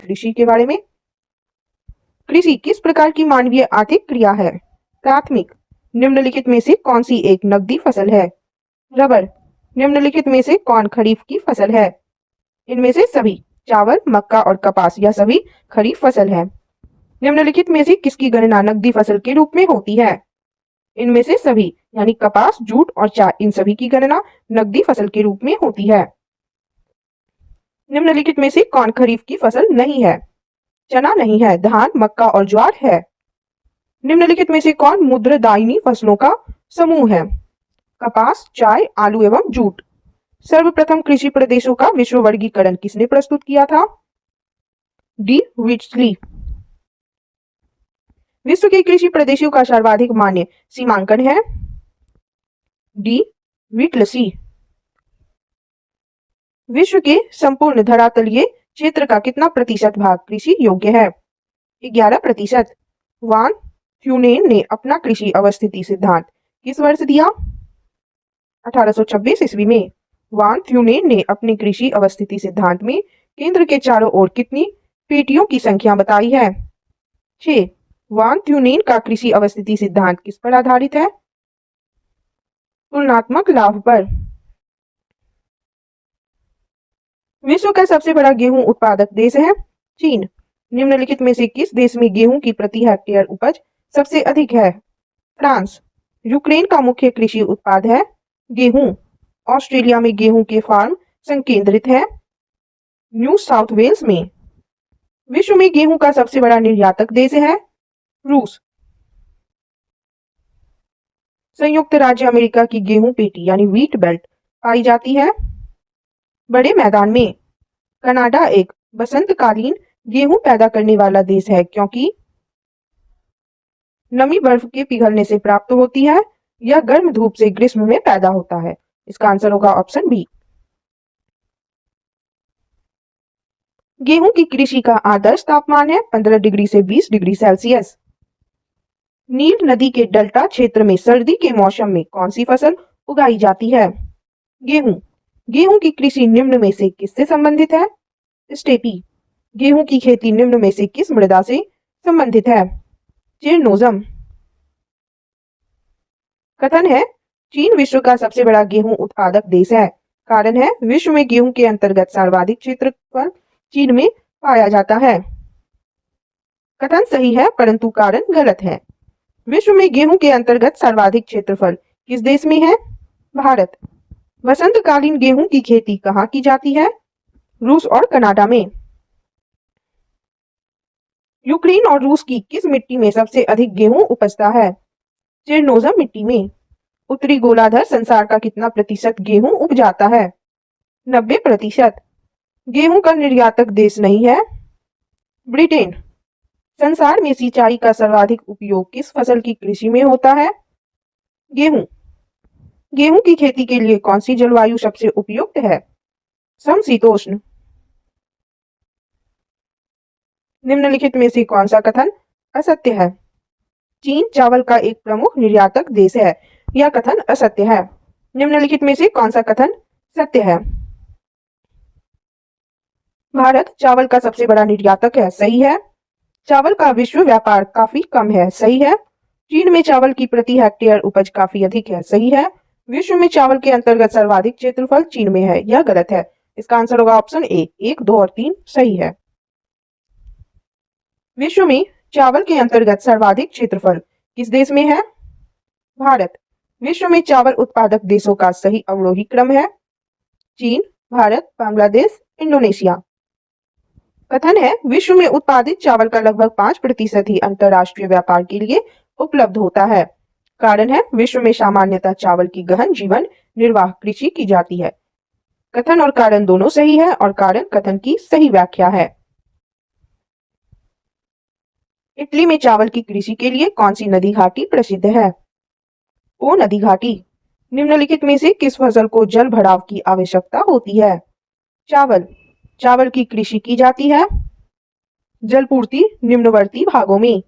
कृषि के बारे में। कृषि किस प्रकार की मानवीय आर्थिक क्रिया है? प्राथमिक। निम्नलिखित में से कौन सी एक नकदी फसल है? रबर। निम्नलिखित में से कौन खरीफ की फसल है? इनमें से सभी। चावल, मक्का और कपास यह सभी खरीफ फसल है। निम्नलिखित में से किसकी गणना नकदी फसल के रूप में होती है? इनमें से सभी, यानी कपास, जूट और चाय, इन सभी की गणना नकदी फसल के रूप में होती है। निम्नलिखित में से कौन खरीफ की फसल नहीं है? चना नहीं है, धान, मक्का और ज्वार है। निम्नलिखित में से कौन मुद्रदायिनी फसलों का समूह है? कपास, चाय, आलू एवं जूट। सर्वप्रथम कृषि प्रदेशों का विश्व वर्गीकरण किसने प्रस्तुत किया था? डी विट्सली। विश्व के कृषि प्रदेशों का सर्वाधिक मान्य सीमांकन है? डी विटलसी। विश्व के संपूर्ण धरातलीय क्षेत्र का कितना प्रतिशत भाग कृषि योग्य है? 11%। वान थ्यूनेन ने अपना कृषि अवस्थिति सिद्धांत किस वर्ष दिया? 1826 ईस्वी में। वान थ्यूनेन ने अपने कृषि अवस्थिति सिद्धांत में केंद्र के चारों ओर कितनी पेटियों की संख्या बताई है? 6। वान थ्यूनेन का कृषि अवस्थिति सिद्धांत किस पर आधारित है? तुलनात्मक लाभ पर। विश्व का सबसे बड़ा गेहूं उत्पादक देश है? चीन। निम्नलिखित में से किस देश में गेहूं की प्रति हेक्टेयर उपज सबसे अधिक है? फ्रांस। यूक्रेन का मुख्य कृषि उत्पाद है गेहूं। ऑस्ट्रेलिया में गेहूं के फार्म संकेंद्रित है न्यू साउथ वेल्स में। विश्व में गेहूं का सबसे बड़ा निर्यातक देश है रूस। संयुक्त राज्य अमेरिका की गेहूं पेटी यानी व्हीट बेल्ट पाई जाती है बड़े मैदान में। कनाडा एक बसंतकालीन गेहूं पैदा करने वाला देश है क्योंकि नमी बर्फ के पिघलने से प्राप्त होती है। यह गर्म धूप से ग्रीष्म में पैदा होता है। इसका आंसर होगा ऑप्शन बी। गेहूं की कृषि का आदर्श तापमान है 15 डिग्री से 20 डिग्री सेल्सियस। नील नदी के डेल्टा क्षेत्र में सर्दी के मौसम में कौन सी फसल उगाई जाती है? गेहूं। गेहूं की कृषि निम्न में से किससे संबंधित है? स्टेपी। गेहूं की खेती निम्न में से किस मृदा से संबंधित है? चेरनोजम। कथन है चीन विश्व का सबसे बड़ा गेहूं उत्पादक देश है। कारण है विश्व में गेहूं के अंतर्गत सर्वाधिक क्षेत्रफल चीन में पाया जाता है। कथन सही है परंतु कारण गलत है। विश्व में गेहूं के अंतर्गत सर्वाधिक क्षेत्रफल किस देश में है? भारत। वसंतकालीन गेहूं की खेती कहाँ की जाती है? रूस और कनाडा में। यूक्रेन और रूस की किस मिट्टी में सबसे अधिक गेहूं उपजता है? चेरनोजम मिट्टी में। उत्तरी गोलार्ध संसार का कितना प्रतिशत गेहूं उपजाता है? 90%। गेहूं का निर्यातक देश नहीं है ब्रिटेन। संसार में सिंचाई का सर्वाधिक उपयोग किस फसल की कृषि में होता है? गेहूं। गेहूं की खेती के लिए कौन सी जलवायु सबसे उपयुक्त है? समशीतोष्ण। निम्नलिखित में से कौन सा कथन असत्य है? चीन चावल का एक प्रमुख निर्यातक देश है। यह कथन असत्य है। निम्नलिखित में से कौन सा कथन सत्य है? भारत चावल का सबसे बड़ा निर्यातक है। सही है। चावल का विश्व व्यापार काफी कम है। सही है। चीन में चावल की प्रति हेक्टेयर उपज काफी अधिक है। सही है। विश्व में चावल के अंतर्गत सर्वाधिक क्षेत्रफल चीन में है। यह गलत है। इसका आंसर होगा ऑप्शन ए। 1, 2 और 3 सही है। विश्व में चावल के अंतर्गत सर्वाधिक क्षेत्रफल किस देश में है? भारत। विश्व में चावल उत्पादक देशों का सही अवरोही क्रम है चीन, भारत, बांग्लादेश, इंडोनेशिया। कथन है विश्व में उत्पादित चावल का लगभग 5% ही अंतरराष्ट्रीय व्यापार के लिए उपलब्ध होता है। कारण है विश्व में सामान्यतः चावल की गहन जीवन निर्वाह कृषि की जाती है। कथन और कारण दोनों सही है और कारण कथन की सही व्याख्या है। इटली में चावल की कृषि के लिए कौन सी नदी घाटी प्रसिद्ध है? ओ नदी घाटी। निम्नलिखित में से किस फसल को जल भराव की आवश्यकता होती है? चावल। चावल की कृषि की जाती है जलपूर्ति निम्नवर्ती भागों में।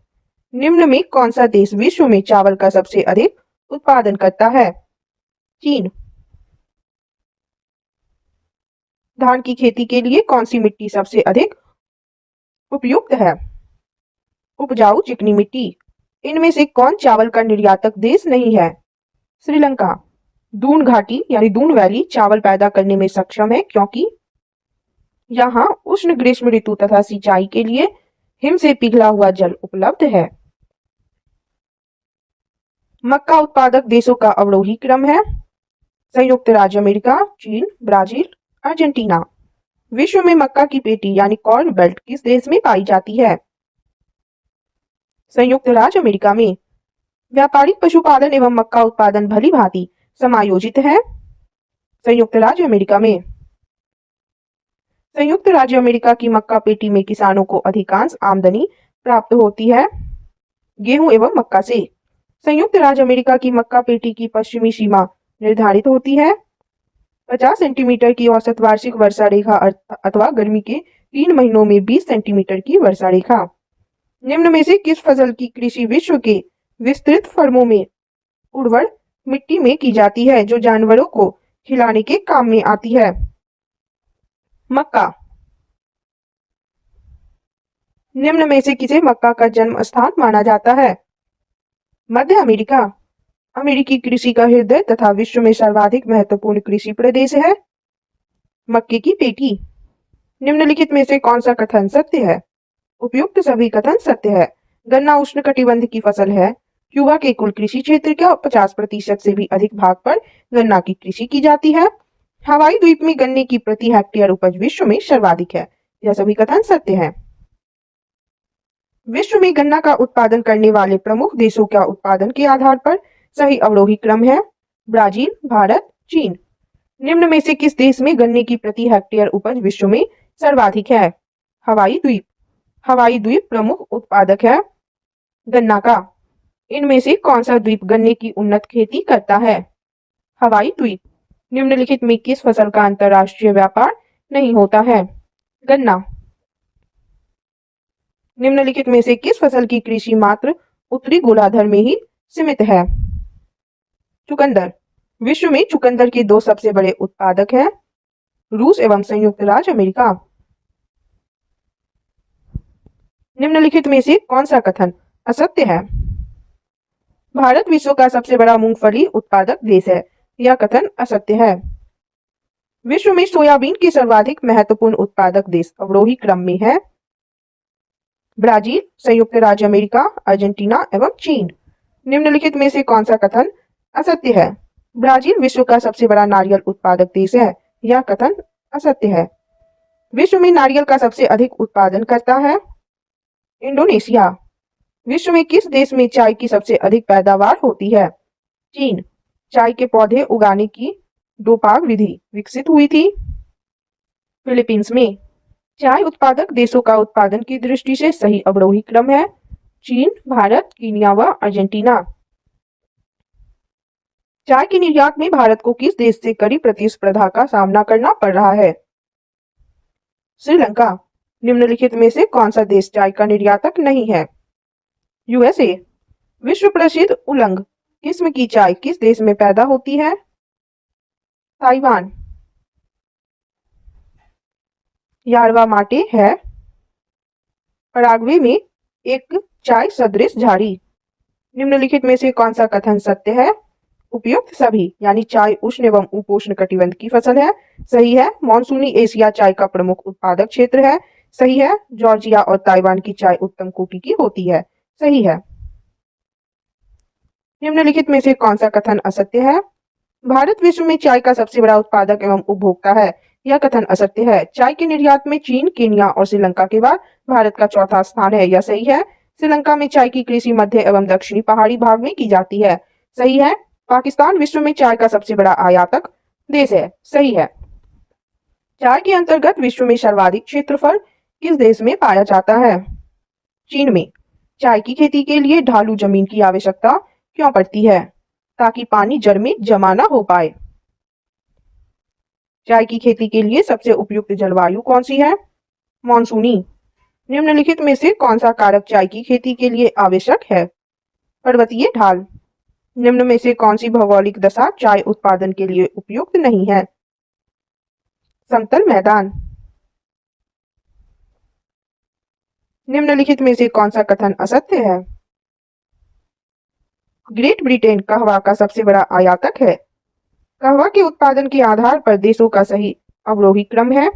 निम्न में कौन सा देश विश्व में चावल का सबसे अधिक उत्पादन करता है? चीन। धान की खेती के लिए कौन सी मिट्टी सबसे अधिक उपयुक्त है। उपजाऊ चिकनी मिट्टी। इनमें से कौन चावल का निर्यातक देश नहीं है? श्रीलंका। दून घाटी यानी दून वैली चावल पैदा करने में सक्षम है क्योंकि यहाँ उष्ण ग्रीष्म ऋतु तथा सिंचाई के लिए हिम से पिघला हुआ जल उपलब्ध है। मक्का उत्पादक देशों का अवरोही क्रम है। संयुक्त राज्य अमेरिका, चीन, ब्राजील, अर्जेंटीना। विश्व में मक्का की पेटी यानी कॉर्न बेल्ट किस देश में पाई जाती है? संयुक्त राज्य अमेरिका में। व्यापारिक पशुपालन एवं मक्का उत्पादन भली भांति समायोजित है। संयुक्त राज्य अमेरिका में। संयुक्त राज्य अमेरिका की मक्का पेटी में किसानों को अधिकांश आमदनी प्राप्त होती है गेहूं एवं मक्का से। संयुक्त राज्य अमेरिका की मक्का पेटी की पश्चिमी सीमा निर्धारित होती है 50 सेंटीमीटर की औसत वार्षिक वर्षा रेखा अथवा गर्मी के 3 महीनों में 20 सेंटीमीटर की वर्षा रेखा। निम्न में से किस फसल की कृषि विश्व के विस्तृत फर्मों में उर्वर मिट्टी में की जाती है जो जानवरों को खिलाने के काम में आती है? मक्का। निम्न में से किसे मक्का का जन्म स्थान माना जाता है? मध्य अमेरिका। अमेरिकी कृषि का हृदय तथा विश्व में सर्वाधिक महत्वपूर्ण कृषि प्रदेश है। मक्के की पेटी। निम्नलिखित में से कौन सा कथन सत्य है? उपयुक्त सभी कथन सत्य है। गन्ना उष्णकटिबंध की फसल है। क्यूबा के कुल कृषि क्षेत्र का 50% से भी अधिक भाग पर गन्ना की कृषि की जाती है। हवाई द्वीप में गन्ने की प्रति हेक्टेयर उपज विश्व में सर्वाधिक है। यह सभी कथन सत्य है। विश्व में गन्ना का उत्पादन करने वाले प्रमुख देशों का उत्पादन के आधार पर सही अवरोही क्रम है ब्राजील, भारत, चीन। निम्न में से किस देश में गन्ने की प्रति हेक्टेयर उपज विश्व में सर्वाधिक है? हवाई द्वीप। हवाई द्वीप प्रमुख उत्पादक है गन्ना का। इनमें से कौन सा द्वीप गन्ने की उन्नत खेती करता है? हवाई द्वीप। निम्नलिखित में किस फसल का अंतर्राष्ट्रीय व्यापार नहीं होता है? गन्ना। निम्नलिखित में से किस फसल की कृषि मात्र उत्तरी गोलार्ध में ही सीमित है? चुकंदर। विश्व में चुकंदर के 2 सबसे बड़े उत्पादक हैं रूस एवं संयुक्त राज्य अमेरिका। निम्नलिखित में से कौन सा कथन असत्य है? भारत विश्व का सबसे बड़ा मूंगफली उत्पादक देश है। यह कथन असत्य है। विश्व में सोयाबीन के सर्वाधिक महत्वपूर्ण उत्पादक देश अवरोही क्रम में है ब्राजील, संयुक्त राज्य अमेरिका, अर्जेंटीना एवं चीन। निम्नलिखित में से कौन सा कथन असत्य है? ब्राजील विश्व का सबसे बड़ा नारियल उत्पादक देश है। यह कथन असत्य है। विश्व में नारियल का सबसे अधिक उत्पादन करता है इंडोनेशिया। विश्व में किस देश में चाय की सबसे अधिक पैदावार होती है? चीन। चाय के पौधे उगाने की डोपाग विधि विकसित हुई थी फिलीपींस में। चाय उत्पादक देशों का उत्पादन की दृष्टि से सही अवरोही क्रम है चीन, भारत, कीनिया व अर्जेंटीना। चाय के निर्यात में भारत को किस देश से कड़ी प्रतिस्पर्धा का सामना करना पड़ रहा है? श्रीलंका। निम्नलिखित में से कौन सा देश चाय का निर्यातक नहीं है? यूएसए। विश्व प्रसिद्ध उलंग किस्म की चाय किस देश में पैदा होती है? ताइवान। यार्वा माटे है पराग्वे में एक चाय सदृश झाड़ी। निम्नलिखित में से कौन सा कथन सत्य है? उपयुक्त सभी यानी चाय उष्ण एवं उपोष्ण कटिबंध की फसल है। सही है। मानसूनी एशिया चाय का प्रमुख उत्पादक क्षेत्र है। सही है। जॉर्जिया और ताइवान की चाय उत्तम कोटि की होती है। सही है। निम्नलिखित में से कौन सा कथन असत्य है? भारत विश्व में चाय का सबसे बड़ा उत्पादक एवं उपभोक्ता है। यह कथन असत्य है। चाय के निर्यात में चीन, केन्या और श्रीलंका के बाद भारत का चौथा स्थान है। यह सही है। श्रीलंका में चाय की कृषि मध्य एवं दक्षिणी पहाड़ी भाग में की जाती है। सही है। पाकिस्तान विश्व में चाय का सबसे बड़ा आयातक देश है। सही है। चाय के अंतर्गत विश्व में सर्वाधिक क्षेत्रफल किस देश में पाया जाता है? चीन में। चाय की खेती के लिए ढालू जमीन की आवश्यकता क्यों पड़ती है? ताकि पानी जड़ में जमा न हो पाए। चाय की खेती के लिए सबसे उपयुक्त जलवायु कौन सी है? मानसूनी। निम्नलिखित में से कौन सा कारक चाय की खेती के लिए आवश्यक है? पर्वतीय ढाल। निम्न में से कौन सी भौगोलिक दशा चाय उत्पादन के लिए उपयुक्त नहीं है? समतल मैदान। निम्नलिखित में से कौन सा कथन असत्य है? ग्रेट ब्रिटेन कहवा का सबसे बड़ा आयातक है। कहवा के उत्पादन के आधार पर देशों का सही अवरोही क्रम है।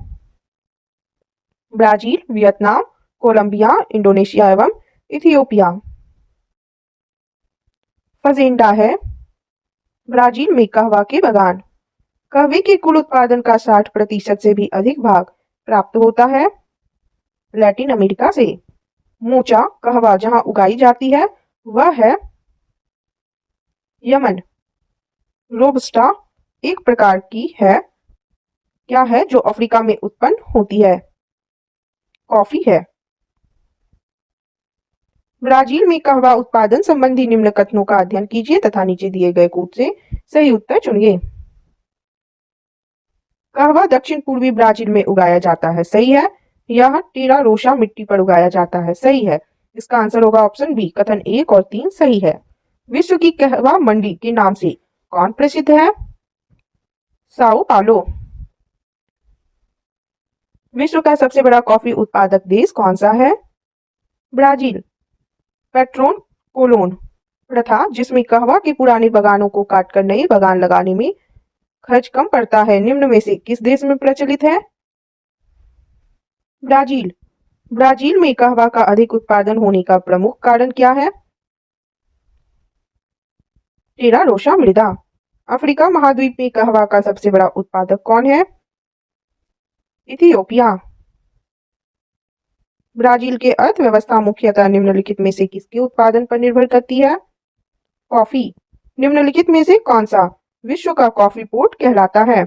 ब्राजील, वियतनाम, कोलंबिया, इंडोनेशिया एवं इथियोपिया। फजेंडा है ब्राजील में कहवा के बागान। कहवे के कुल उत्पादन का 60% से भी अधिक भाग प्राप्त होता है लैटिन अमेरिका से। मोचा कहवा जहां उगाई जाती है वह है यमन। रोबस्टा एक प्रकार की है क्या है जो अफ्रीका में उत्पन्न होती है? कॉफी है। ब्राजील में कहवा उत्पादन संबंधी निम्न कथनों का अध्ययन कीजिए तथा नीचे दिए गए कूट से सही उत्तर चुनिए। कहवा दक्षिण पूर्वी ब्राजील में उगाया जाता है, सही है। यह टेरा रोशा मिट्टी पर उगाया जाता है, सही है। इसका आंसर होगा ऑप्शन बी, कथन 1 और 3 सही है। विश्व की कहवा मंडी के नाम से कौन प्रसिद्ध है? साओ पालो। विश्व का सबसे बड़ा कॉफी उत्पादक देश कौन सा है? ब्राजील। पेट्रोन कोलोन प्रथा जिसमें कहवा के पुराने बागानों को काटकर नए बागान लगाने में खर्च कम पड़ता है, निम्न में से किस देश में प्रचलित है? ब्राजील। ब्राजील में कहवा का अधिक उत्पादन होने का प्रमुख कारण क्या है? टेरा रोशा मृदा। अफ्रीका महाद्वीप में कहवा का सबसे बड़ा उत्पादक कौन है? इथियोपिया। ब्राजील की अर्थव्यवस्था मुख्यतः निम्नलिखित में से किसके उत्पादन पर निर्भर करती है? कॉफी। निम्नलिखित में से कौन सा विश्व का कॉफी पोर्ट कहलाता है?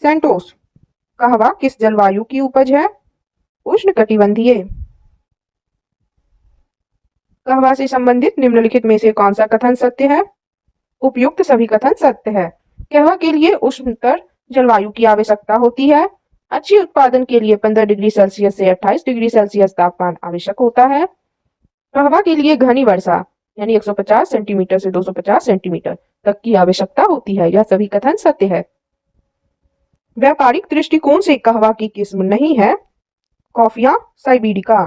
सेंटोस। कहवा किस जलवायु की उपज है? उष्णकटिबंधीय। कहवा से संबंधित निम्नलिखित में से कौन सा कथन सत्य है? उपयुक्त सभी कथन सत्य है। कहवा के लिए उष्णतर जलवायु की आवश्यकता होती है। अच्छी उत्पादन के लिए 15 डिग्री सेल्सियस से 28 डिग्री सेल्सियस तापमान आवश्यक होता है। कहवा के लिए घनी वर्षा यानी 150 सेंटीमीटर से 250 सेंटीमीटर तक की आवश्यकता होती है। यह सभी कथन सत्य है। व्यापारिक दृष्टिकोण से कहवा की किस्म नहीं है। Coffea Cyberika.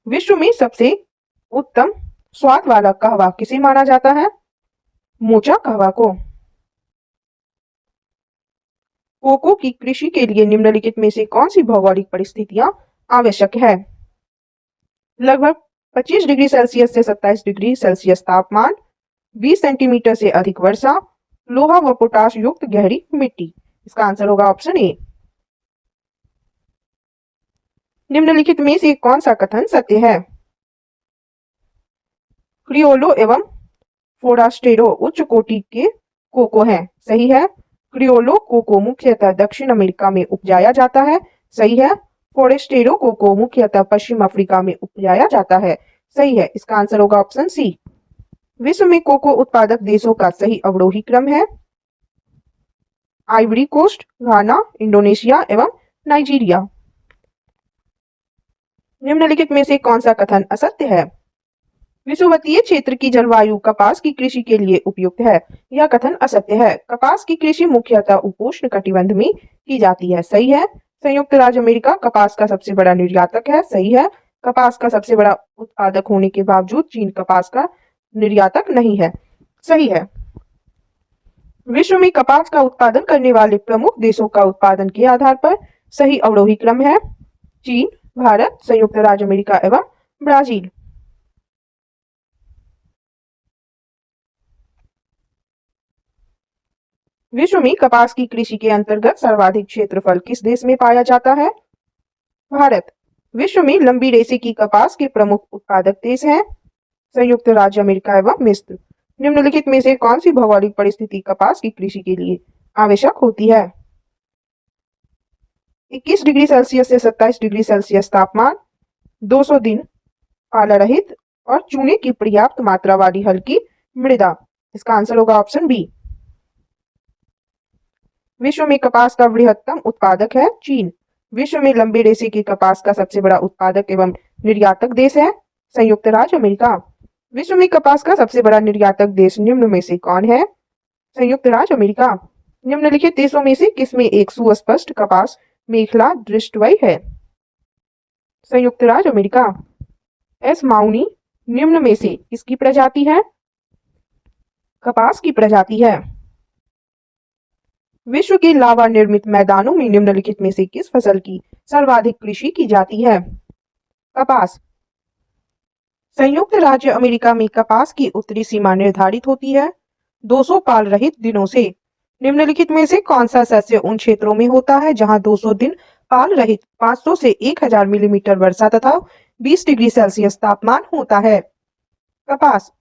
विश्व में सबसे उत्तम स्वाद वाला कहवा किसे माना जाता है? मोचा कहवा को। कोको की कृषि के लिए निम्नलिखित में से कौन सी भौगोलिक परिस्थितियां आवश्यक है? लगभग 25 डिग्री सेल्सियस से 27 डिग्री सेल्सियस तापमान, 20 सेंटीमीटर से अधिक वर्षा, लोहा व पोटाश युक्त गहरी मिट्टी। इसका आंसर होगा ऑप्शन ए। निम्नलिखित में से कौन सा कथन सत्य है? क्रियोलो एवं फोरास्टेरो उच्च कोटि के कोको हैं, सही है। क्रियोलो कोको मुख्यतः दक्षिण अमेरिका में उपजाया जाता है, सही है। फोरेस्टेरो कोको मुख्यतः पश्चिम अफ्रीका में उपजाया जाता है, सही है। इसका आंसर होगा ऑप्शन सी। विश्व में कोको उत्पादक देशों का सही अवरोही क्रम है आइवरी कोस्ट, घाना, इंडोनेशिया एवं नाइजीरिया। निम्नलिखित में से कौन सा कथन असत्य है? विषुवतीय क्षेत्र की जलवायु कपास की कृषि के लिए उपयुक्त है। यह कथन असत्य है। कपास की कृषि मुख्यतः उपोष्ण कटिबंध में की जाती है, सही है। संयुक्त राज्य अमेरिका कपास का सबसे बड़ा निर्यातक है, सही है। कपास का सबसे बड़ा उत्पादक होने के बावजूद चीन कपास का निर्यातक नहीं है, सही है। विश्व में कपास का उत्पादन करने वाले प्रमुख देशों का उत्पादन के आधार पर सही अवरोही क्रम है चीन, भारत, संयुक्त राज्य अमेरिका एवं ब्राजील। विश्व में कपास की कृषि के अंतर्गत सर्वाधिक क्षेत्रफल किस देश में पाया जाता है? भारत। विश्व में लंबी रेशे की कपास के प्रमुख उत्पादक देश हैं संयुक्त राज्य अमेरिका एवं मिस्र। निम्नलिखित में से कौन सी भौगोलिक परिस्थिति कपास की कृषि के लिए आवश्यक होती है? 21 डिग्री सेल्सियस से 27 डिग्री सेल्सियस तापमान, 200 दिन पाला रहित और चूने की पर्याप्त मात्रा वाली हल्की मृदा। इसका आंसर होगा ऑप्शन बी। विश्व में कपास का बृहत्तम उत्पादक है चीन। विश्व में लंबे रेशे के कपास का सबसे बड़ा उत्पादक एवं निर्यातक देश है संयुक्त राज्य अमेरिका। विश्व में कपास का सबसे बड़ा निर्यातक देश निम्न में से कौन है? संयुक्त राज्य अमेरिका। निम्नलिखित देशों में से किसमें एक सुस्पष्ट कपास मेखला दृष्टवय है? संयुक्त राज्य अमेरिका। एस माउनी निम्न में से किसकी प्रजाति है? कपास की प्रजाति है। विश्व के लावा निर्मित मैदानों में निम्नलिखित में से किस फसल की सर्वाधिक कृषि की जाती है? कपास। संयुक्त राज्य अमेरिका में कपास की उत्तरी सीमा निर्धारित होती है 200 पाल रहित दिनों से। निम्नलिखित में से कौन सा सस्य उन क्षेत्रों में होता है जहां 200 दिन पाल रहित 500 से 1000 मिलीमीटर वर्षा तथा 20 डिग्री सेल्सियस तापमान होता है? कपास।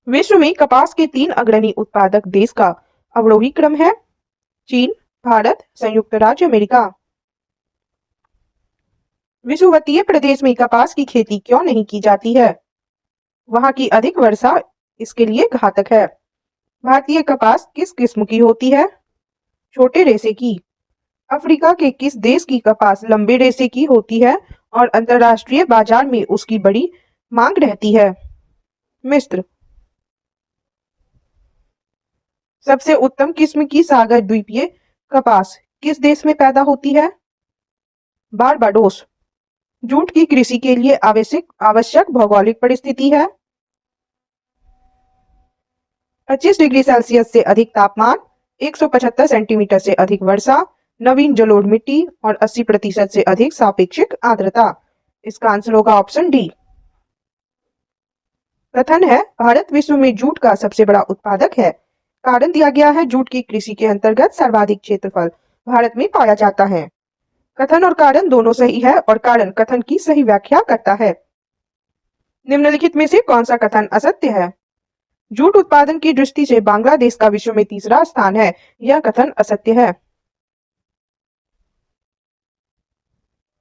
विश्व में कपास के 3 अग्रणी उत्पादक देश का अवरोही क्रम है चीन, भारत, संयुक्त राज्य अमेरिका। विषुवतीय प्रदेश में कपास की खेती क्यों नहीं की जाती है? वहां की अधिक वर्षा इसके लिए घातक है। भारतीय कपास किस किस्म की होती है? छोटे रेशे की। अफ्रीका के किस देश की कपास लंबे रेशे की होती है और अंतरराष्ट्रीय बाजार में उसकी बड़ी मांग रहती है? मिस्र। सबसे उत्तम किस्म की सागर द्वीपीय कपास किस देश में पैदा होती है? बारबाडोस। जूट की कृषि के लिए आवश्यक भौगोलिक परिस्थिति है 25 डिग्री सेल्सियस से अधिक तापमान, 175 सेंटीमीटर से अधिक वर्षा, नवीन जलोढ़ मिट्टी और 80% से अधिक सापेक्षिक आर्द्रता। इसका आंसर होगा ऑप्शन डी। कथन है भारत विश्व में जूट का सबसे बड़ा उत्पादक है। कारण दिया गया है जूट की कृषि के अंतर्गत सर्वाधिक क्षेत्रफल भारत में पाया जाता है। कथन और कारण दोनों सही है और कारण कथन की सही व्याख्या करता है। निम्नलिखित में से कौन सा कथन असत्य है? जूट उत्पादन की दृष्टि से बांग्लादेश का विश्व में तीसरा स्थान है। यह कथन असत्य है।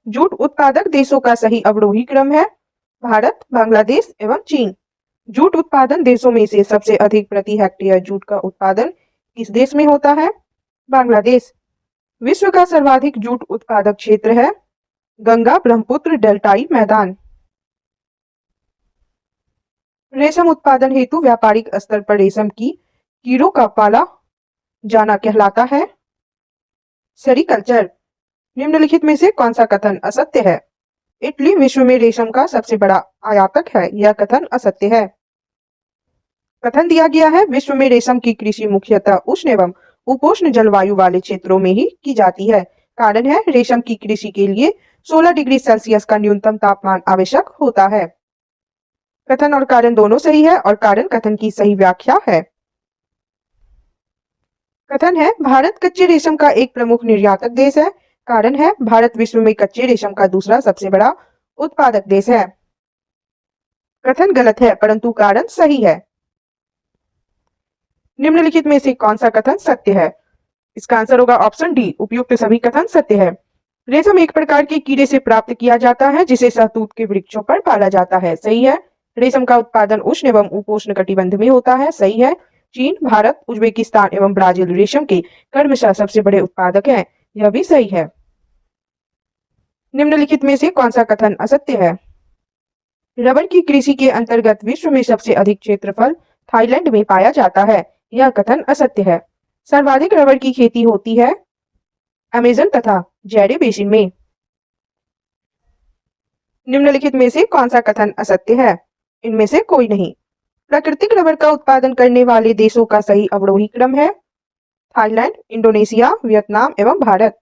जूट उत्पादक देशों का सही अवरोही क्रम है भारत, बांग्लादेश एवं चीन। जूट उत्पादन देशों में से सबसे अधिक प्रति हेक्टेयर जूट का उत्पादन किस देश में होता है? बांग्लादेश। विश्व का सर्वाधिक जूट उत्पादक क्षेत्र है गंगा ब्रह्मपुत्र डेल्टाई मैदान। रेशम उत्पादन हेतु व्यापारिक स्तर पर रेशम की कीड़ों का पाला जाना कहलाता है सेरीकल्चर। निम्नलिखित में से कौन सा कथन असत्य है? इटली विश्व में रेशम का सबसे बड़ा आयातक है। यह कथन असत्य है। कथन दिया गया है विश्व में रेशम की कृषि मुख्यतः उष्ण एवं उपोष्ण जलवायु वाले क्षेत्रों में ही की जाती है। कारण है रेशम की कृषि के लिए 16 डिग्री सेल्सियस का न्यूनतम तापमान आवश्यक होता है। कथन और कारण दोनों सही है और कारण कथन की सही व्याख्या है। कथन है भारत कच्चे रेशम का एक प्रमुख निर्यातक देश है। कारण है भारत विश्व में कच्चे रेशम का दूसरा सबसे बड़ा उत्पादक देश है। कथन गलत है परंतु कारण सही है। निम्नलिखित में से कौन सा कथन सत्य है? इसका आंसर होगा ऑप्शन डी। उपयुक्त सभी कथन सत्य है। रेशम एक प्रकार के कीड़े से प्राप्त किया जाता है जिसे शहतूत के वृक्षों पर पाला जाता है। सही है। रेशम का उत्पादन उष्ण एवं उपोष्ण कटिबंध में होता है। सही है। चीन, भारत, उज्बेकिस्तान एवं ब्राजील रेशम के क्रमशः सबसे बड़े उत्पादक हैं। यह भी सही है। निम्नलिखित में से कौन सा कथन असत्य है? रबर की कृषि के अंतर्गत विश्व में सबसे अधिक क्षेत्रफल थाईलैंड में पाया जाता है। यह कथन असत्य है। सर्वाधिक रबर की खेती होती है अमेज़न तथा जैरे बेसिन में। निम्नलिखित में से कौन सा कथन असत्य है? इनमें से कोई नहीं। प्राकृतिक रबर का उत्पादन करने वाले देशों का सही अवरोही क्रम है थाईलैंड, इंडोनेशिया, वियतनाम एवं भारत।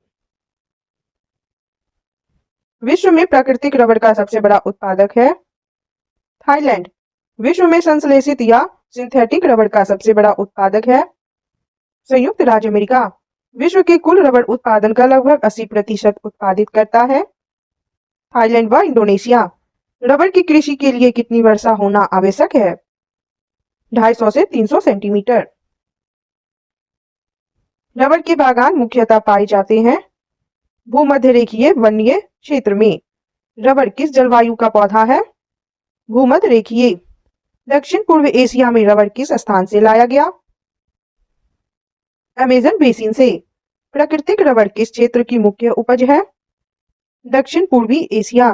विश्व में प्राकृतिक रबर का सबसे बड़ा उत्पादक है थाईलैंड। विश्व में संश्लेषित या सिंथेटिक रबर का सबसे बड़ा उत्पादक है संयुक्त राज्य अमेरिका। विश्व के कुल रबर उत्पादन का लगभग 80% उत्पादित करता है थाईलैंड व इंडोनेशिया। रबर की कृषि के लिए कितनी वर्षा होना आवश्यक है? 250 से 300 सेंटीमीटर। रबर के बागान मुख्यतः पाए जाते हैं भूमध्य रेखीय वन्य क्षेत्र में। रबर किस जलवायु का पौधा है? भूमध्य रेखीय। दक्षिण पूर्व एशिया में रबर किस स्थान से लाया गया? अमेज़न बेसिन से। प्राकृतिक रबर किस क्षेत्र की मुख्य उपज है? दक्षिण पूर्वी एशिया।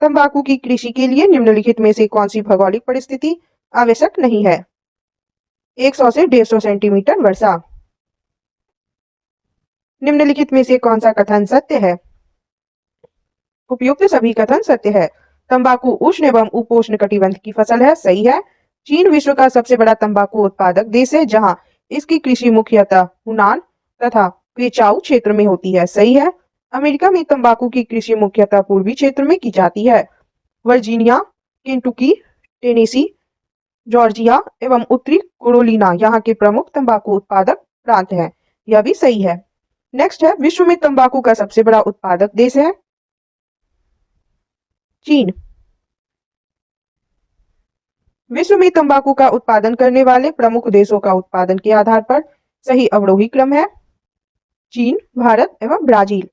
तंबाकू की कृषि के लिए निम्नलिखित में से कौन सी भौगोलिक परिस्थिति आवश्यक नहीं है? 100 से 150 सेंटीमीटर वर्षा। निम्नलिखित में से कौन सा कथन सत्य है? उपयुक्त सभी कथन सत्य है। तंबाकू उष्ण एवं उपोष्ण कटिबंध की फसल है, सही है। चीन विश्व का सबसे बड़ा तंबाकू उत्पादक देश है, जहां इसकी कृषि मुख्यतः हुनान तथा क्वेचाऊ क्षेत्र में होती है, सही है। अमेरिका में तंबाकू की कृषि मुख्यतः पूर्वी क्षेत्र में की जाती है। वर्जीनिया, केंटुकी, टेनेसी, जॉर्जिया एवं उत्तरी कैरोलिना यहाँ के प्रमुख तंबाकू उत्पादक प्रांत हैं, यह भी सही है। नेक्स्ट है, विश्व में तंबाकू का सबसे बड़ा उत्पादक देश है चीन। विश्व में तंबाकू का उत्पादन करने वाले प्रमुख देशों का उत्पादन के आधार पर सही अवरोही क्रम है चीन, भारत एवं ब्राजील।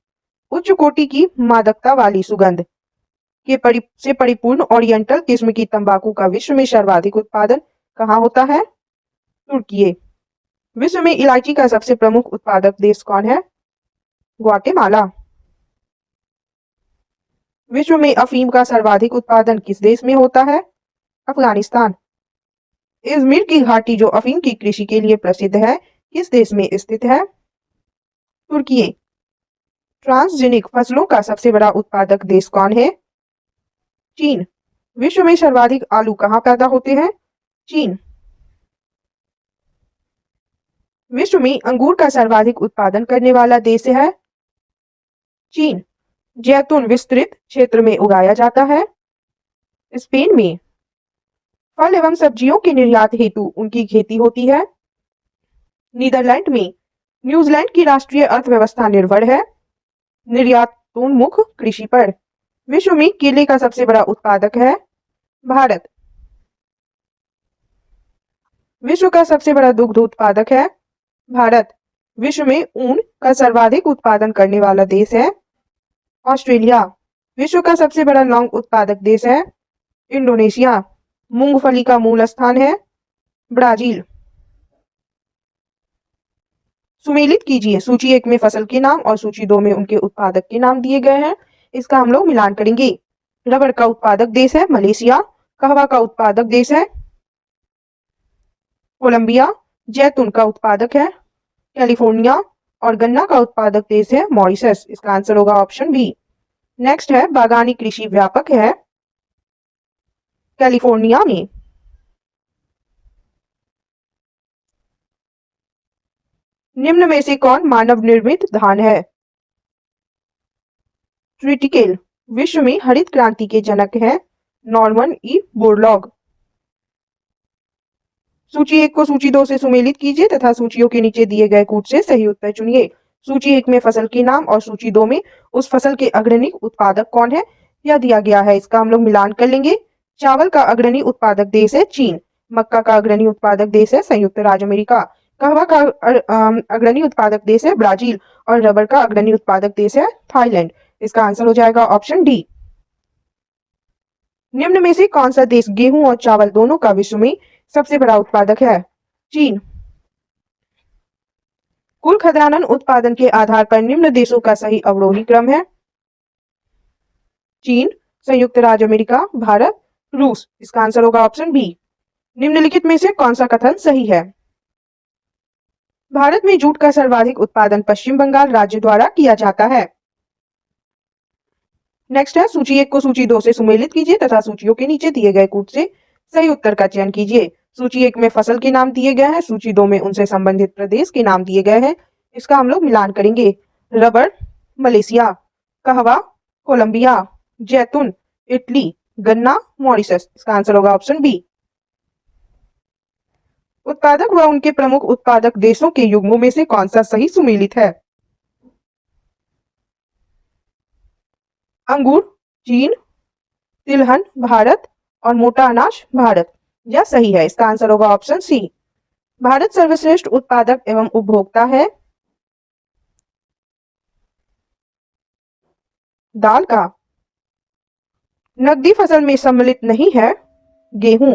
उच्च कोटि की मादकता वाली सुगंध से परिपूर्ण ओरिएंटल किस्म की तंबाकू का विश्व में सर्वाधिक उत्पादन कहाँ होता है? तुर्की। विश्व में इलायची का सबसे प्रमुख उत्पादक देश कौन है? ग्वाटेमाला। विश्व में अफीम का सर्वाधिक उत्पादन किस देश में होता है? अफगानिस्तान। इजमिर की घाटी जो अफीम की कृषि के लिए प्रसिद्ध है, किस देश में स्थित है? तुर्की। ट्रांसजेनिक फसलों का सबसे बड़ा उत्पादक देश कौन है? चीन। विश्व में सर्वाधिक आलू कहाँ पैदा होते हैं? चीन। विश्व में अंगूर का सर्वाधिक उत्पादन करने वाला देश है चीन। जैतून विस्तृत क्षेत्र में उगाया जाता है स्पेन में। फल एवं सब्जियों के निर्यात हेतु उनकी खेती होती है नीदरलैंड में। न्यूजीलैंड की राष्ट्रीय अर्थव्यवस्था निर्भर है निर्यातोन्मुख कृषि पर। विश्व में केले का सबसे बड़ा उत्पादक है भारत। विश्व का सबसे बड़ा दुग्ध उत्पादक है भारत। विश्व में ऊन का सर्वाधिक उत्पादन करने वाला देश है ऑस्ट्रेलिया। विश्व का सबसे बड़ा लौंग उत्पादक देश है इंडोनेशिया। मूंगफली का मूल स्थान है ब्राजील। सुमेलित कीजिए, सूची 1 में फसल के नाम और सूची 2 में उनके उत्पादक के नाम दिए गए हैं, इसका हम लोग मिलान करेंगे। रबर का उत्पादक देश है मलेशिया। कहवा का उत्पादक देश है कोलंबिया। जैतून का उत्पादक है कैलिफोर्निया और गन्ना का उत्पादक देश है मॉरिशस। इसका आंसर होगा ऑप्शन बी। नेक्स्ट है, बागानी कृषि व्यापक है कैलिफोर्निया में। निम्न में से कौन मानव निर्मित धान है? ट्रिटिकेल। विश्व में हरित क्रांति के जनक हैं नॉर्मन ई बोरलॉग। सूची 1 को सूची 2 से सुमेलित कीजिए तथा सूचियों के नीचे दिए गए कूट से सही उत्तर चुनिए। सूची 1 में फसल के नाम और सूची 2 में उस फसल के अग्रणी उत्पादक कौन है, यह दिया गया है। इसका हम लोग मिलान कर लेंगे। चावल का अग्रणी उत्पादक देश है चीन। मक्का का अग्रणी उत्पादक देश है संयुक्त राज्य अमेरिका। कहवा का अग्रणी उत्पादक देश है ब्राजील और रबर का अग्रणी उत्पादक देश है थाईलैंड। इसका आंसर हो जाएगा ऑप्शन डी। निम्न में से कौन सा देश गेहूं और चावल दोनों का विश्व में सबसे बड़ा उत्पादक है? चीन। कुल खद्यान्न उत्पादन के आधार पर निम्न देशों का सही अवरोही क्रम है चीन, संयुक्त राज्य अमेरिका, भारत, रूस। इसका आंसर होगा ऑप्शन बी। निम्नलिखित में से कौन सा कथन सही है? भारत में जूट का सर्वाधिक उत्पादन पश्चिम बंगाल राज्य द्वारा किया जाता है। नेक्स्ट है, सूची 1 को सूची 2 से सुमेलित कीजिए तथा सूचियों के नीचे दिए गए कूट से सही उत्तर का चयन कीजिए। सूची 1 में फसल के नाम दिए गए हैं, सूची 2 में उनसे संबंधित प्रदेश के नाम दिए गए हैं। इसका हम लोग मिलान करेंगे। रबर मलेशिया, कहवा कोलंबिया, जैतून इटली, गन्ना मॉरिशस। इसका आंसर होगा ऑप्शन बी। उत्पादक व उनके प्रमुख उत्पादक देशों के युग्मों में से कौन सा सही सुमेलित है? अंगूर चीन, तिलहन भारत और मोटा अनाज भारत। यह सही है। इसका आंसर होगा ऑप्शन सी। भारत सर्वश्रेष्ठ उत्पादक एवं उपभोक्ता है दाल का। नकदी फसल में सम्मिलित नहीं है गेहूं।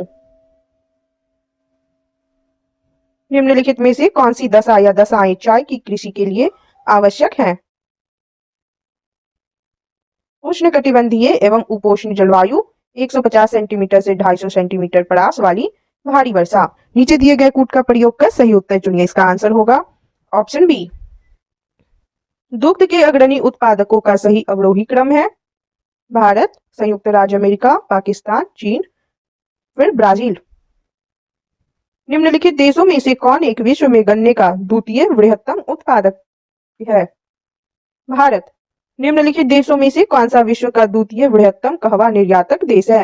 निम्नलिखित में से कौन सी दशा या दशाएं चाय की कृषि के लिए आवश्यक हैं? उष्णकटिबंधीय एवं उपोष्ण जलवायु, 150 सेंटीमीटर से 250 सेंटीमीटर परास वाली भारी वर्षा। नीचे दिए गए कूट का प्रयोग कर सही उत्तर चुनिए। इसका आंसर होगा ऑप्शन बी। दुग्ध के अग्रणी उत्पादकों का सही अवरोही क्रम है? भारत, संयुक्त राज्य अमेरिका, पाकिस्तान, चीन, फिर ब्राजील। निम्नलिखित देशों में से कौन एक विश्व में गन्ने का द्वितीय बृहत्तम उत्पादक है? भारत। निम्नलिखित देशों में से कौन सा विश्व का द्वितीय बृहत्तम कहवा निर्यातक देश है?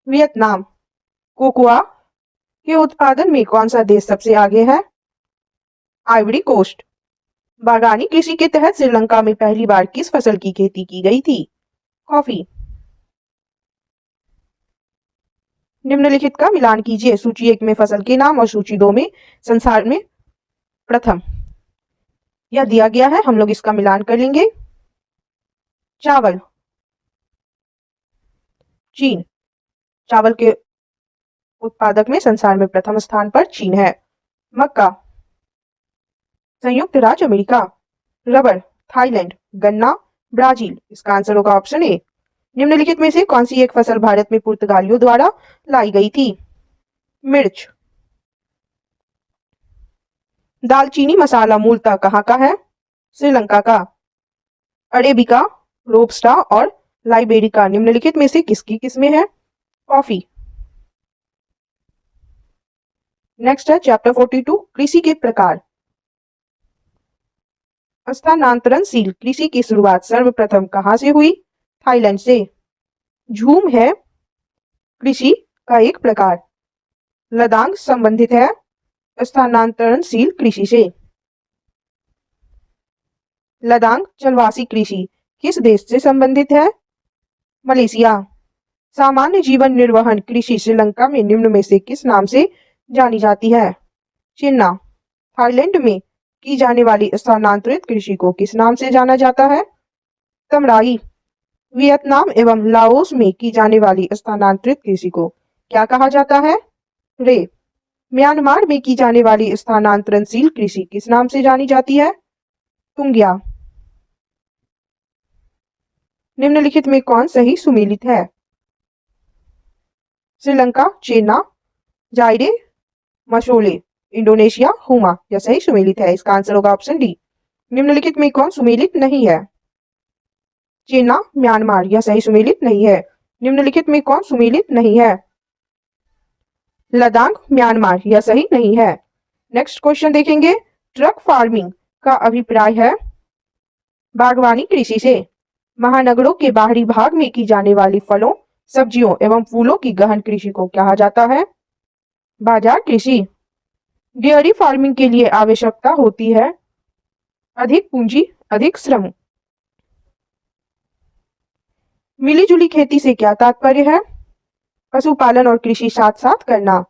वियतनाम। कोकोआ के उत्पादन में कौन सा देश सबसे आगे है? Ivory coast. बागानी कृषि के तहत श्रीलंका में पहली बार किस फसल की खेती की गई थी? कॉफी। निम्नलिखित का मिलान कीजिए। सूची 1 में फसल के नाम और सूची 2 में संसार में प्रथम। यह दिया गया है, हम लोग इसका मिलान कर लेंगे। चावल। चीन। चावल के उत्पादक में संसार में प्रथम स्थान पर चीन है। मक्का, संयुक्त राज्य अमेरिका। Rubber, Thailand. गन्ना, ब्राजील। इसका आंसर होगा ऑप्शन ए। निम्नलिखित में से कौन सी एक फसल भारत में पुर्तगालियों द्वारा लाई गई थी? मिर्च। दालचीनी मसाला मूलतः कहाँ का है? श्रीलंका का। अरेबिका, रोबस्टा और लाइबेरिका निम्नलिखित में से किसकी किस्में हैं? कॉफी। नेक्स्ट है चैप्टर 42, कृषि के प्रकार। स्थानांतरणशील कृषि की शुरुआत सर्वप्रथम कहाँ से हुई? थाईलैंड से। झूम है कृषि का एक प्रकार। लदांग संबंधित है स्थानांतरणशील कृषि से। लदांग चलवासी कृषि किस देश से संबंधित है? मलेशिया। सामान्य जीवन निर्वहन कृषि श्रीलंका में निम्न में से किस नाम से जानी जाती है? चिन्ना। थाईलैंड में की जाने वाली स्थानांतरित कृषि को किस नाम से जाना जाता है? तमराई। वियतनाम एवं लाओस में की जाने वाली स्थानांतरित कृषि को क्या कहा जाता है? रे। म्यांमार में की जाने वाली स्थानांतरणशील कृषि किस नाम से जानी जाती है? तुंगिया। निम्नलिखित में कौन सही सुमेलित है? श्रीलंका चेन्ना, जायडे मशोले, इंडोनेशिया हुमा। यह सही सुमेलित है, इसका आंसर होगा ऑप्शन डी। निम्नलिखित में कौन सुमेलित नहीं है? चेन्ना म्यांमार, यह सही सुमेलित नहीं है। निम्नलिखित में कौन सुमेलित नहीं है? लदांग म्यांमार, यह सही नहीं है। नेक्स्ट क्वेश्चन देखेंगे। ट्रक फार्मिंग का अभिप्राय है बागवानी कृषि से। महानगरों के बाहरी भाग में की जाने वाली फलों, सब्जियों एवं फूलों की गहन कृषि को कहा जाता है? बाजार कृषि। डेयरी फार्मिंग के लिए आवश्यकता होती है अधिक पूंजी, अधिक श्रम। मिलीजुली खेती से क्या तात्पर्य है? पशुपालन और कृषि साथ साथ करना।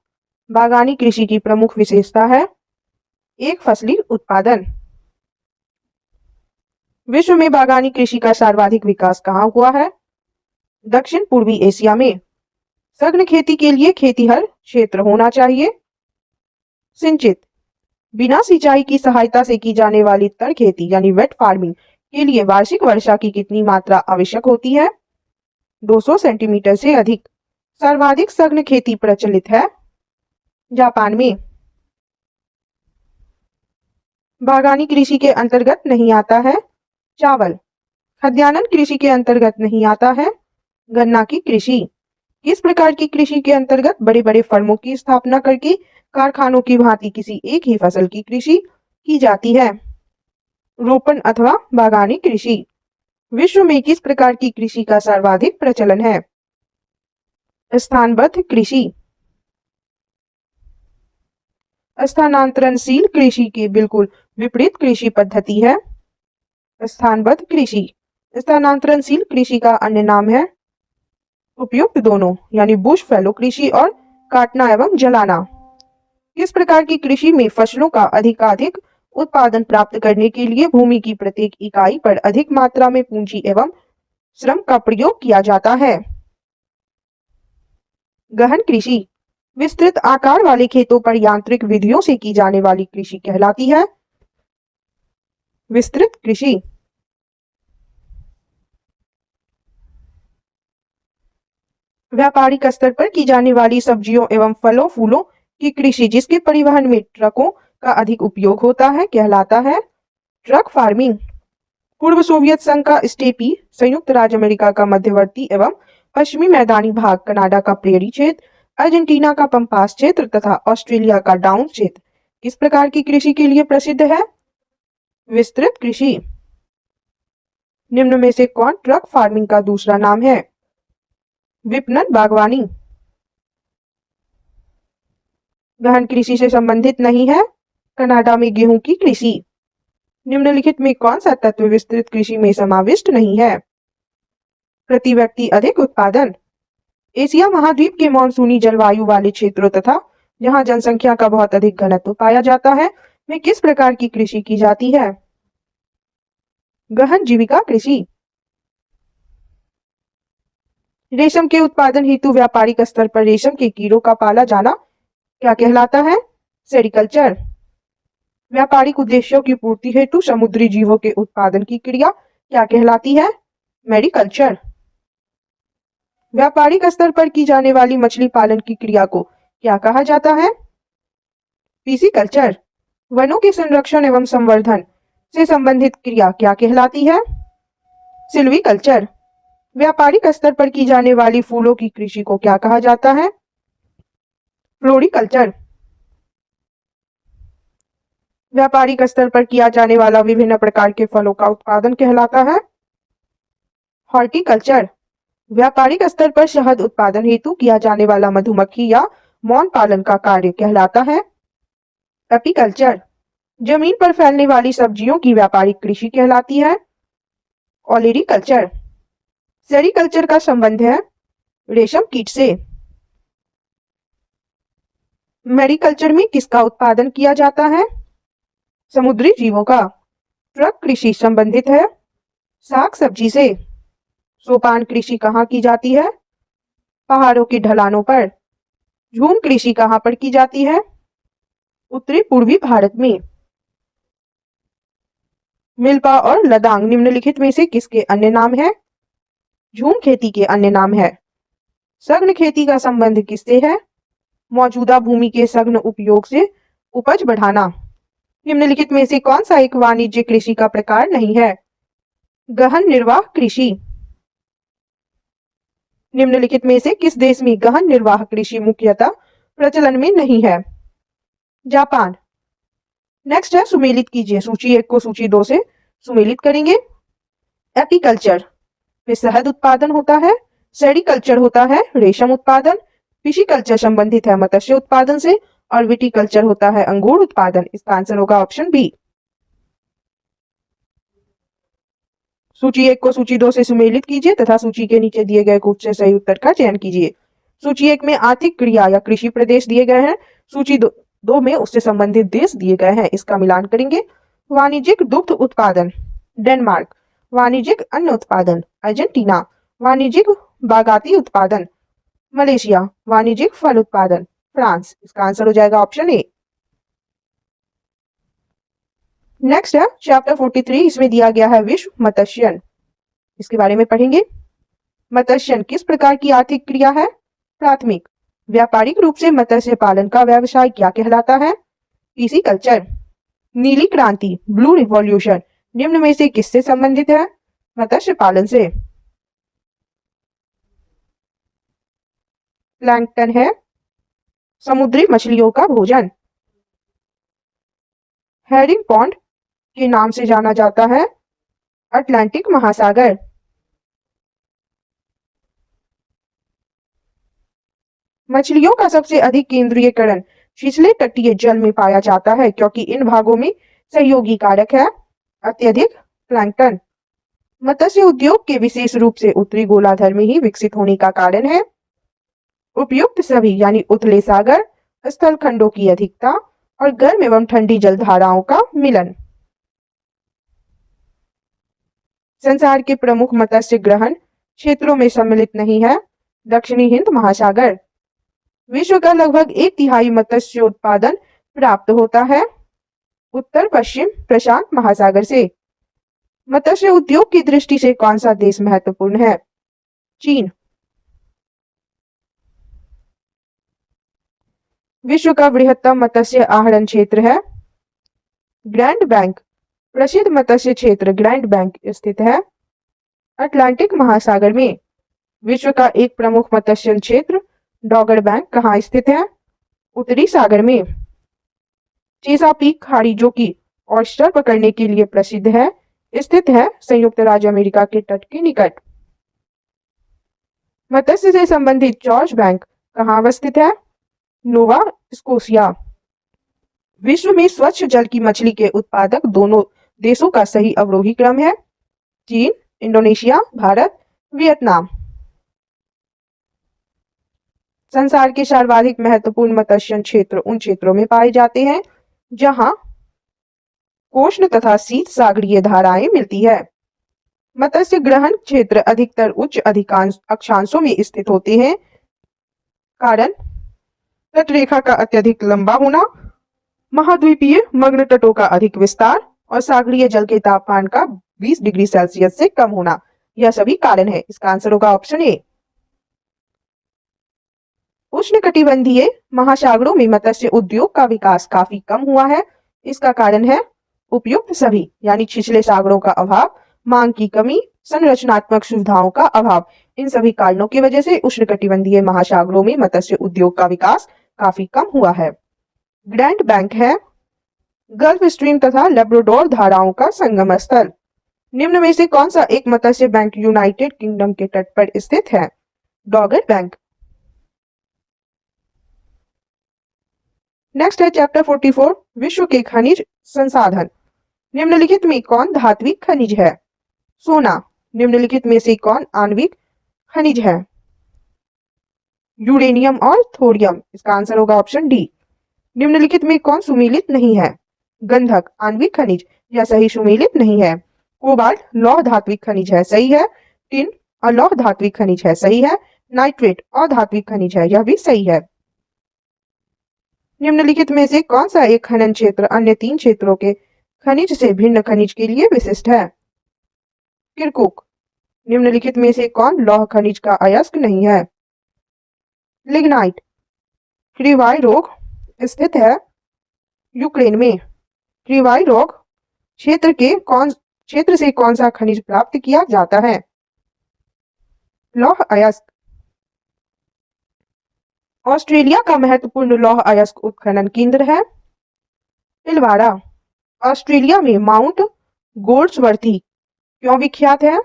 बागानी कृषि की प्रमुख विशेषता है एक फसली उत्पादन। विश्व में बागानी कृषि का सर्वाधिक विकास कहाँ हुआ है? दक्षिण पूर्वी एशिया में। सघन खेती के लिए खेतीहर क्षेत्र होना चाहिए। सिंचित। बिना सिंचाई की सहायता से की जाने वाली तर खेती यानी वेट फार्मिंग के लिए वार्षिक वर्षा की कितनी मात्रा आवश्यक होती है? 200 सेंटीमीटर से अधिक। सर्वाधिक सघन खेती प्रचलित है जापान में। बागानी कृषि के अंतर्गत नहीं आता है चावल। खाद्यान्न कृषि के अंतर्गत नहीं आता है गन्ना की कृषि। किस प्रकार की कृषि के अंतर्गत बड़े बड़े फर्मों की स्थापना करके कारखानों की भांति किसी एक ही फसल की कृषि की जाती है? रोपण अथवा बागानी कृषि। विश्व में किस प्रकार की कृषि का सर्वाधिक प्रचलन है? स्थानबद्ध कृषि। स्थानांतरणशील कृषि के बिल्कुल विपरीत कृषि पद्धति है स्थानबद्ध कृषि। स्थानांतरणशील कृषि का अन्य नाम है उपयुक्त दोनों यानी बुश फैलो कृषि और काटना एवं जलाना। किस प्रकार की कृषि में फसलों का अधिकाधिक उत्पादन प्राप्त करने के लिए भूमि की प्रत्येक इकाई पर अधिक मात्रा में पूंजी एवं श्रम का प्रयोग किया जाता है? गहन कृषि। विस्तृत आकार वाले खेतों पर यांत्रिक विधियों से की जाने वाली कृषि कहलाती है विस्तृत कृषि। व्यापारिक स्तर पर की जाने वाली सब्जियों एवं फलों फूलों की कृषि जिसके परिवहन में ट्रकों का अधिक उपयोग होता है कहलाता है ट्रक फार्मिंग। पूर्व सोवियत संघ का स्टेपी, संयुक्त राज्य अमेरिका का मध्यवर्ती एवं पश्चिमी मैदानी भाग, कनाडा का प्रेरी क्षेत्र, अर्जेंटीना का पंपास क्षेत्र तथा ऑस्ट्रेलिया का डाउन क्षेत्र किस प्रकार की कृषि के लिए प्रसिद्ध है? विस्तृत कृषि। निम्न में से कौन ट्रक फार्मिंग का दूसरा नाम है? विपणन बागवानी। गहन कृषि से संबंधित नहीं है, कनाडा में गेहूं की कृषि। निम्नलिखित में कौन सा तत्व विस्तृत कृषि में समाविष्ट नहीं है? प्रति व्यक्ति अधिक उत्पादन। एशिया महाद्वीप के मानसूनी जलवायु वाले क्षेत्रों तथा जहां जनसंख्या का बहुत अधिक घनत्व पाया जाता है, में किस प्रकार की कृषि की जाती है? गहन जीविका कृषि। रेशम के उत्पादन हेतु व्यापारिक स्तर पर रेशम के कीड़ों का पाला जाना क्या कहलाता है? सेरिकल्चर। व्यापारिक उद्देश्यों की पूर्ति हेतु समुद्री जीवों के उत्पादन की क्रिया क्या कहलाती है? मैरीकल्चर। व्यापारिक स्तर पर की जाने वाली मछली पालन की क्रिया को क्या कहा जाता है? पीसीकल्चर। वनों के संरक्षण एवं संवर्धन से संबंधित क्रिया क्या कहलाती है? सिल्वीकल्चर। व्यापारिक स्तर पर की जाने वाली फूलों की कृषि को क्या कहा जाता है? फ्लोरिकल्चर। व्यापारिक स्तर पर किया जाने वाला विभिन्न प्रकार के फलों का उत्पादन कहलाता है? हॉर्टिकल्चर। व्यापारिक स्तर पर शहद उत्पादन हेतु किया जाने वाला मधुमक्खी या मौन पालन का कार्य कहलाता है? एपीकल्चर। जमीन पर फैलने वाली सब्जियों की व्यापारिक कृषि कहलाती है? ओलेरीकल्चर। सेरीकल्चर का संबंध है रेशम कीट से। मैरीकल्चर में किसका उत्पादन किया जाता है? समुद्री जीवों का। ट्रक कृषि संबंधित है साग सब्जी से। सोपान कृषि कहाँ की जाती है? पहाड़ों की ढलानों पर। झूम कृषि कहाँ पर की जाती है? उत्तरी पूर्वी भारत में। मिल्पा और लदांग निम्नलिखित में से किसके अन्य नाम है? झूम खेती के अन्य नाम है। सघन खेती का संबंध किससे है? मौजूदा भूमि के सघन उपयोग से उपज बढ़ाना। निम्नलिखित में से कौन सा एक वाणिज्य कृषि का प्रकार नहीं है? गहन निर्वाह कृषि। निम्नलिखित में से किस देश में गहन निर्वाह कृषि मुख्यतः प्रचलन में नहीं है? जापान। नेक्स्ट है सुमेलित कीजिए, सूची 1 को सूची 2 से सुमेलित करेंगे। एपीकल्चर में शहद उत्पादन होता है। सेरीकल्चर होता है रेशम उत्पादन। फिशिकल्चर संबंधित है मत्स्य उत्पादन से और विटिकल्चर होता है अंगूर उत्पादन। इसका आंसर होगा ऑप्शन बी। सूची 1 को सूची 2 से सुमेलित कीजिए तथा सूची के नीचे दिए गए कुछ से सही उत्तर का चयन कीजिए। सूची 1 में आर्थिक क्रिया या कृषि प्रदेश दिए गए हैं। सूची 2 में उससे संबंधित देश दिए गए हैं। इसका मिलान करेंगे। वाणिज्यिक दुग्ध उत्पादन डेनमार्क। वाणिज्यिक अन्न उत्पादन अर्जेंटीना। वाणिज्यिक बागाती उत्पादन मलेशिया। वाणिज्यिक फल उत्पादन फ्रांस। इसका आंसर हो जाएगा ऑप्शन ए। नेक्स्ट है चैप्टर 43, इसमें दिया गया है विश्व मत्स्यन। इसके बारे में पढ़ेंगे। मत्स्यन किस प्रकार की आर्थिक क्रिया है? प्राथमिक। व्यापारिक रूप से मत्स्य पालन का व्यवसाय क्या कहलाता है? पीसीकल्चर। नीली क्रांति ब्लू रिवॉल्यूशन निम्न में से किससे संबंधित है? मत्स्य पालन से। प्लैंकटन है समुद्री मछलियों का भोजन। हेरिंग पॉन्ड के नाम से जाना जाता है अटलांटिक महासागर। मछलियों का सबसे अधिक केंद्रीयकरण छिछले तटीय जल में पाया जाता है क्योंकि इन भागों में सहयोगी कारक है अत्यधिक प्लैंकटन। मत्स्य उद्योग के विशेष रूप से उत्तरी गोलार्ध में ही विकसित होने का कारण है उपयुक्त सभी यानी उथले सागर स्थल खंडों की अधिकता और गर्म एवं ठंडी जलधाराओं का मिलन। संसार के प्रमुख मत्स्य ग्रहण क्षेत्रों में सम्मिलित नहीं है दक्षिणी हिंद महासागर। विश्व का लगभग 1/3 मत्स्य उत्पादन प्राप्त होता है उत्तर पश्चिम प्रशांत महासागर से। मत्स्य उद्योग की दृष्टि से कौन सा देश महत्वपूर्ण है? चीन। विश्व का बृहत्तम मत्स्य आहरण क्षेत्र है ग्रैंड बैंक प्रसिद्ध मत्स्य क्षेत्र ग्रैंड बैंक स्थित है? अटलांटिक महासागर में। विश्व का एक प्रमुख मत्स्य क्षेत्र डॉगर बैंक कहाँ स्थित है? उत्तरी सागर में। चेसापीक खाड़ी जो कि ऑयस्टर पकड़ने के लिए प्रसिद्ध है, स्थित है संयुक्त राज्य अमेरिका के तट के निकट। मत्स्य से संबंधित जॉर्ज बैंक कहाँ अवस्थित है? Nova Scotia. विश्व में स्वच्छ जल की मछली के उत्पादक दोनों देशों का सही अवरोही क्रम है? चीन, इंडोनेशिया, भारत, वियतनाम। संसार के सर्वाधिक महत्वपूर्ण मत्स्य क्षेत्र उन क्षेत्रों में पाए जाते हैं जहां कोष्ण तथा शीत सागरीय धाराएं मिलती है। मत्स्य ग्रहण क्षेत्र अधिकतर उच्च अधिकांश अक्षांशों में स्थित होते हैं। कारण तटरेखा का अत्यधिक लंबा होना, महाद्वीपीय मग्न तटों का अधिक विस्तार और सागरीय जल के तापमान का 20 डिग्री सेल्सियस से कम होना, यह सभी कारण है। इसका आंसर होगा ऑप्शन ए। उष्णकटिबंधीय महासागरों में मत्स्य उद्योग का विकास काफी कम हुआ है। इसका कारण है उपयुक्त सभी यानी छिछले सागरों का अभाव, मांग की कमी, संरचनात्मक सुविधाओं का अभाव। इन सभी कारणों की वजह से उष्णकटिबंधीय महासागरों में मत्स्य उद्योग का विकास काफी कम हुआ है। ग्रैंड बैंक है गल्फ स्ट्रीम तथा लेब्राडोर धाराओं का संगम स्थल। निम्न में से कौन सा एक मत्स्य बैंक यूनाइटेड किंगडम के तट पर स्थित है? डॉगर बैंक। नेक्स्ट है चैप्टर 44 विश्व के खनिज संसाधन। निम्नलिखित में कौन धात्विक खनिज है? सोना। निम्नलिखित में से कौन आणविक खनिज है? यूरेनियम और थोरियम। इसका आंसर होगा ऑप्शन डी। निम्नलिखित में कौन सुमेलित नहीं है? गंधक आणविक खनिज, यह सही सुमेलित नहीं है। कोबाल्ट लौह धात्विक खनिज है, सही है। टिन अलौह धात्विक खनिज है, सही है। नाइट्रेट अधात्विक खनिज है, यह भी सही है। निम्नलिखित में से कौन सा एक खनन क्षेत्र अन्य 3 क्षेत्रों के खनिज से भिन्न खनिज के लिए विशिष्ट है? किरकुक। निम्नलिखित में से कौन लौह खनिज का अयस्क नहीं है? लिग्नाइट। क्रीवाई रोग स्थित है यूक्रेन में। क्रीवाई रोग क्षेत्र से कौन सा खनिज प्राप्त किया जाता है? लौह अयस्क। ऑस्ट्रेलिया का महत्वपूर्ण लौह अयस्क उत्खनन केंद्र है पिलवाड़ा। ऑस्ट्रेलिया में माउंट गोल्ड्सवर्थी क्यों विख्यात है?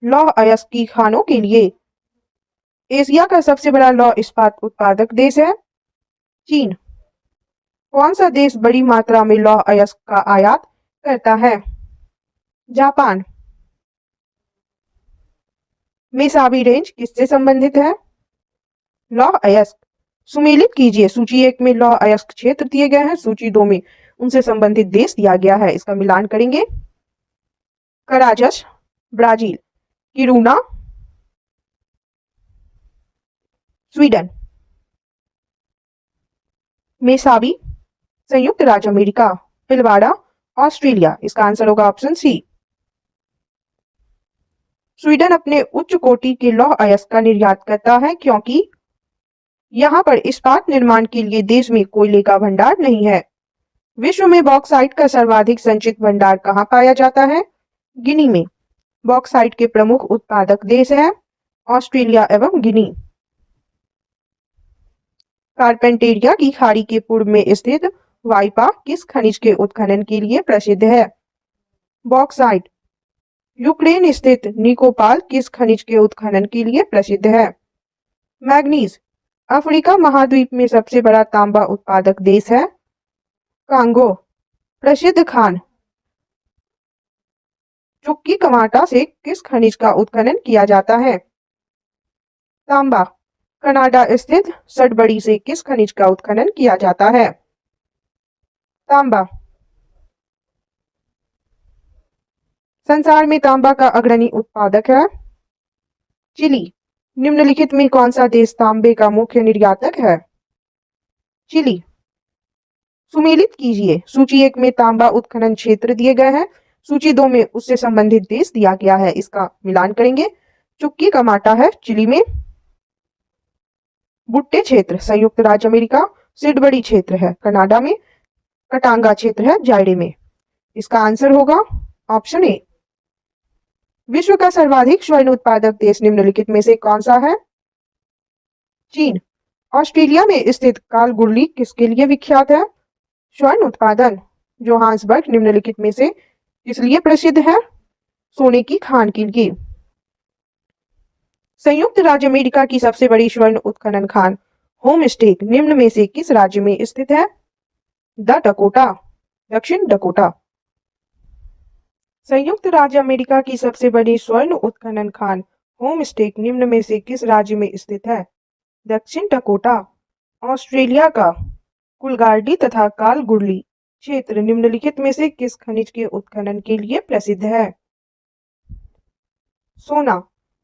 लौह अयस्क की खानों के लिए। एशिया का सबसे बड़ा लौह इस्पात उत्पादक देश है चीन। कौन सा देश बड़ी मात्रा में लौह अयस्क का आयात करता है? जापान। मेसाबी रेंज किससे संबंधित है? लौह अयस्क। सुमेलित कीजिए, सूची 1 में लौह अयस्क क्षेत्र दिए गए हैं, सूची 2 में उनसे संबंधित देश दिया गया है। इसका मिलान करेंगे। कराजस ब्राजील, किरूना स्वीडन, मेसाबी संयुक्त राज्य अमेरिका, पिलवाड़ा ऑस्ट्रेलिया। इसका आंसर होगा ऑप्शन सी। स्वीडन अपने उच्च कोटि के लौह अयस्क का निर्यात करता है क्योंकि यहाँ पर इस्पात निर्माण के लिए देश में कोयले का भंडार नहीं है। विश्व में बॉक्साइट का सर्वाधिक संचित भंडार कहाँ पाया जाता है? गिनी में। बॉक्साइट के प्रमुख उत्पादक देश हैं ऑस्ट्रेलिया एवं गिनी। कारपेंटेरिया की खाड़ी के पूर्व में स्थित वाइपा किस खनिज के उत्खनन के लिए प्रसिद्ध है? बॉक्साइट। यूक्रेन स्थित निकोपाल किस खनिज के उत्खनन के लिए प्रसिद्ध है? मैग्नीज। अफ्रीका महाद्वीप में सबसे बड़ा तांबा उत्पादक देश है कांगो। प्रसिद्ध खान चुक्की कमाटा से किस खनिज का उत्खनन किया जाता है? तांबा। कनाडा स्थित सडबड़ी से किस खनिज का उत्खनन किया जाता है? तांबा। संसार में तांबा का अग्रणी उत्पादक है चिली। निम्नलिखित में कौन सा देश तांबे का मुख्य निर्यातक है? चिली। सुमेलित कीजिए, सूची 1 में तांबा उत्खनन क्षेत्र दिए गए हैं, सूची 2 में उससे संबंधित देश दिया गया है। इसका मिलान करेंगे। चुक्की कमाटा है चिली में। बुट्टे क्षेत्र संयुक्त राज्य अमेरिका। सिडबड़ी क्षेत्र है कनाडा में। कटांगा क्षेत्र है जायडे में। इसका आंसर होगा ऑप्शन ए। विश्व का सर्वाधिक स्वर्ण उत्पादक देश निम्नलिखित में से कौन सा है? चीन। ऑस्ट्रेलिया में स्थित कालगुरली किसके लिए विख्यात है? स्वर्ण उत्पादन। जोहान्सबर्ग निम्नलिखित में से किस लिए प्रसिद्ध है? सोने की खान के लिए। संयुक्त राज्य अमेरिका की सबसे बड़ी स्वर्ण उत्खनन खान होमस्टेक निम्न में से किस राज्य में स्थित है? द डकोटा, दक्षिण डकोटा। संयुक्त राज्य अमेरिका की सबसे बड़ी स्वर्ण उत्खनन खान होमस्टेक निम्न में से किस राज्य में स्थित है? दक्षिण डकोटा। ऑस्ट्रेलिया का कुलगार्डी तथा कालगुरली क्षेत्र निम्नलिखित में से किस खनिज के उत्खनन के लिए प्रसिद्ध है? सोना।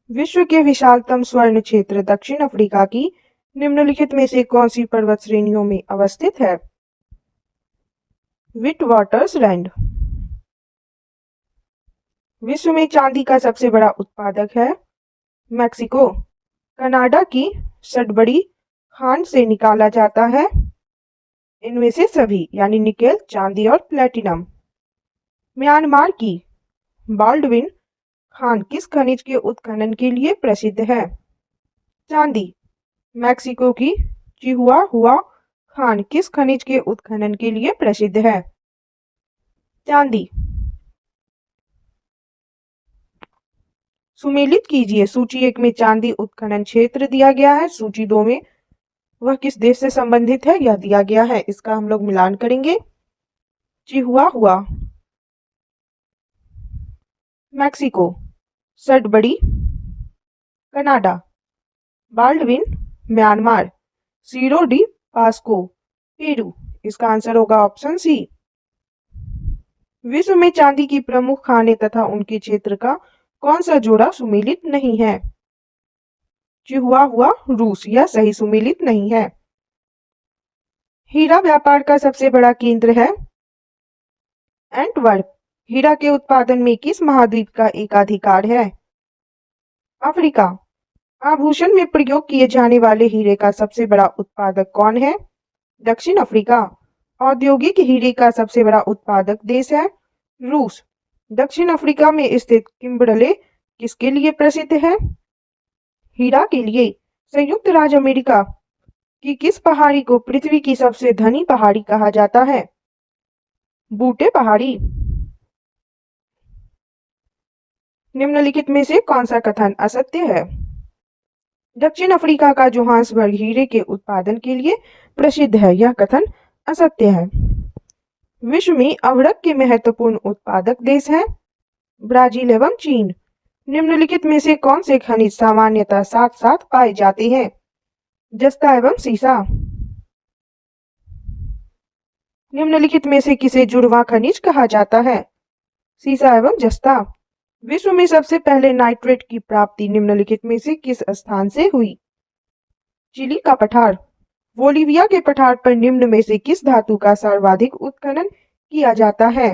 विश्व के विशालतम स्वर्ण क्षेत्र दक्षिण अफ्रीका की निम्नलिखित में से कौन सी पर्वत श्रेणियों में अवस्थित है? विटवाटरसलैंड। विश्व में चांदी का सबसे बड़ा उत्पादक है? मैक्सिको। कनाडा की सडबरी खान से निकाला जाता है? इनमें से सभी यानी निकेल, चांदी और प्लेटिनम। म्यांमार की बाल्डविन खान किस खनिज के उत्खनन के लिए प्रसिद्ध है? चांदी। मैक्सिको की चिहुआहुआ खान किस खनिज के उत्खनन के लिए प्रसिद्ध है? चांदी। सुमेलित कीजिए, सूची 1 में चांदी उत्खनन क्षेत्र दिया गया है, सूची 2 में वह किस देश से संबंधित है यह दिया गया है। इसका हम लोग मिलान करेंगे। Chihuahua Mexico, Sudbury Canada, Baldwin Myanmar, Cerro de Pasco Peru. इसका आंसर होगा ऑप्शन सी। विश्व में चांदी की प्रमुख खानें तथा उनके क्षेत्र का कौन सा जोड़ा सुमेलित नहीं है? चिहुआहुआ रूस, यह सही सुमेलित नहीं है। हीरा व्यापार का सबसे बड़ा केंद्र है? एंटवर्प। हीरा के उत्पादन में किस महाद्वीप का एकाधिकार है? अफ्रीका। आभूषण में प्रयोग किए जाने वाले हीरे का सबसे बड़ा उत्पादक कौन है? दक्षिण अफ्रीका। औद्योगिक हीरे का सबसे बड़ा उत्पादक देश है? रूस। दक्षिण अफ्रीका में स्थित किम्बरले किसके लिए प्रसिद्ध है? हीरा के लिए। संयुक्त राज्य अमेरिका की किस पहाड़ी को पृथ्वी की सबसे धनी पहाड़ी कहा जाता है? बूटे पहाड़ी। निम्नलिखित में से कौन सा कथन असत्य है? दक्षिण अफ्रीका का जोहान्सबर्ग हीरे के उत्पादन के लिए प्रसिद्ध है, यह कथन असत्य है। विश्व में अवरक के महत्वपूर्ण उत्पादक देश हैं? ब्राजील एवं चीन। निम्नलिखित में से कौन से खनिज सामान्यतः साथ साथ पाए जाते हैं? जस्ता एवं सीसा। निम्नलिखित में से किसे जुड़वां खनिज कहा जाता है? सीसा एवं जस्ता। विश्व में सबसे पहले नाइट्रेट की प्राप्ति निम्नलिखित में से किस स्थान से हुई? चिली का पठार। बोलीविया के पठार पर निम्न में से किस धातु का सर्वाधिक उत्खनन किया जाता है?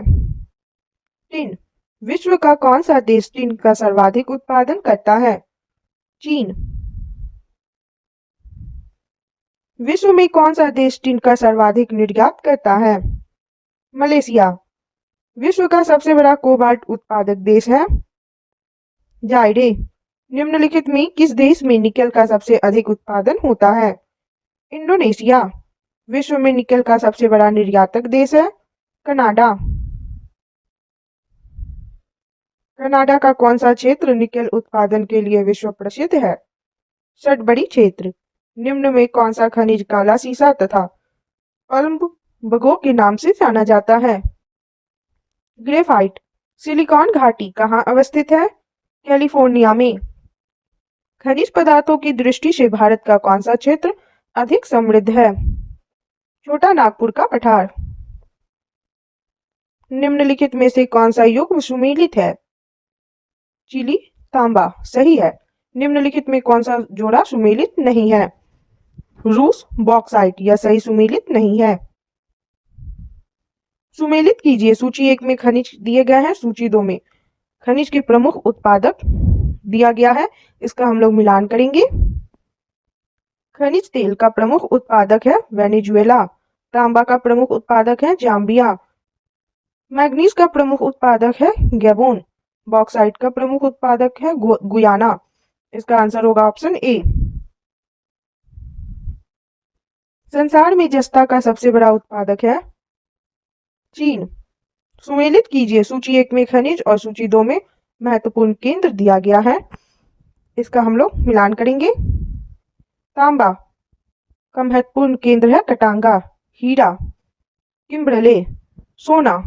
टिन। विश्व का कौन सा देश टिन का सर्वाधिक उत्पादन करता है? चीन। विश्व में कौन सा देश टिन का सर्वाधिक निर्यात करता है? मलेशिया। विश्व का सबसे बड़ा कोबाल्ट उत्पादक देश है? जायरे। निम्नलिखित में किस देश में निकेल का सबसे अधिक उत्पादन होता है? इंडोनेशिया। विश्व में निकेल का सबसे बड़ा निर्यातक देश है? कनाडा। कनाडा का कौन सा क्षेत्र निकेल उत्पादन के लिए विश्व प्रसिद्ध है? सडबरी क्षेत्र। निम्न में कौन सा खनिज काला सीसा तथा पल्मबगो के नाम से जाना जाता है? ग्रेफाइट। सिलिकॉन घाटी कहाँ अवस्थित है? कैलिफोर्निया में। खनिज पदार्थों की दृष्टि से भारत का कौन सा क्षेत्र अधिक समृद्ध है? छोटा नागपुर का पठार। निम्नलिखित में से कौन सा युग्म सुमेलित है? चिली तांबा, सही है। निम्नलिखित में कौन सा जोड़ा सुमेलित नहीं है? रूस बॉक्साइट, यह सही सुमेलित नहीं है। सुमेलित कीजिए, सूची 1 में खनिज दिए गए हैं, सूची 2 में खनिज के प्रमुख उत्पादक दिया गया है। इसका हम लोग मिलान करेंगे। खनिज तेल का प्रमुख उत्पादक है वेनेजुएला। तांबा का प्रमुख उत्पादक है जाम्बिया। मैग्नीज का प्रमुख उत्पादक है गैबोन। बॉक्साइट का प्रमुख उत्पादक है गुयाना। इसका आंसर होगा ऑप्शन ए। संसार में जस्ता का सबसे बड़ा उत्पादक है चीन। सुमेलित कीजिए, सूची 1 में खनिज और सूची 2 में महत्वपूर्ण केंद्र दिया गया है। इसका हम लोग मिलान करेंगे। तांबा का महत्वपूर्ण केंद्र है कटांगा। हीरा किम्बरले। सोना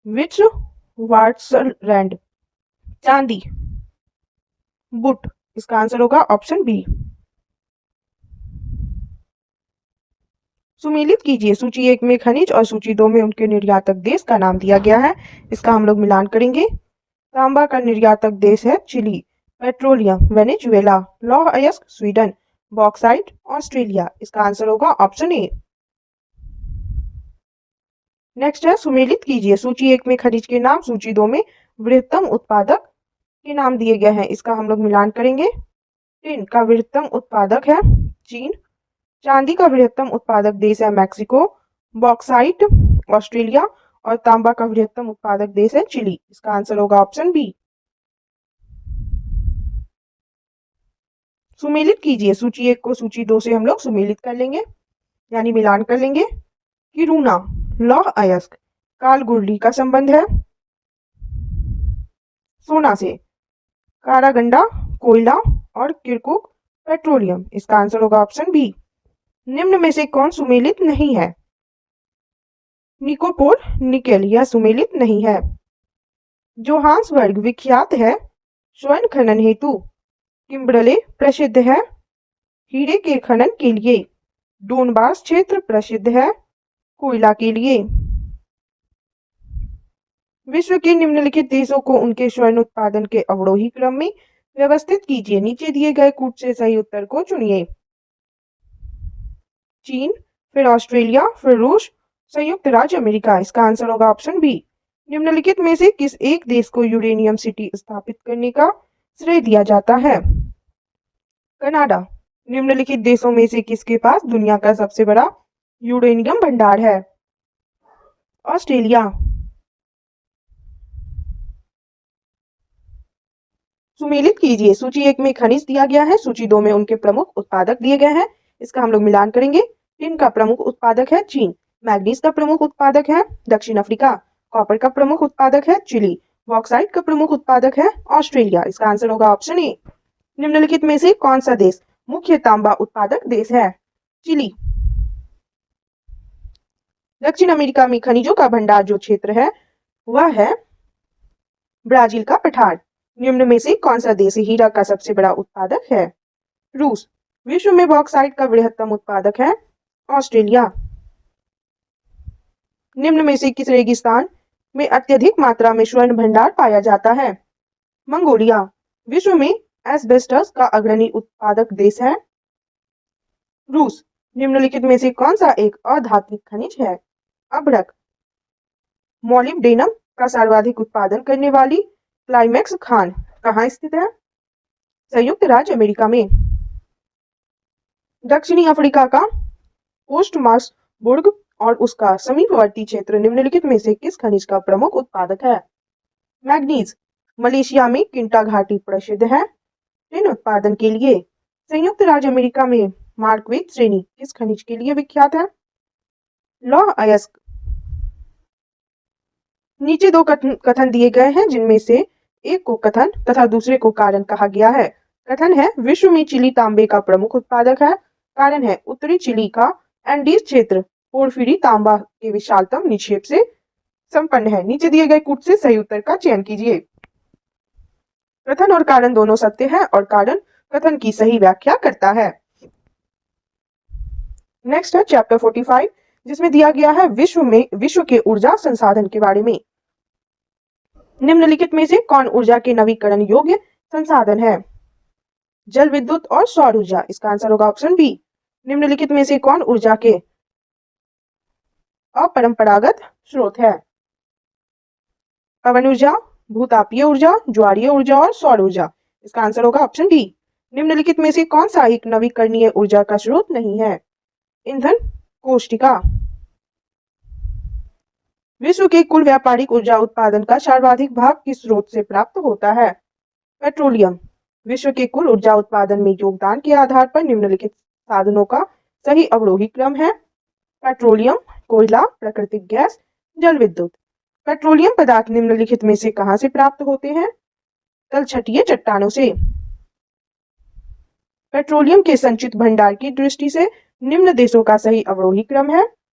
विट्सवाटरलैंड। चांदी बुट। इसका आंसर होगा ऑप्शन बी। सुमेलित कीजिए, सूची 1 में खनिज और सूची 2 में उनके निर्यातक देश का नाम दिया गया है। इसका हम लोग मिलान करेंगे। तांबा का निर्यातक देश है चिली। Petroleum Venezuela. लौह अयस्क स्वीडन। Bauxite Australia. इसका आंसर होगा ऑप्शन ए। नेक्स्ट है, सुमेलित कीजिए, सूची 1 में खनिज के नाम, सूची 2 में वृहत्तम उत्पादक के नाम दिए गए हैं। इसका हम लोग मिलान करेंगे। टिन का वृहत्तम उत्पादक है चीन। चांदी का वृहत्तम उत्पादक देश है मैक्सिको। Bauxite Australia. और तांबा का वृहत्तम उत्पादक देश है चिली। इसका आंसर होगा ऑप्शन बी। सुमेलित कीजिए, सूची 1 को सूची 2 से हम लोग सुमेलित कर लेंगे, यानी मिलान कर लेंगे। किरूना लौह अयस्क। कालगुरली का संबंध है सोना से। कारागंडा कोयला। और किरकुक पेट्रोलियम। इसका आंसर होगा ऑप्शन बी। निम्न में से कौन सुमेलित नहीं है? निकोपोर निकेल यह सुमेलित नहीं है। जोहान्सबर्ग विख्यात है स्वर्ण खनन हेतु। किम्बरले प्रसिद्ध है हीरे के खनन के लिए। डोनबास क्षेत्र प्रसिद्ध है कोयला के लिए। विश्व के निम्नलिखित देशों को उनके स्वर्ण उत्पादन के अवरोही क्रम में व्यवस्थित कीजिए। नीचे दिए गए कूट से सही उत्तर को चुनिए। चीन, फिर ऑस्ट्रेलिया, फिर रूस, संयुक्त राज्य अमेरिका। इसका आंसर होगा ऑप्शन बी। निम्नलिखित में से किस एक देश को यूरेनियम सिटी स्थापित करने का श्रेय दिया जाता है? कनाडा। निम्नलिखित देशों में से किसके पास दुनिया का सबसे बड़ा यूरेनियम भंडार है? ऑस्ट्रेलिया। सुमेलित कीजिए, सूची 1 में खनिज दिया गया है, सूची 2 में उनके प्रमुख उत्पादक दिए गए हैं। इसका हम लोग मिलान करेंगे। टिन का प्रमुख उत्पादक है चीन। मैग्नीज का प्रमुख उत्पादक है दक्षिण अफ्रीका। कॉपर का प्रमुख उत्पादक है चिली। बॉक्साइट का प्रमुख उत्पादक है ऑस्ट्रेलिया। इसका आंसर होगा ऑप्शन ए। निम्नलिखित में से कौन सा देश मुख्य तांबा उत्पादक देश है? चिली। दक्षिण अमेरिका में खनिजों का भंडार जो क्षेत्र है वह है ब्राजील का पठार। निम्न में से कौन सा देश हीरा का सबसे बड़ा उत्पादक है? रूस। विश्व में बॉक्साइट का बृहत्तम उत्पादक है ऑस्ट्रेलिया। निम्न में से किस रेगिस्तान में अत्यधिक मात्रा में स्वर्ण भंडार पाया जाता है? मंगोलिया। विश्व में एस्बेस्टस का अग्रणी उत्पादक देश है रूस। निम्नलिखित में से कौन सा एक अधात्विक खनिज है? अभ्रक। मोलिब्डेनम का सर्वाधिक उत्पादन करने वाली क्लाइमेक्स खान कहाँ स्थित है? संयुक्त राज्य अमेरिका में। दक्षिणी अफ्रीका का पोस्टमार्सबुर्ग और उसका समीपवर्ती क्षेत्र निम्नलिखित में से किस खनिज का प्रमुख उत्पादक है? मैग्नीज। मलेशिया में किंटा घाटी प्रसिद्ध है टिन उत्पादन के लिए। संयुक्त राज्य अमेरिका में मार्कवेट श्रेणी किस खनिज के लिए विख्यात है? लौह अयस्क। नीचे दो कथन दिए गए हैं जिनमें से एक को कथन तथा दूसरे को कारण कहा गया है। कथन है विश्व में चिली तांबे का प्रमुख उत्पादक है। कारण है उत्तरी चिली का एंडीज क्षेत्र पोर्फिरी तांबा के विशालतम निक्षेप से संपन्न है। नीचे दिए गए कूट से सही उत्तर का चयन कीजिए। कथन और कारण दोनों सत्य है और कारण कथन की सही व्याख्या करता है। नेक्स्ट है चैप्टर 45 जिसमें दिया गया है विश्व के ऊर्जा संसाधन के बारे में। निम्नलिखित में से कौन ऊर्जा के नवीकरण योग्य संसाधन है? जल विद्युत और सौर ऊर्जा। इसका आंसर होगा ऑप्शन बी। निम्नलिखित में से कौन ऊर्जा के अपरंपरागत स्रोत है? पवन ऊर्जा, भूतापीय ऊर्जा, ज्वारीय ऊर्जा और सौर ऊर्जा। इसका आंसर होगा ऑप्शन डी। निम्नलिखित में से कौन सा एक नवीकरणीय ऊर्जा का स्रोत नहीं है? ईंधन कोष्टिका। विश्व के कुल व्यापारिक ऊर्जा उत्पादन का सर्वाधिक भाग किस स्रोत से प्राप्त होता है? पेट्रोलियम। विश्व के कुल ऊर्जा उत्पादन में योगदान के आधार पर निम्नलिखित साधनों का सही अवरोही क्रम है। पेट्रोलियम, कोयला, प्राकृतिक गैस, जल विद्युत। पेट्रोलियम पदार्थ निम्नलिखित में से कहां से प्राप्त होते हैं? तलछटीय चट्टानों से। पेट्रोलियम के संचित भंडार की दृष्टि से निम्न देशों का सही अवरोही क्रम है।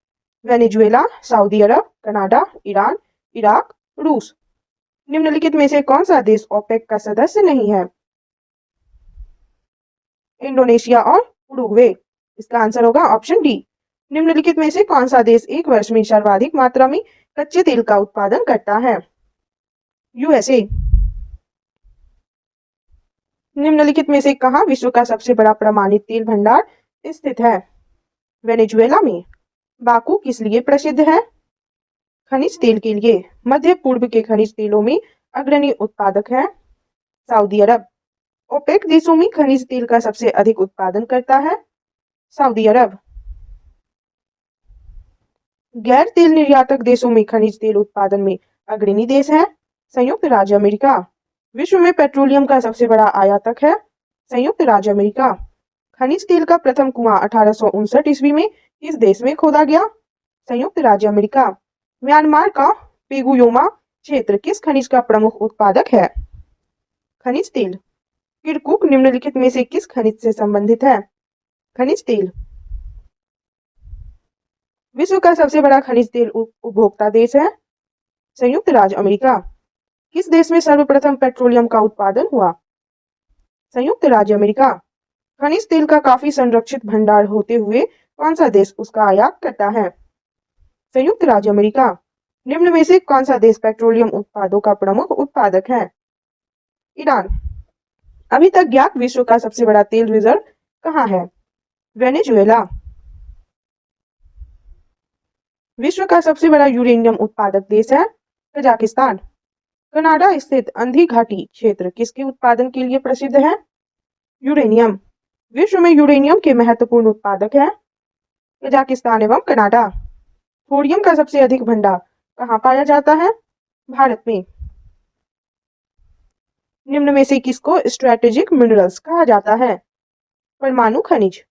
वेनेजुएला, सऊदी अरब, कनाडा, ईरान, इराक, रूस। निम्नलिखित में से कौन सा देश ओपेक का सदस्य नहीं है? इंडोनेशिया और उरुग्वे। इसका आंसर होगा ऑप्शन डी। निम्नलिखित में से कौन सा देश एक वर्ष में सर्वाधिक मात्रा में कच्चे तेल का उत्पादन करता है? यूएसए। निम्नलिखित में से कहां विश्व का सबसे बड़ा प्रमाणित तेल भंडार स्थित है? वेनेजुएला में। बाकू किस लिए प्रसिद्ध है? खनिज तेल के लिए। मध्य पूर्व के खनिज तेलों में अग्रणी उत्पादक है सऊदी अरब। ओपेक देशों में खनिज तेल का सबसे अधिक उत्पादन करता है सऊदी अरब। गैर तेल निर्यातक देशों में खनिज तेल उत्पादन में अग्रणी देश है संयुक्त राज्य अमेरिका। विश्व में पेट्रोलियम का सबसे बड़ा आयातक है संयुक्त राज्य अमेरिका। खनिज तेल का प्रथम कुआं 1859 ईस्वी में किस देश में खोदा गया? संयुक्त राज्य अमेरिका। म्यांमार का पेगुयोमा क्षेत्र किस खनिज का प्रमुख उत्पादक है? खनिज तेल। किरकुक निम्नलिखित में से किस खनिज से संबंधित है? खनिज तेल। विश्व का सबसे बड़ा खनिज तेल उपभोक्ता देश है संयुक्त राज्य अमेरिका। किस देश में सर्वप्रथम पेट्रोलियम का उत्पादन हुआ? संयुक्त राज्य अमेरिका। खनिज तेल का काफी संरक्षित भंडार होते हुए कौन सा देश उसका आयात करता है? संयुक्त राज्य अमेरिका। निम्न में से कौन सा देश पेट्रोलियम उत्पादों का प्रमुख उत्पादक है? ईरान। अभी तक ज्ञात विश्व का सबसे बड़ा तेल रिजर्व कहाँ है? वेनेजुएला। विश्व का सबसे बड़ा यूरेनियम उत्पादक देश है कजाकिस्तान। कनाडा स्थित अंधी घाटी क्षेत्र किसके उत्पादन के लिए प्रसिद्ध है? यूरेनियम। विश्व में यूरेनियम के महत्वपूर्ण उत्पादक है कजाकिस्तान एवं कनाडा। थोरियम का सबसे अधिक भंडार कहाँ पाया जाता है? भारत में। निम्न में से किसको स्ट्रेटेजिक मिनरल्स कहा जाता है? परमाणु खनिज।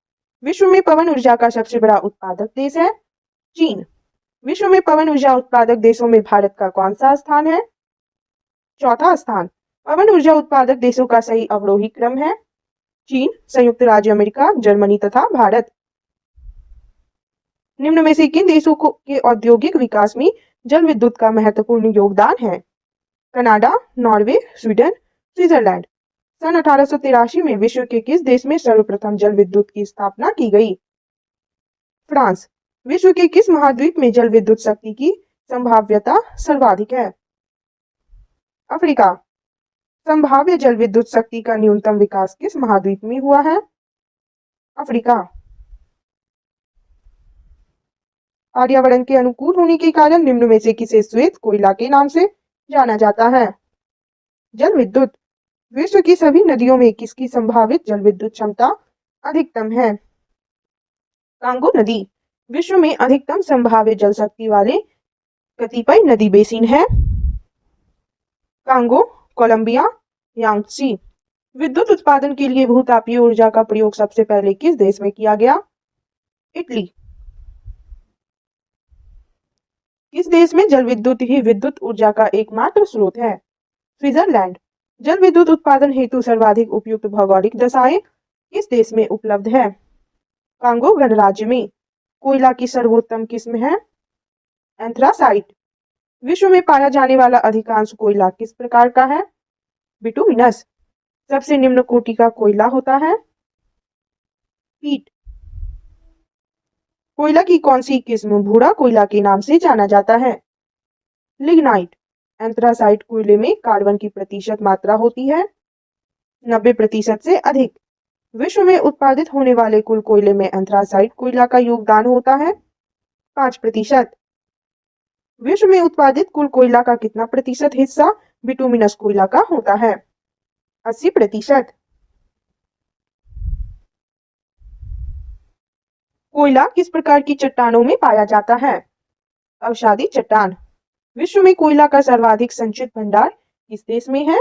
विश्व में पवन ऊर्जा का सबसे बड़ा उत्पादक देश है चीन। विश्व में पवन ऊर्जा उत्पादक देशों में भारत का कौन सा स्थान है? चौथा स्थान। पवन ऊर्जा उत्पादक देशों का सही अवरोही क्रम है चीन, संयुक्त राज्य अमेरिका, जर्मनी तथा भारत। निम्न में से किन देशों के औद्योगिक विकास में जल विद्युत का महत्वपूर्ण योगदान है? Canada, Norway, Sweden, Switzerland. सन 1883 में विश्व के किस देश में सर्वप्रथम जल विद्युत की स्थापना की गई? फ्रांस। विश्व के किस महाद्वीप में जल विद्युत शक्ति की संभाव्यता सर्वाधिक है? अफ्रीका। संभाव्य जल विद्युत शक्ति का न्यूनतम विकास किस महाद्वीप में हुआ है? अफ्रीका। पर्यावरण के अनुकूल होने के कारण निम्न में से किसे श्वेत कोयला के नाम से जाना जाता है? जल विद्युत। विश्व की सभी नदियों में किसकी संभावित जल विद्युत क्षमता अधिकतम है? कांगो नदी। विश्व में अधिकतम संभाव्य जल शक्ति वाले कतिपय नदी बेसिन है कांगो, कोलंबिया, यांगत्से। विद्युत उत्पादन के लिए भूतापीय ऊर्जा का प्रयोग सबसे पहले किस देश में किया गया? इटली। किस देश में जल विद्युत ही विद्युत ऊर्जा का एकमात्र स्रोत है? स्विट्जरलैंड। जल विद्युत उत्पादन हेतु सर्वाधिक उपयुक्त भौगोलिक दशाएं किस देश में उपलब्ध है? कांगो गणराज्य में। कोयला की सर्वोत्तम किस्म है एंथ्रासाइट। विश्व में पाया जाने वाला अधिकांश कोयला किस प्रकार का है? बिटुमिनस। सबसे निम्न कोटि का कोयला होता है पीट। कोयला की कौन सी किस्म भूरा कोयला के नाम से जाना जाता है? लिग्नाइट। एंथ्रासाइट कोयले में कार्बन की प्रतिशत मात्रा होती है 90% से अधिक। विश्व में उत्पादित होने वाले कुल कोयले में एंथ्रासाइट कोयला का योगदान होता है 5%। विश्व में उत्पादित कुल कोयला का कितना प्रतिशत हिस्सा बिटुमिनस कोयला का होता है? 80%। कोयला किस प्रकार की चट्टानों में पाया जाता है? अवसादी चट्टान। विश्व में कोयला का सर्वाधिक संचित भंडार किस देश में है?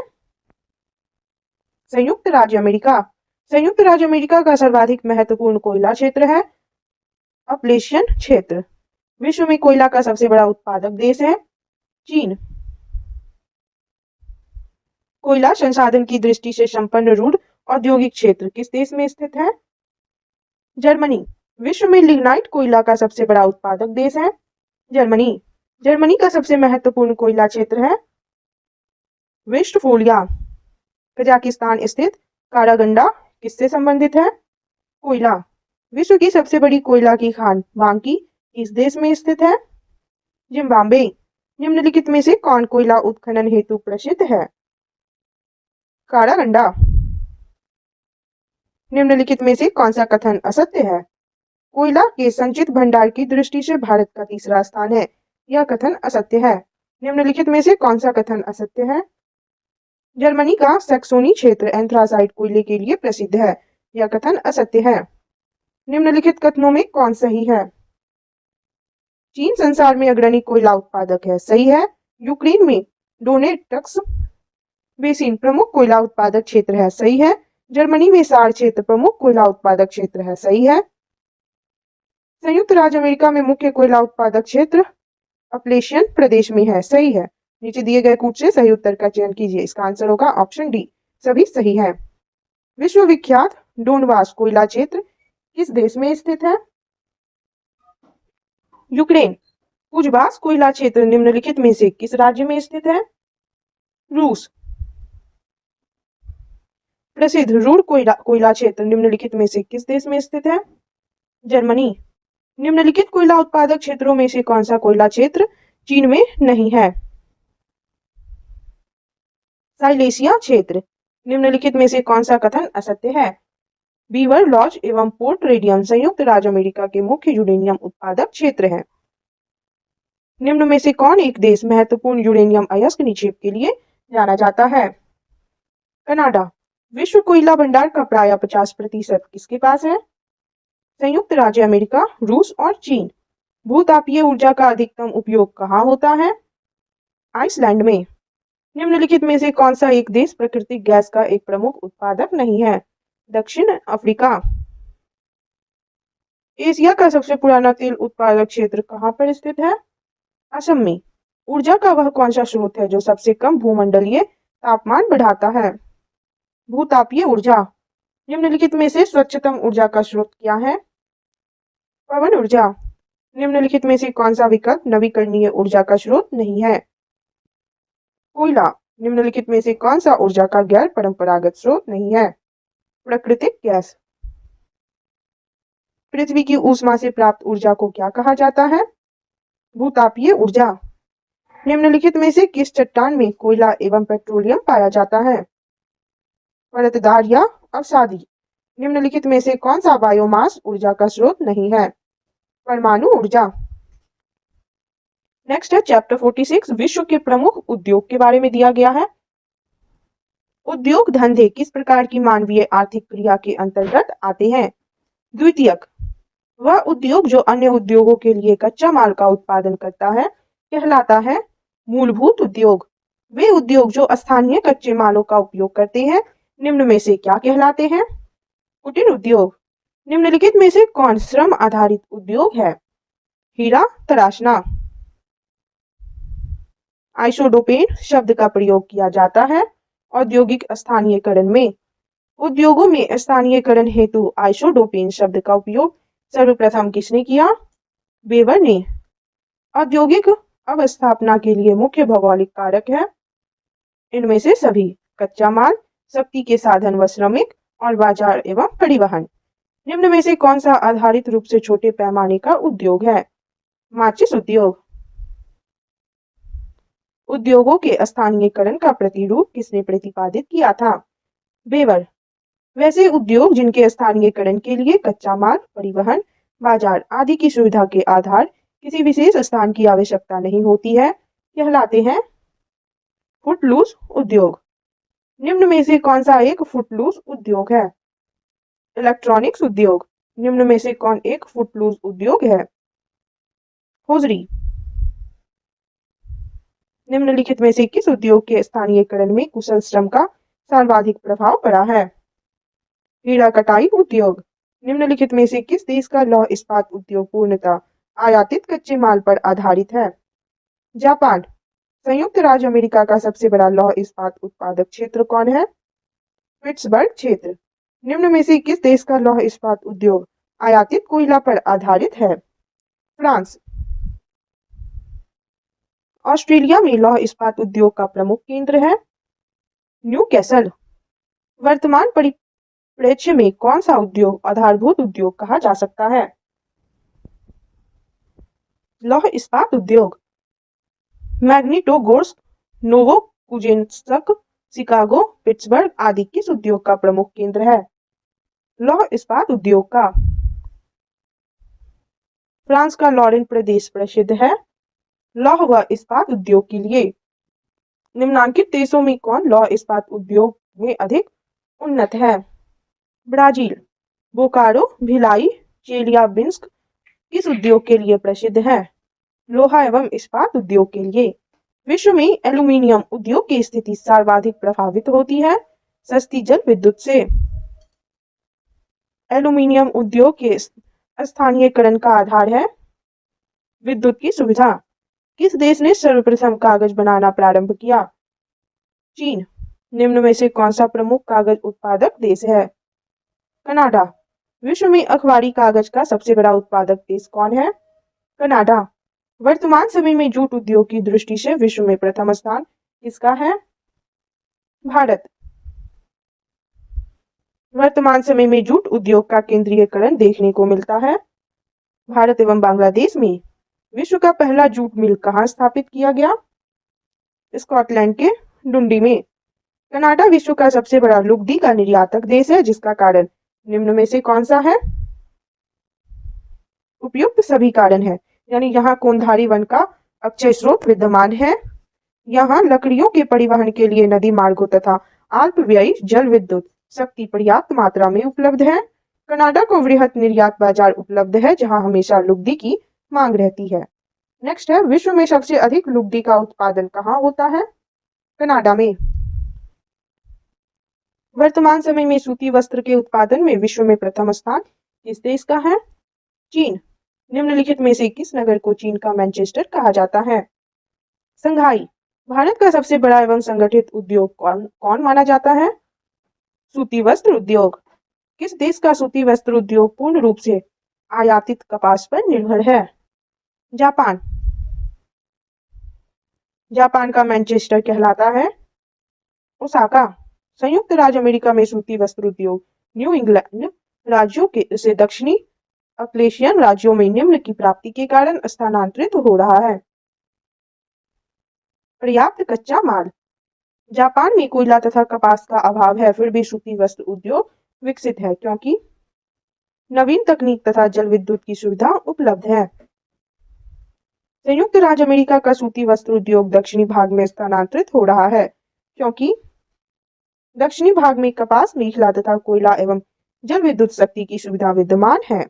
संयुक्त राज्य अमेरिका। संयुक्त राज्य अमेरिका का सर्वाधिक महत्वपूर्ण कोयला क्षेत्र है अपलेशियन क्षेत्र। विश्व में कोयला का सबसे बड़ा उत्पादक देश है चीन। कोयला संसाधन की दृष्टि से संपन्न रूढ़ औद्योगिक क्षेत्र किस देश में स्थित है? जर्मनी। विश्व में लिग्नाइट कोयला का सबसे बड़ा उत्पादक देश है जर्मनी। जर्मनी का सबसे महत्वपूर्ण कोयला क्षेत्र है वेस्टफोलिया। कजाकिस्तान स्थित कारागंडा किससे संबंधित है? कोयला। विश्व की सबसे बड़ी कोयला की खान बांकी किस देश में स्थित है? जिम्बाब्वे। निम्नलिखित में से कौन कोयला उत्खनन हेतु प्रसिद्ध है? कारागंडा। निम्नलिखित में से कौन सा कथन असत्य है? कोयला के संचित भंडार की दृष्टि से भारत का तीसरा स्थान है। यह कथन असत्य है। निम्नलिखित में से कौन सा कथन असत्य है? जर्मनी का सैक्सोनी क्षेत्र एंथ्रासाइट कोयले के लिए प्रसिद्ध है। यह कथन असत्य है। निम्नलिखित कथनों में कौन सही है? चीन संसार में अग्रणी कोयला उत्पादक है। सही है। यूक्रेन में डोनेट्स्क बेसिन प्रमुख कोयला उत्पादक क्षेत्र है। सही है। जर्मनी में सार क्षेत्र प्रमुख कोयला उत्पादक क्षेत्र है। सही है। संयुक्त राज्य अमेरिका में मुख्य कोयला उत्पादक क्षेत्र अपलेशियन प्रदेश में है। सही है। नीचे दिए गए कूट से सही उत्तर का चयन कीजिए। इसका आंसर होगा ऑप्शन डी, सभी सही है। विश्व विख्यात डोनबास कोयला क्षेत्र किस देश में स्थित है? यूक्रेन। कुजबास कोयला क्षेत्र निम्नलिखित में से किस राज्य में स्थित है? रूस। प्रसिद्ध रूर कोयला क्षेत्र निम्नलिखित में से किस देश में स्थित है? जर्मनी। निम्नलिखित कोयला उत्पादक क्षेत्रों में से कौन सा कोयला क्षेत्र चीन में नहीं है? साइलेशिया क्षेत्र। निम्नलिखित में से कौन सा कथन असत्य है? बीवर लॉज एवं पोर्ट रेडियम संयुक्त राज्य अमेरिका के मुख्य यूरेनियम उत्पादक क्षेत्र है। निम्न में से कौन एक देश महत्वपूर्ण यूरेनियम अयस्क निक्षेप के लिए जाना जाता है? कनाडा। विश्व कोयला भंडार का प्राय 50% किसके पास है? संयुक्त राज्य अमेरिका, रूस और चीन। भूतापीय ऊर्जा का अधिकतम उपयोग कहाँ होता है? आइसलैंड में। निम्नलिखित में से कौन सा एक देश प्राकृतिक गैस का एक प्रमुख उत्पादक नहीं है? दक्षिण अफ्रीका। एशिया का सबसे पुराना तेल उत्पादक क्षेत्र कहाँ पर स्थित है? असम में। ऊर्जा का वह कौन सा स्रोत है जो सबसे कम भूमंडलीय तापमान बढ़ाता है? भूतापीय ऊर्जा। निम्नलिखित में से स्वच्छतम ऊर्जा का स्रोत क्या है? पवन ऊर्जा। निम्नलिखित में से कौन सा विकल्प नवीकरणीय ऊर्जा का स्रोत नहीं है? कोयला। निम्नलिखित में से कौन सा ऊर्जा का गैर परंपरागत स्रोत नहीं है? प्राकृतिक गैस। पृथ्वी की ऊष्मा से प्राप्त ऊर्जा को क्या कहा जाता है? भूतापीय ऊर्जा। निम्नलिखित में से किस चट्टान में कोयला एवं पेट्रोलियम पाया जाता है? परतदार या अवसादी। निम्नलिखित में से कौन सा बायोमास ऊर्जा का स्रोत नहीं है? परमाणु ऊर्जा। नेक्स्ट है चैप्टर 46 विश्व के प्रमुख उद्योग के बारे में दिया गया है। उद्योग धंधे किस प्रकार की मानवीय आर्थिक क्रिया के अंतर्गत आते हैं? द्वितीयक। वह उद्योग जो अन्य उद्योगों के लिए कच्चा माल का उत्पादन करता है कहलाता है मूलभूत उद्योग। वे उद्योग जो स्थानीय कच्चे मालों का उपयोग करते हैं निम्न में से क्या कहलाते हैं? कुटीर उद्योग। निम्नलिखित में से कौन श्रम आधारित उद्योग है? हीरा तराशना। आइसोडोपेन शब्द का प्रयोग किया जाता है औद्योगिक स्थानीयकरण में। उद्योगों में स्थानीयकरण हेतु आइसोडोपेन शब्द का उपयोग सर्वप्रथम किसने किया? वेबर ने। औद्योगिक अवस्थापना के लिए मुख्य भौगोलिक कारक है इनमें से सभी: कच्चा माल, शक्ति के साधन व श्रमिक और बाजार एवं परिवहन। निम्न में से कौन सा आधारित रूप से छोटे पैमाने का उद्योग है? माचिस उद्योग। उद्योगों के स्थानीयकरण का प्रतिरूप किसने प्रतिपादित किया था? वेबर। वैसे उद्योग जिनके स्थानीयकरण के लिए कच्चा माल, परिवहन, बाजार आदि की सुविधा के आधार किसी विशेष स्थान की आवश्यकता नहीं होती है कहलाते हैं फुटलूस उद्योग। निम्न में से कौन सा एक फुटलूस उद्योग है? इलेक्ट्रॉनिक्स उद्योग। निम्न में से कौन एक फुटलूस उद्योग है? होजरी। निम्नलिखित में से किस उद्योग के स्थानीयकरण में कुशल श्रम का सर्वाधिक प्रभाव पड़ा है? हीरा कटाई उद्योग। निम्नलिखित में से किस देश का लौह इस्पात उद्योग पूर्णतः आयातित कच्चे माल पर आधारित है? जापान। संयुक्त राज्य अमेरिका का सबसे बड़ा लौह इस्पात उत्पादक क्षेत्र कौन है? पिट्सबर्ग क्षेत्र। निम्न में से किस देश का लौह इस्पात उद्योग आयातित कोयला पर आधारित है? फ्रांस। ऑस्ट्रेलिया में लौह इस्पात उद्योग का प्रमुख केंद्र है? न्यूकैसल। वर्तमान परिप्रेक्ष्य में कौन सा उद्योग आधारभूत उद्योग कहा जा सकता है? लौह इस्पात उद्योग। मैग्नीटोगोर्स्क, नोवोकुजेन्स्क, शिकागो, पिट्सबर्ग आदि किस उद्योग का प्रमुख केंद्र है? लौह इस्पात उद्योग का। फ्रांस का लॉरेन प्रदेश प्रसिद्ध है लौह व इस्पात उद्योग के लिए। निम्नांकित देशों में कौन लौह इस्पात उद्योग में अधिक उन्नत है? ब्राजील। बोकारो, भिलाई, चेलियाबिंस्क किस उद्योग के लिए प्रसिद्ध है? लोहा एवं इस्पात उद्योग के लिए। विश्व में एल्यूमीनियम उद्योग की स्थिति सर्वाधिक प्रभावित होती है सस्ती जल विद्युत से। एल्यूमीनियम उद्योग के स्थानीयकरण का आधार है विद्युत की सुविधा। किस देश ने सर्वप्रथम कागज बनाना प्रारंभ किया? चीन। निम्न में से कौन सा प्रमुख कागज उत्पादक देश है? कनाडा। विश्व में अखबारी कागज का सबसे बड़ा उत्पादक देश कौन है? कनाडा। वर्तमान समय में जूट उद्योग की दृष्टि से विश्व में प्रथम स्थान किसका है? भारत। वर्तमान समय में जूट उद्योग का केंद्रीयकरण देखने को मिलता है भारत एवं बांग्लादेश में। विश्व का पहला जूट मिल कहाँ स्थापित किया गया? स्कॉटलैंड के डुंडी में। कनाडा विश्व का सबसे बड़ा लुगदी का निर्यातक देश है जिसका कारण निम्न में से कौन सा है? उपयुक्त सभी कारण है यानी यहाँ कोंधारी वन का अक्षय स्रोत विद्यमान है। यहाँ लकड़ियों के परिवहन के लिए नदी मार्गों तथा अल्पव्ययी जल विद्युत शक्ति पर्याप्त मात्रा में उपलब्ध है। कनाडा को वृहत निर्यात बाजार उपलब्ध है जहाँ हमेशा लुगदी की मांग रहती है। नेक्स्ट है विश्व में सबसे अधिक लुगदी का उत्पादन कहाँ होता है? कनाडा में। वर्तमान समय में सूती वस्त्र के उत्पादन में विश्व में प्रथम स्थान किस देश का है? चीन। निम्नलिखित में से किस नगर को चीन का मैनचेस्टर कहा जाता है? संघाई। भारत का सबसे बड़ा एवं संगठित उद्योग कौन माना जाता है? सूती वस्त्र उद्योग। किस देश का सूती वस्त्र उद्योग पूर्ण रूप से आयातित कपास पर निर्भर है? जापान। जापान का मैनचेस्टर कहलाता है ओसाका। संयुक्त राज्य अमेरिका में सूती वस्त्र उद्योग न्यू इंग्लैंड राज्यों के से दक्षिणी अप्लेशियन राज्यों में निम्न की प्राप्ति के कारण स्थानांतरित हो रहा है। पर्याप्त कच्चा माल। जापान में कोयला तथा कपास का अभाव है फिर भी सूती वस्त्र उद्योग विकसित है क्योंकि नवीन तकनीक तथा जल विद्युत की सुविधा उपलब्ध है। संयुक्त राज्य अमेरिका का सूती वस्त्र उद्योग दक्षिणी भाग में स्थानांतरित हो रहा है क्योंकि दक्षिणी भाग में कपास मेखला तथा कोयला एवं जल विद्युत शक्ति की सुविधा विद्यमान है।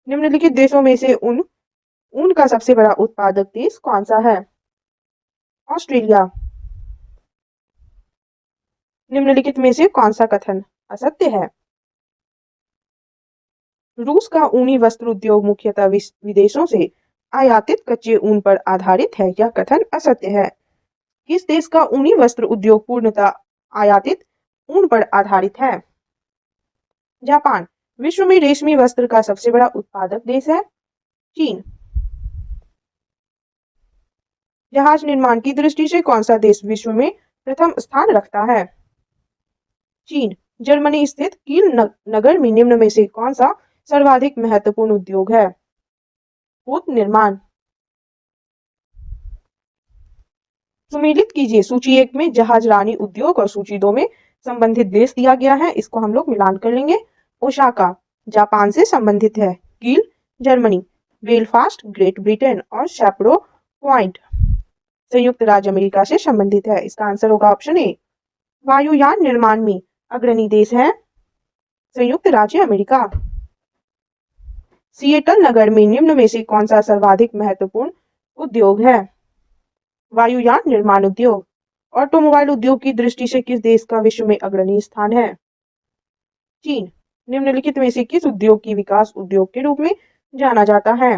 निम्नलिखित देशों में से ऊन का सबसे बड़ा उत्पादक देश कौन सा है? ऑस्ट्रेलिया। निम्नलिखित में से कौन सा कथन असत्य है? रूस का ऊनी वस्त्र उद्योग मुख्यतः विदेशों से आयातित कच्चे ऊन पर आधारित है यह कथन असत्य है। किस देश का ऊनी वस्त्र उद्योग पूर्णतः आयातित ऊन पर आधारित है? जापान। विश्व में रेशमी वस्त्र का सबसे बड़ा उत्पादक देश है? चीन। जहाज निर्माण की दृष्टि से कौन सा देश विश्व में प्रथम स्थान रखता है? चीन। जर्मनी स्थित कील नगर में निम्न में से कौन सा सर्वाधिक महत्वपूर्ण उद्योग है? पोत निर्माण। सुमेलित कीजिए सूची 1 में जहाज रानी उद्योग और सूची 2 में संबंधित देश दिया गया है इसको हम लोग मिलान कर लेंगे। ओसाका जापान से संबंधित है, कील जर्मनी, बेलफास्ट ग्रेट ब्रिटेन और सैपरो पॉइंट संयुक्त राज्य अमेरिका से संबंधित है। इसका आंसर होगा ऑप्शन ए। वायुयान निर्माण में अग्रणी देश है संयुक्त राज्य अमेरिका। सिएटल नगर में निम्न में से कौन सा सर्वाधिक महत्वपूर्ण उद्योग है? वायुयान निर्माण उद्योग। ऑटोमोबाइल उद्योग की दृष्टि से किस देश का विश्व में अग्रणी स्थान है? चीन। निम्नलिखित में से किस उद्योग की विकास उद्योग के रूप में जाना जाता है?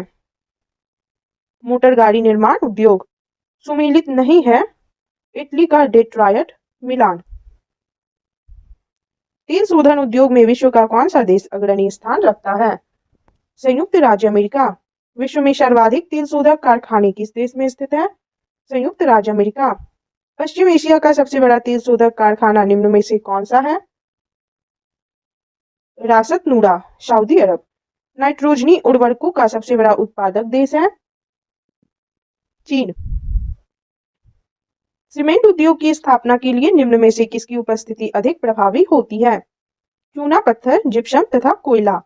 मोटर गाड़ी निर्माण उद्योग। सुमेलित नहीं है इटली का डेट्रॉयट, मिलान। तेल शोधन उद्योग में विश्व का कौन सा देश अग्रणी स्थान रखता है? संयुक्त राज्य अमेरिका। विश्व में सर्वाधिक तेल शोधक कारखाने किस देश में स्थित है? संयुक्त राज्य अमेरिका। पश्चिम एशिया का सबसे बड़ा तेल शोधक कारखाना निम्न में से कौन सा है? रासत नूरा, सऊदी अरब। नाइट्रोजनी उर्वरकों का सबसे बड़ा उत्पादक देश है? चीन। सीमेंट उद्योग की स्थापना के लिए निम्न में से किसकी उपस्थिति अधिक प्रभावी होती है? चूना पत्थर, जिप्सम तथा कोयला।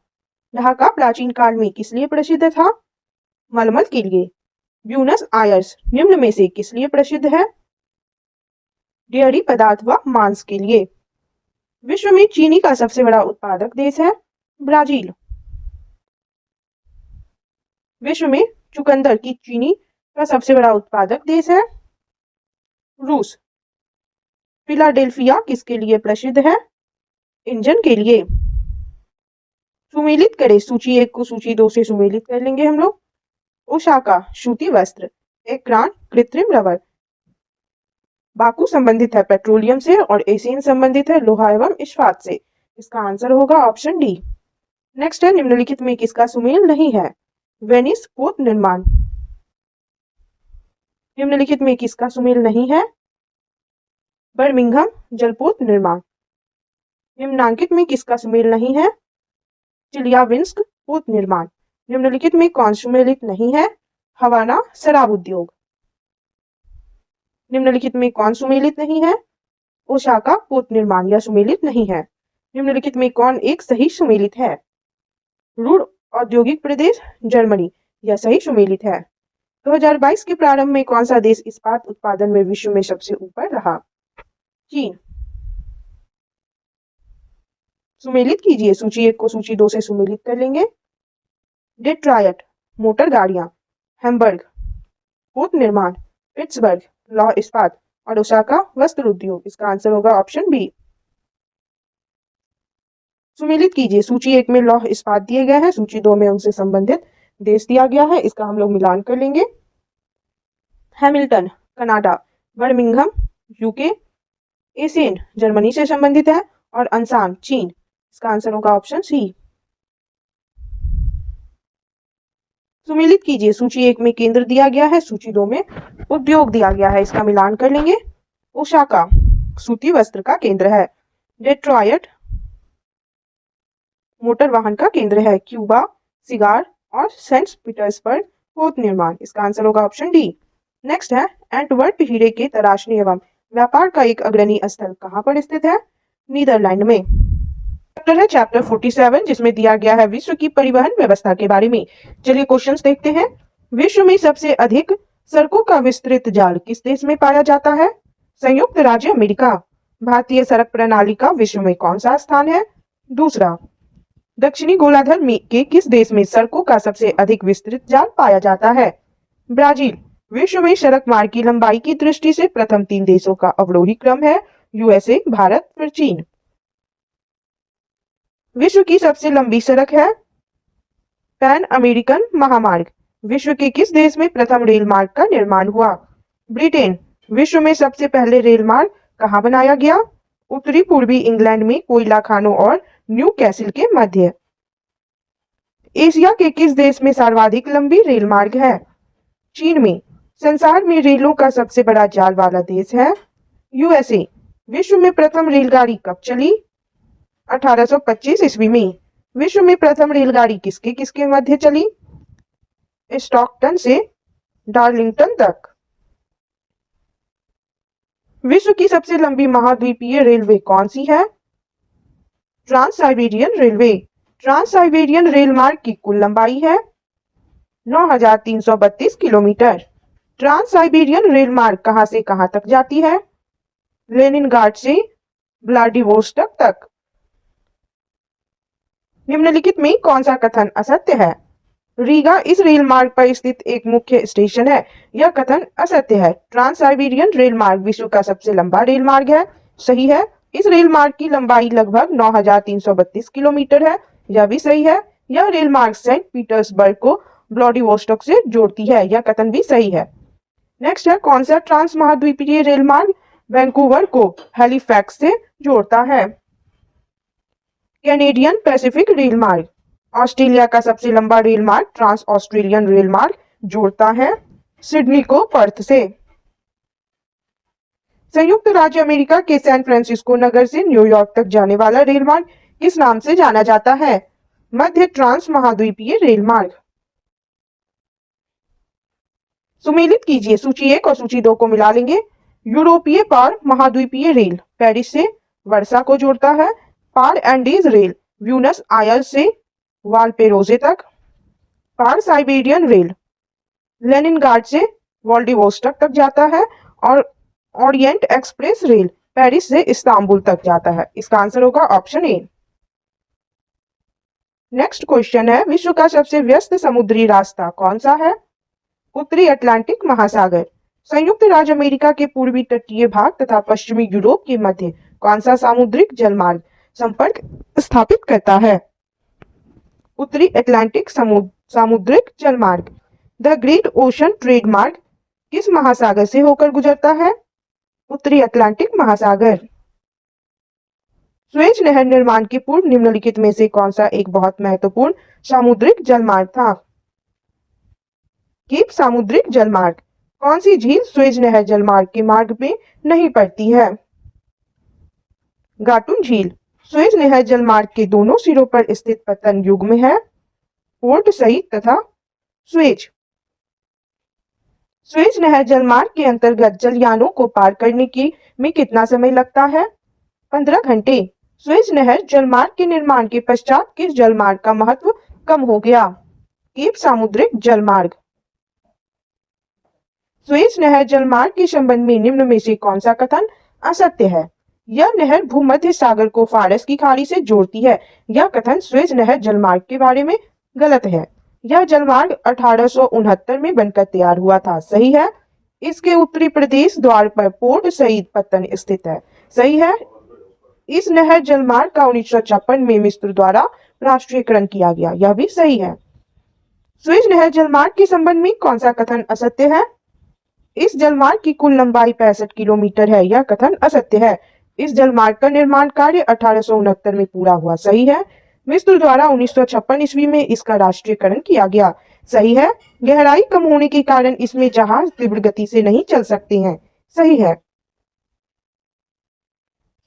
ढाका प्राचीन काल में किस लिए प्रसिद्ध था? मलमल के लिए। ब्यूनस आयर्स निम्न में से किस लिए प्रसिद्ध है? डेयरी पदार्थ व मांस के लिए। विश्व में चीनी का सबसे बड़ा उत्पादक देश है? ब्राजील। विश्व में चुकंदर की चीनी का सबसे बड़ा उत्पादक देश है? रूस। फिलाडेल्फिया किसके लिए प्रसिद्ध है? इंजन के लिए। सुमेलित करें सूची 1 को सूची 2 से सुमेलित कर लेंगे हम लोग। ओसाका सूती वस्त्र। एक्रान कृत्रिम रबर। बाकू संबंधित है पेट्रोलियम से और एशियन संबंधित है लोहा एवं इस्पात से। इसका आंसर होगा ऑप्शन डी। नेक्स्ट है निम्नलिखित में किसका सुमेल नहीं है? वेनिस पोत निर्माण। निम्नलिखित में किसका सुमेल नहीं है? बर्मिंघम जलपोत निर्माण। निम्नांकित में किसका सुमेल नहीं है? चिलियाविंस्क पोत निर्माण। निम्नलिखित में कौन सुमेलित नहीं है? हवाना शराब उद्योग। निम्नलिखित में कौन सुमेलित नहीं है? ओसाका पोत निर्माण या सुमेलित नहीं है। निम्नलिखित में कौन एक सही सुमेलित है? रूर औद्योगिक प्रदेश, जर्मनी यह सही सुमेलित है। 2022 के प्रारंभ में कौन सा देश इस्पात उत्पादन में विश्व में सबसे ऊपर रहा? चीन। सुमेलित कीजिए सूची 1 को सूची 2 से सुमेलित कर लेंगे। डेट्रॉयट मोटर गाड़ियां। हैम्बर्ग पोत निर्माण। पिट्सबर्ग लौह इस्पात और ओसाका वस्त्र उद्योग। इसका आंसर होगा ऑप्शन बी। सुमेलित कीजिए सूची 1 में लौह इस्पात दिए गए हैं, सूची 2 में उनसे संबंधित देश दिया गया है। इसका हम लोग मिलान कर लेंगे। Hamilton Canada, Birmingham UK, Asian Germany से संबंधित है और अंसान चीन। इसका आंसर होगा ऑप्शन सी। सुमेलित कीजिए सूची 1 में केंद्र दिया गया है, सूची 2 में उद्योग दिया गया है। इसका मिलान कर लेंगे। ओसाका सूती वस्त्र का केंद्र है। डेट्रॉयट मोटर वाहन का केंद्र है। क्यूबा सिगार और सेंट पीटर्सबर्ग पोत निर्माण। इसका आंसर होगा ऑप्शन डी। नेक्स्ट है एंटवर्प हीरे के तराशने एवं व्यापार का एक अग्रणी स्थल कहाँ पर स्थित है? नीदरलैंड में। चैप्टर है चैप्टर 47 जिसमें दिया गया है विश्व की परिवहन व्यवस्था के बारे में। चलिए क्वेश्चंस देखते हैं। विश्व में सबसे अधिक सड़कों का विस्तृत जाल किस देश में पाया जाता है? संयुक्त राज्य अमेरिका। भारतीय सड़क प्रणाली का विश्व में कौन सा स्थान है? दूसरा। दक्षिणी गोलार्ध में के किस देश में सड़कों का सबसे अधिक विस्तृत जाल पाया जाता है? ब्राजील। विश्व में सड़क मार्ग की लंबाई की दृष्टि से प्रथम 3 देशों का अवरोही क्रम है यूएसए, भारत, फिर चीन। विश्व की सबसे लंबी सड़क है पैन अमेरिकन महामार्ग। विश्व के किस देश में प्रथम रेल मार्ग का निर्माण हुआ? ब्रिटेन। विश्व में सबसे पहले रेल मार्ग कहाँ बनाया गया? उत्तरी पूर्वी इंग्लैंड में कोयला खानों और न्यू कैसल के मध्य। एशिया के किस देश में सर्वाधिक लंबी रेल मार्ग है? चीन में। संसार में रेलों का सबसे बड़ा जाल वाला देश है यूएसए। विश्व में प्रथम रेलगाड़ी कब चली? 1825 ईस्वी में। विश्व में प्रथम रेलगाड़ी किसके किसके मध्य चली? स्टॉकटन से डार्लिंगटन तक। विश्व की सबसे लंबी महाद्वीपीय रेलवे कौन सी है? Trans Siberian railway. Trans Siberian rail मार्ग की कुल लंबाई है 9,332 किलोमीटर। ट्रांस साइबेरियन रेल मार्ग कहां से कहां तक जाती है? लेनिनग्राड से व्लादिवोस्टोक तक। निम्नलिखित में कौन सा कथन असत्य है? रीगा इस रेल मार्ग पर स्थित एक मुख्य स्टेशन है। यह कथन असत्य है। ट्रांस साइबेरियन रेल मार्ग विश्व का सबसे लंबा रेल मार्ग है। सही है। इस रेल मार्ग की लंबाई लगभग 9,332 किलोमीटर है। यह भी सही है। यह रेल मार्ग सेंट पीटर्सबर्ग को व्लादिवोस्टोक से जोड़ती है। यह कथन भी सही है। नेक्स्ट है, कौन सा ट्रांस महाद्वीपीय रेल मार्ग वैंकूवर को हैलिफैक्स से जोड़ता है? कैनेडियन पैसिफिक रेल मार्ग। ऑस्ट्रेलिया का सबसे लंबा रेल मार्ग ट्रांस ऑस्ट्रेलियन रेल मार्ग जोड़ता है सिडनी को पर्थ से। संयुक्त राज्य अमेरिका के सैन फ्रांसिस्को नगर से न्यूयॉर्क तक जाने वाला रेल मार्ग किस नाम से जाना जाता है? मध्य ट्रांस महाद्वीपीय रेल मार्ग। सुमेलित कीजिए, सूची 1 और सूची 2 को मिला लेंगे। यूरोपीय पार महाद्वीपीय रेल पेरिस से वर्सा को जोड़ता है। पार एंडीज रेल ब्यूनस आयर्स से वालपेरोजे तक। पार साइबेरियन रेल लेनिनग्राड से व्लादिवोस्टोक तक जाता है। और ओरिएंट एक्सप्रेस रेल पेरिस से इस्तांबुल तक जाता है। इसका आंसर होगा ऑप्शन ए। नेक्स्ट क्वेश्चन है, विश्व का सबसे व्यस्त समुद्री रास्ता कौन सा है? उत्तरी अटलांटिक महासागर। संयुक्त राज्य अमेरिका के पूर्वी तटीय भाग तथा पश्चिमी यूरोप के मध्य कौन सा सामुद्रिक जलमार्ग संपर्क स्थापित करता है? उत्तरी अटलांटिक सामुद्रिक जलमार्ग। द ग्रेट ओशन ट्रेड मार्ग किस महासागर से होकर गुजरता है? उत्तरी अटलांटिक महासागर। स्वेज नहर निर्माण के पूर्व निम्नलिखित में से कौन सा एक बहुत महत्वपूर्ण सामुद्रिक जलमार्ग था? केप सामुद्रिक जलमार्ग। कौन सी झील स्वेज नहर जलमार्ग के मार्ग में नहीं पड़ती है? गाटुन झील। स्वेज नहर जलमार्ग के दोनों सिरों पर स्थित पतन युग्म है पोर्ट सईद तथा स्वेज। स्वेज नहर जलमार्ग के अंतर्गत जलयानों को पार करने की में कितना समय लगता है? 15 घंटे। स्वेज नहर जलमार्ग के निर्माण के पश्चात किस जलमार्ग का महत्व कम हो गया? केप सामुद्रिक जलमार्ग। स्वेज नहर जलमार्ग के संबंध में निम्न में से कौन सा कथन असत्य है? यह नहर भूमध्य सागर को फारस की खाड़ी से जोड़ती है। यह कथन स्वेज नहर जलमार्ग के बारे में गलत है। यह जलमार्ग 1869 में बनकर तैयार हुआ था। सही है। इसके उत्तरी प्रदेश द्वार पर पोर्ट सईद पत्तन स्थित है। सही है। इस नहर जलमार्ग का 1956 में मिस्र द्वारा राष्ट्रीयकरण किया गया। यह भी सही है। स्वेज नहर जलमार्ग के संबंध में कौन सा कथन असत्य है? इस जलमार्ग की कुल लंबाई 65 किलोमीटर है। यह कथन असत्य है। इस जलमार्ग का निर्माण कार्य 1869 में पूरा हुआ। सही है। मिस्र द्वारा 1956 ईस्वी में इसका राष्ट्रीयकरण किया गया। सही है। गहराई कम होने के कारण इसमें जहाज तीव्र गति से नहीं चल सकते हैं। सही है।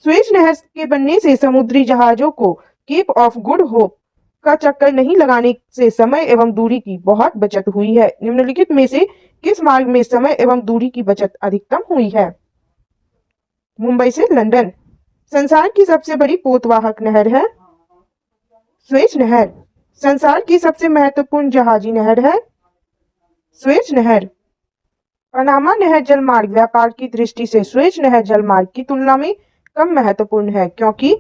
स्वेज नहर के बनने से समुद्री जहाजों को केप ऑफ गुड होप का चक्कर नहीं लगाने से समय एवं दूरी की बहुत बचत हुई है। निम्नलिखित में से किस मार्ग में समय एवं दूरी की बचत अधिकतम हुई है? मुंबई से लंदन। संसार की सबसे बड़ी पोतवाहक नहर है स्वेज नहर। संसार की सबसे महत्वपूर्ण जहाजी नहर है स्वेज नहर। पनामा नहर जलमार्ग व्यापार की दृष्टि से स्वेज नहर जलमार्ग की तुलना में कम महत्वपूर्ण है क्योंकि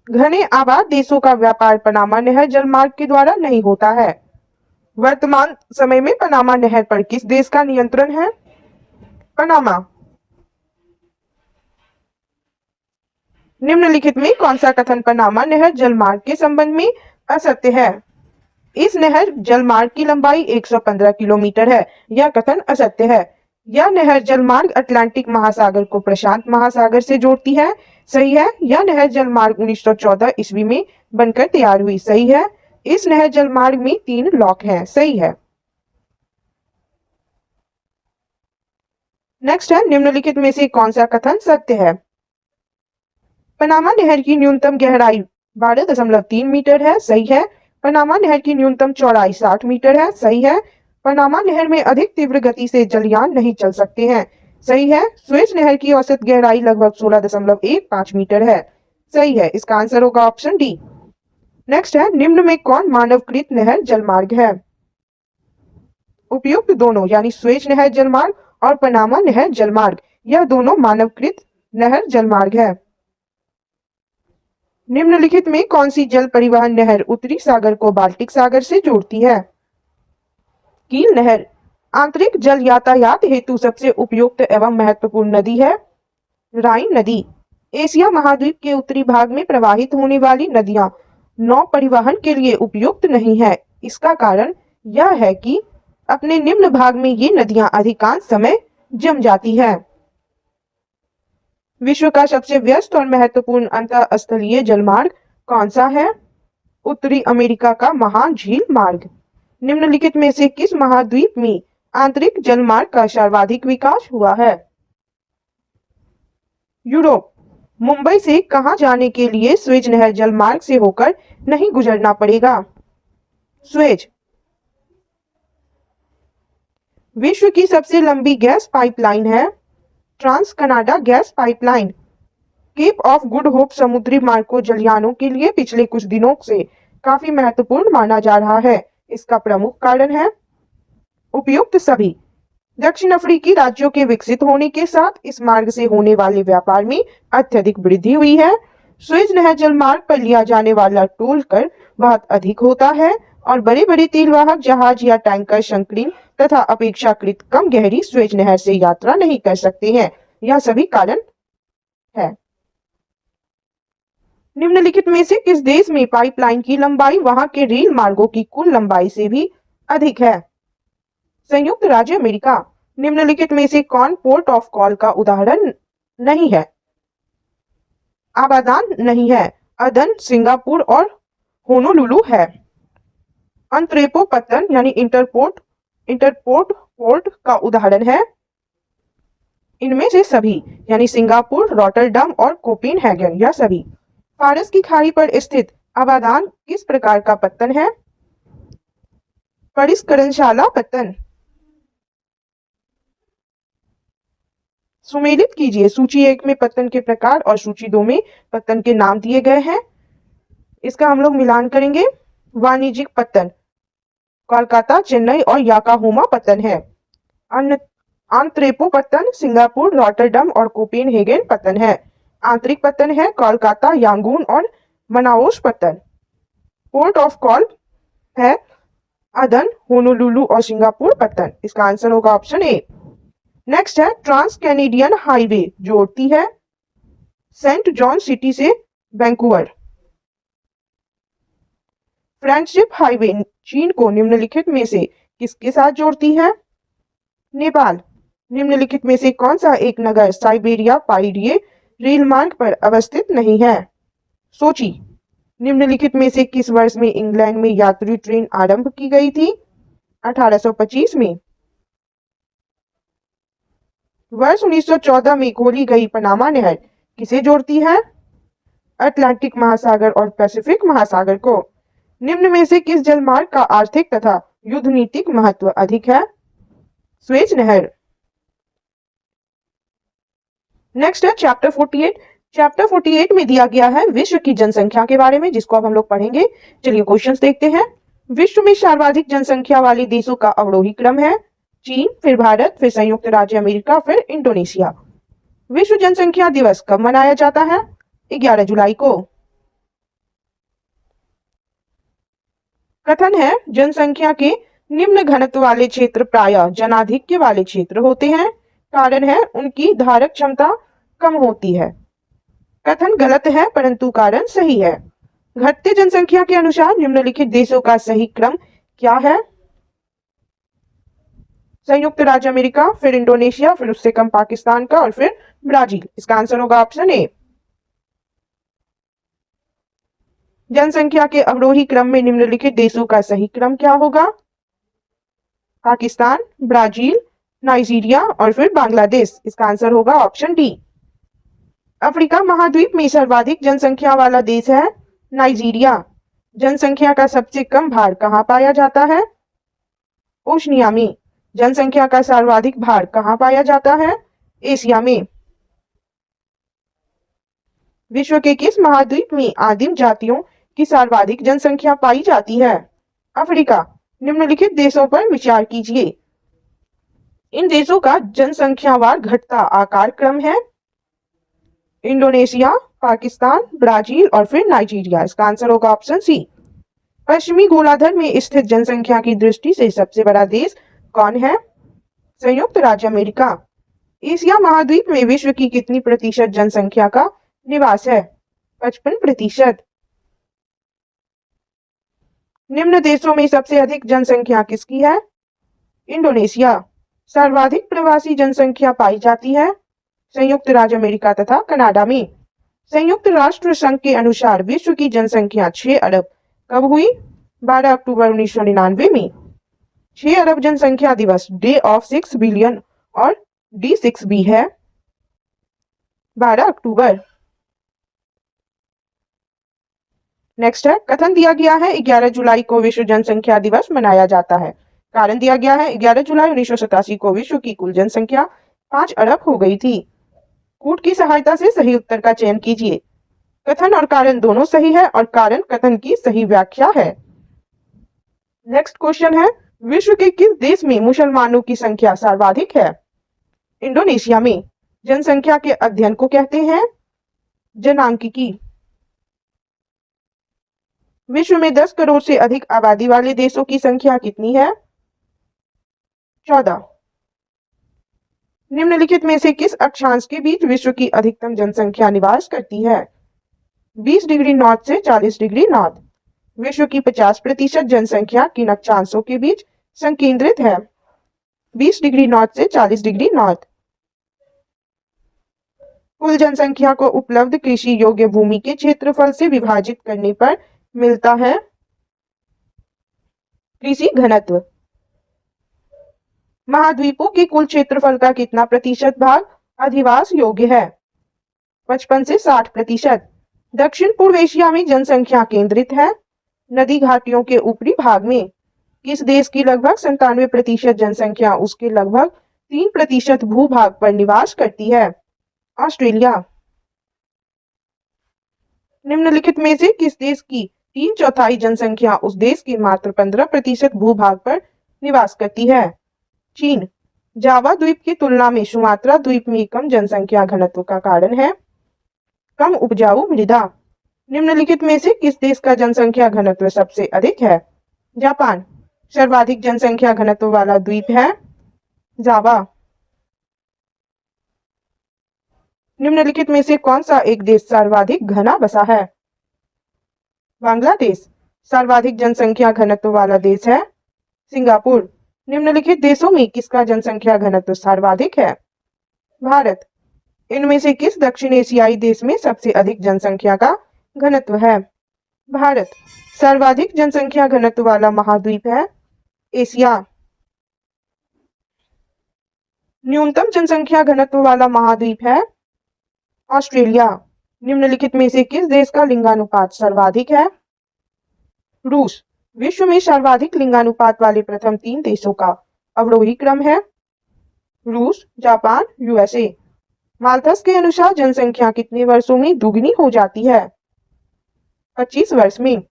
घने आबाद देशों का व्यापार पनामा नहर जलमार्ग के द्वारा नहीं होता है। वर्तमान समय में पनामा नहर पर किस देश का नियंत्रण है? पनामा। निम्नलिखित में कौन सा कथन पनामा नहर जलमार्ग के संबंध में असत्य है? इस नहर जलमार्ग की लंबाई 115 किलोमीटर है। यह कथन असत्य है। यह नहर जलमार्ग अटलांटिक महासागर को प्रशांत महासागर से जोड़ती है। सही है। यह नहर जलमार्ग 1914 ईस्वी में बनकर तैयार हुई। सही है। इस नहर जलमार्ग में 3 लॉक हैं। सही है। नेक्स्ट है, निम्नलिखित में से कौन सा कथन सत्य है? पनामा नहर की न्यूनतम गहराई 12.3 मीटर है। सही है। पनामा नहर की न्यूनतम चौड़ाई 60 मीटर है। सही है। पनामा नहर में अधिक तीव्र गति से जलयान नहीं चल सकते हैं। सही है। स्वेज नहर की औसत गहराई लगभग 16.15 मीटर है। सही है। इसका आंसर होगा ऑप्शन डी। नेक्स्ट है, निम्न में कौन मानवकृत नहर जलमार्ग है? उपयुक्त दोनों, यानी स्वेज नहर जलमार्ग और पनामा नहर जलमार्ग, यह दोनों मानवकृत नहर जलमार्ग है। निम्नलिखित में कौन सी जल परिवहन नहर उत्तरी सागर को बाल्टिक सागर से जोड़ती है? कील नहर आंतरिक जल यातायात हेतु सबसे उपयुक्त एवं महत्वपूर्ण नदी है। राइन नदी एशिया महाद्वीप के उत्तरी भाग में प्रवाहित होने वाली नदियां नौ परिवहन के लिए उपयुक्त नहीं है। इसका कारण यह है कि अपने निम्न भाग में ये नदियां अधिकांश समय जम जाती है। विश्व का सबसे व्यस्त और महत्वपूर्ण अंतरस्थलीय जलमार्ग कौन सा है? उत्तरी अमेरिका का महान झील मार्ग। निम्नलिखित में से किस महाद्वीप में आंतरिक जलमार्ग का सर्वाधिक विकास हुआ है? यूरोप। मुंबई से कहां जाने के लिए स्वेज नहर जलमार्ग से होकर नहीं गुजरना पड़ेगा? स्वेज। विश्व की सबसे लंबी गैस पाइपलाइन है? Trans Canada gas pipeline. Cape of Good Hope समुद्री मार्ग को जलयानों के लिए पिछले कुछ दिनों से काफी महत्वपूर्ण माना जा रहा है। इसका प्रमुख कारण है उपयुक्त सभी। दक्षिण अफ्रीकी राज्यों के विकसित होने के साथ इस मार्ग से होने वाले व्यापार में अत्यधिक वृद्धि हुई है। स्वेज नहर जलमार्ग पर लिया जाने वाला टोल कर बहुत अधिक होता है और बड़े बड़े तेलवाहक जहाज या टैंकर संकीर्ण तथा अपेक्षाकृत कम गहरी स्वेज नहर से यात्रा नहीं कर सकते हैं। यह सभी कारण है। निम्नलिखित में से किस देश में पाइपलाइन की लंबाई वहां के रेल मार्गों की कुल लंबाई से भी अधिक है? संयुक्त राज्य अमेरिका। निम्नलिखित में से कौन पोर्ट ऑफ कॉल का उदाहरण नहीं है? आबादान नहीं है। अदन, सिंगापुर और होनोलुलु है। अंतरेपो पत्तन यानी इंटरपोर्ट पोर्ट का उदाहरण है। इनमें से सभी यानी सिंगापुर, रॉटरडम और कोपेनहेगन यह सभी। फारस की खाड़ी पर स्थित आबादान किस प्रकार का पत्तन है? परिष्करणशाला पत्तन। सुमेलित कीजिए। सूची 1 में पत्तन के प्रकार और सूची 2 में पत्तन के नाम दिए गए हैं। इसका हम लोग मिलान करेंगे। वाणिज्यिक पत्तन कोलकाता, चेन्नई और याकोहामा पत्तन है। आंतरेपो पत्तन सिंगापुर, रॉटरडम और कोपेनहेगन पत्तन है। आंतरिक पत्तन है कोलकाता, यांगून और मनाउस पत्तन। पोर्ट ऑफ कॉल है अदन, होनोलुलु और सिंगापुर पत्तन। इसका आंसर होगा ऑप्शन ए। नेक्स्ट है ट्रांस कैनेडियन हाईवे जोड़ती है सेंट जॉन सिटी से वैंकूवर। फ्रेंडशिप हाईवे चीन को निम्नलिखित में से किसके साथ जोड़ती है? नेपाल। निम्नलिखित में से कौन सा एक नगर साइबेरिया पाइरिए रेल मार्ग पर अवस्थित नहीं है? सोची। निम्नलिखित में से किस वर्ष में इंग्लैंड में यात्री ट्रेन आरंभ की गई थी? 1825 में। वर्ष 1914 में खोली गई पनामा नहर किसे जोड़ती है? अटलांटिक महासागर और पैसिफिक महासागर को। निम्न में से किस जलमार्ग का आर्थिक तथा युद्धनीतिक महत्व अधिक है? स्वेज नहर। नेक्स्ट है चैप्टर 48। चैप्टर 48 में दिया गया है विश्व की जनसंख्या के बारे में, जिसको अब हम लोग पढ़ेंगे। चलिए क्वेश्चंस देखते हैं। विश्व में सर्वाधिक जनसंख्या वाले देशों का अवरोही क्रम है चीन, फिर भारत, फिर संयुक्त राज्य अमेरिका, फिर इंडोनेशिया। विश्व जनसंख्या दिवस कब मनाया जाता है? 11 जुलाई को। कथन है जनसंख्या के निम्न घनत्व वाले क्षेत्र प्रायः जनाधिक्य वाले क्षेत्र होते हैं। कारण है उनकी धारक क्षमता कम होती है। कथन गलत है परंतु कारण सही है। घटते जनसंख्या के अनुसार निम्नलिखित देशों का सही क्रम क्या है? संयुक्त राज्य अमेरिका, फिर इंडोनेशिया, फिर उससे कम पाकिस्तान का और फिर ब्राजील। इसका आंसर होगा ऑप्शन ए। जनसंख्या के अवरोही क्रम में निम्नलिखित देशों का सही क्रम क्या होगा? पाकिस्तान, ब्राजील, नाइजीरिया और फिर बांग्लादेश। इसका आंसर होगा ऑप्शन डी। अफ्रीका महाद्वीप में सर्वाधिक जनसंख्या वाला देश है नाइजीरिया। जनसंख्या का सबसे कम भार कहां पाया जाता है? ओशनिया में। जनसंख्या का सर्वाधिक भार कहां पाया जाता है? एशिया में। विश्व के किस महाद्वीप में आदिम जातियों की सर्वाधिक जनसंख्या पाई जाती है? अफ्रीका। निम्नलिखित देशों पर विचार कीजिए। इन देशों का जनसंख्यावार घटता आकार क्रम है इंडोनेशिया, पाकिस्तान, ब्राजील और फिर नाइजीरिया। इसका आंसर होगा ऑप्शन सी। पश्चिमी गोलार्ध में स्थित जनसंख्या की दृष्टि से सबसे बड़ा देश कौन है? संयुक्त राज्य अमेरिका। एशिया महाद्वीप में विश्व की कितनी प्रतिशत जनसंख्या का निवास है? 55%। निम्न देशों में सबसे अधिक जनसंख्या किसकी है? इंडोनेशिया। सर्वाधिक प्रवासी जनसंख्या पाई जाती है संयुक्त राज्य अमेरिका तथा कनाडा में। संयुक्त राष्ट्र संघ के अनुसार विश्व की जनसंख्या 6 अरब कब हुई? 12 अक्टूबर 1999 में। 6 अरब जनसंख्या दिवस डे ऑफ 6 बिलियन और D6 भी है 12 अक्टूबर। नेक्स्ट है, कथन दिया गया है 11 जुलाई को विश्व जनसंख्या दिवस मनाया जाता है। कारण दिया गया है 11 जुलाई 1987 को विश्व की कुल जनसंख्या 5 अरब हो गई थी। कूट की सहायता से सही उत्तर का चयन कीजिए। कथन और कारण दोनों सही है और कारण कथन की सही व्याख्या है। नेक्स्ट क्वेश्चन है, विश्व के किस देश में मुसलमानों की संख्या सर्वाधिक है? इंडोनेशिया में। जनसंख्या के अध्ययन को कहते हैं जनांकिकी। विश्व में 10 करोड़ से अधिक आबादी वाले देशों की संख्या कितनी है? 14। निम्नलिखित में से किस अक्षांश के बीच विश्व की अधिकतम जनसंख्या निवास करती है? 20 डिग्री नॉर्थ से 40 डिग्री नॉर्थ। विश्व की 50% जनसंख्या किन अक्षांशों के बीच संकेंद्रित है? 20 डिग्री नॉर्थ से 40 डिग्री नॉर्थ। कुल जनसंख्या को उपलब्ध कृषि योग्य भूमि के क्षेत्रफल से विभाजित करने पर मिलता है कृषि घनत्व। महाद्वीपों के कुल क्षेत्रफल का कितना प्रतिशत भाग अधिवास योग्य है? 55 से 60%। दक्षिण पूर्व एशिया में जनसंख्या केंद्रित है नदी घाटियों के ऊपरी भाग में। किस देश की लगभग 97% जनसंख्या उसके लगभग 3% भूभाग पर निवास करती है? ऑस्ट्रेलिया। निम्नलिखित में से किस देश की 3/4 जनसंख्या उस देश के मात्र 15% भूभाग पर निवास करती है? चीन। जावा द्वीप की तुलना में सुमात्रा द्वीप में कम जनसंख्या घनत्व का कारण है कम उपजाऊ मृदा। निम्नलिखित में से किस देश का जनसंख्या घनत्व सबसे अधिक है? जापान। सर्वाधिक जनसंख्या घनत्व वाला द्वीप है जावा। निम्नलिखित में से कौन सा एक देश सर्वाधिक घना बसा है? बांग्लादेश। सर्वाधिक जनसंख्या घनत्व वाला देश है सिंगापुर। निम्नलिखित देशों में किसका जनसंख्या घनत्व सर्वाधिक है? भारत। इनमें से किस दक्षिण एशियाई देश में सबसे अधिक जनसंख्या का घनत्व है? भारत। सर्वाधिक जनसंख्या घनत्व वाला महाद्वीप है एशिया। न्यूनतम जनसंख्या घनत्व वाला महाद्वीप है ऑस्ट्रेलिया। निम्नलिखित में से किस देश का लिंगानुपात सर्वाधिक है? रूस। विश्व में सर्वाधिक लिंगानुपात वाले प्रथम 3 देशों का अवरोही क्रम है रूस, जापान, यूएसए। माल्थस के अनुसार जनसंख्या कितने वर्षों में दुगनी हो जाती है? 25 वर्ष में।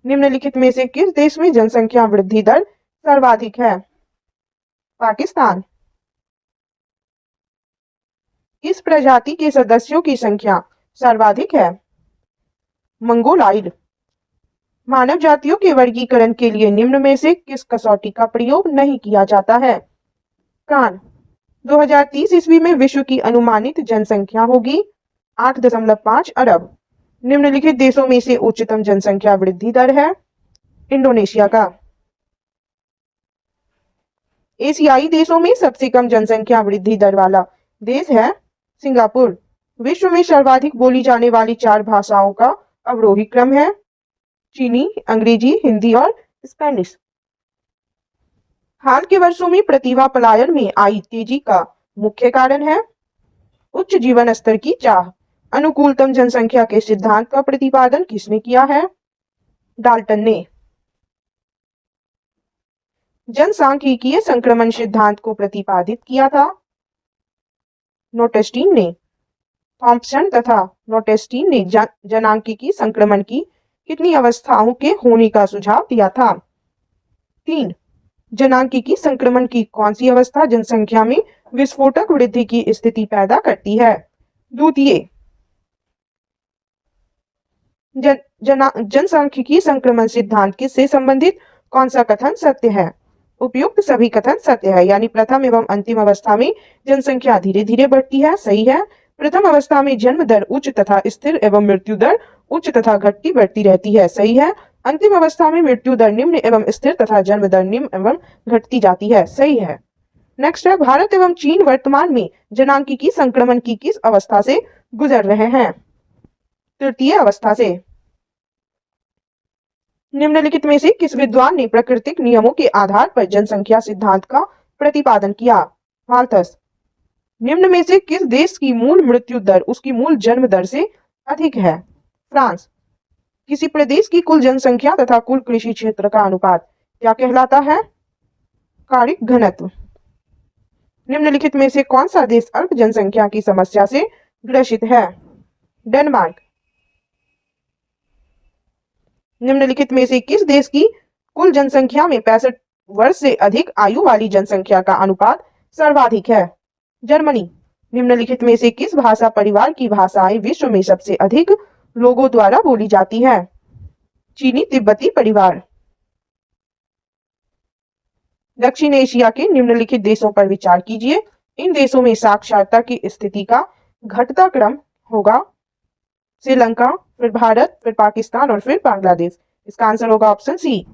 निम्नलिखित में से किस देश में जनसंख्या वृद्धि दर सर्वाधिक है? पाकिस्तान। किस प्रजाति के सदस्यों की संख्या सर्वाधिक है? मंगोलाइड। मानव जातियों के वर्गीकरण के लिए निम्न में से किस कसौटी का प्रयोग नहीं किया जाता है? कान। 2030 ईस्वी में विश्व की अनुमानित जनसंख्या होगी 8.5 अरब। निम्नलिखित देशों में से उच्चतम जनसंख्या वृद्धि दर है इंडोनेशिया का। एशियाई देशों में सबसे कम जनसंख्या वृद्धि दर वाला देश है सिंगापुर। विश्व में सर्वाधिक बोली जाने वाली 4 भाषाओं का अवरोही क्रम है चीनी, अंग्रेजी, हिंदी और स्पेनिश। हाल के वर्षों में प्रतिभा पलायन में आई तेजी का मुख्य कारण है उच्च जीवन स्तर की चाह। अनुकूलतम जनसंख्या के सिद्धांत का प्रतिपादन किसने किया है? डाल्टन ने। जनसांख्यिकीय संक्रमण सिद्धांत को प्रतिपादित किया था नोटेस्टीन ने। थॉम्पसन तथा नोटेस्टीन ने जनांकिकी संक्रमण की कितनी अवस्थाओं के होने का सुझाव दिया था? 3। जनांकिकी संक्रमण की कौन सी अवस्था जनसंख्या में विस्फोटक वृद्धि की स्थिति पैदा करती है? द्वितीय। जनसांख्यिकी संक्रमण सिद्धांत से संबंधित कौन सा कथन सत्य है? उपयुक्त सभी कथन सत्य है, यानी प्रथम एवं अंतिम अवस्था में जनसंख्या धीरे धीरे बढ़ती है, सही है। प्रथम अवस्था में जन्म दर उच्च तथा स्थिर एवं मृत्यु दर उच्च तथा घटती बढ़ती रहती है, सही है। अंतिम अवस्था में मृत्यु दर निम्न एवं स्थिर तथा जन्म दर निम्न एवं घटती जाती है, सही है। नेक्स्ट है, भारत एवं चीन वर्तमान में जनांकीय संक्रमण की किस अवस्था से गुजर रहे हैं? तृतीय अवस्था से। निम्नलिखित में से किस विद्वान ने प्राकृतिक नियमों के आधार पर जनसंख्या सिद्धांत का प्रतिपादन किया? माल्थस। निम्न में से किस देश की मूल मृत्यु दर उसकी मूल जन्म दर से अधिक है? फ्रांस। किसी प्रदेश की कुल जनसंख्या तथा कुल कृषि क्षेत्र का अनुपात क्या कहलाता है? कारिक घनत्व। निम्नलिखित में से कौन सा देश अल्प जनसंख्या की समस्या से ग्रसित है? डेनमार्क। निम्नलिखित में से किस देश की कुल जनसंख्या में 65 वर्ष से अधिक आयु वाली जनसंख्या का अनुपात सर्वाधिक है? जर्मनी। निम्नलिखित में से किस भाषा परिवार की भाषाएं विश्व में सबसे अधिक लोगों द्वारा बोली जाती है? चीनी तिब्बती परिवार। दक्षिण एशिया के निम्नलिखित देशों पर विचार कीजिए। इन देशों में साक्षरता की स्थिति का घटता क्रम होगा। श्रीलंका, फिर भारत, फिर पाकिस्तान और फिर बांग्लादेश। इसका आंसर होगा ऑप्शन सी।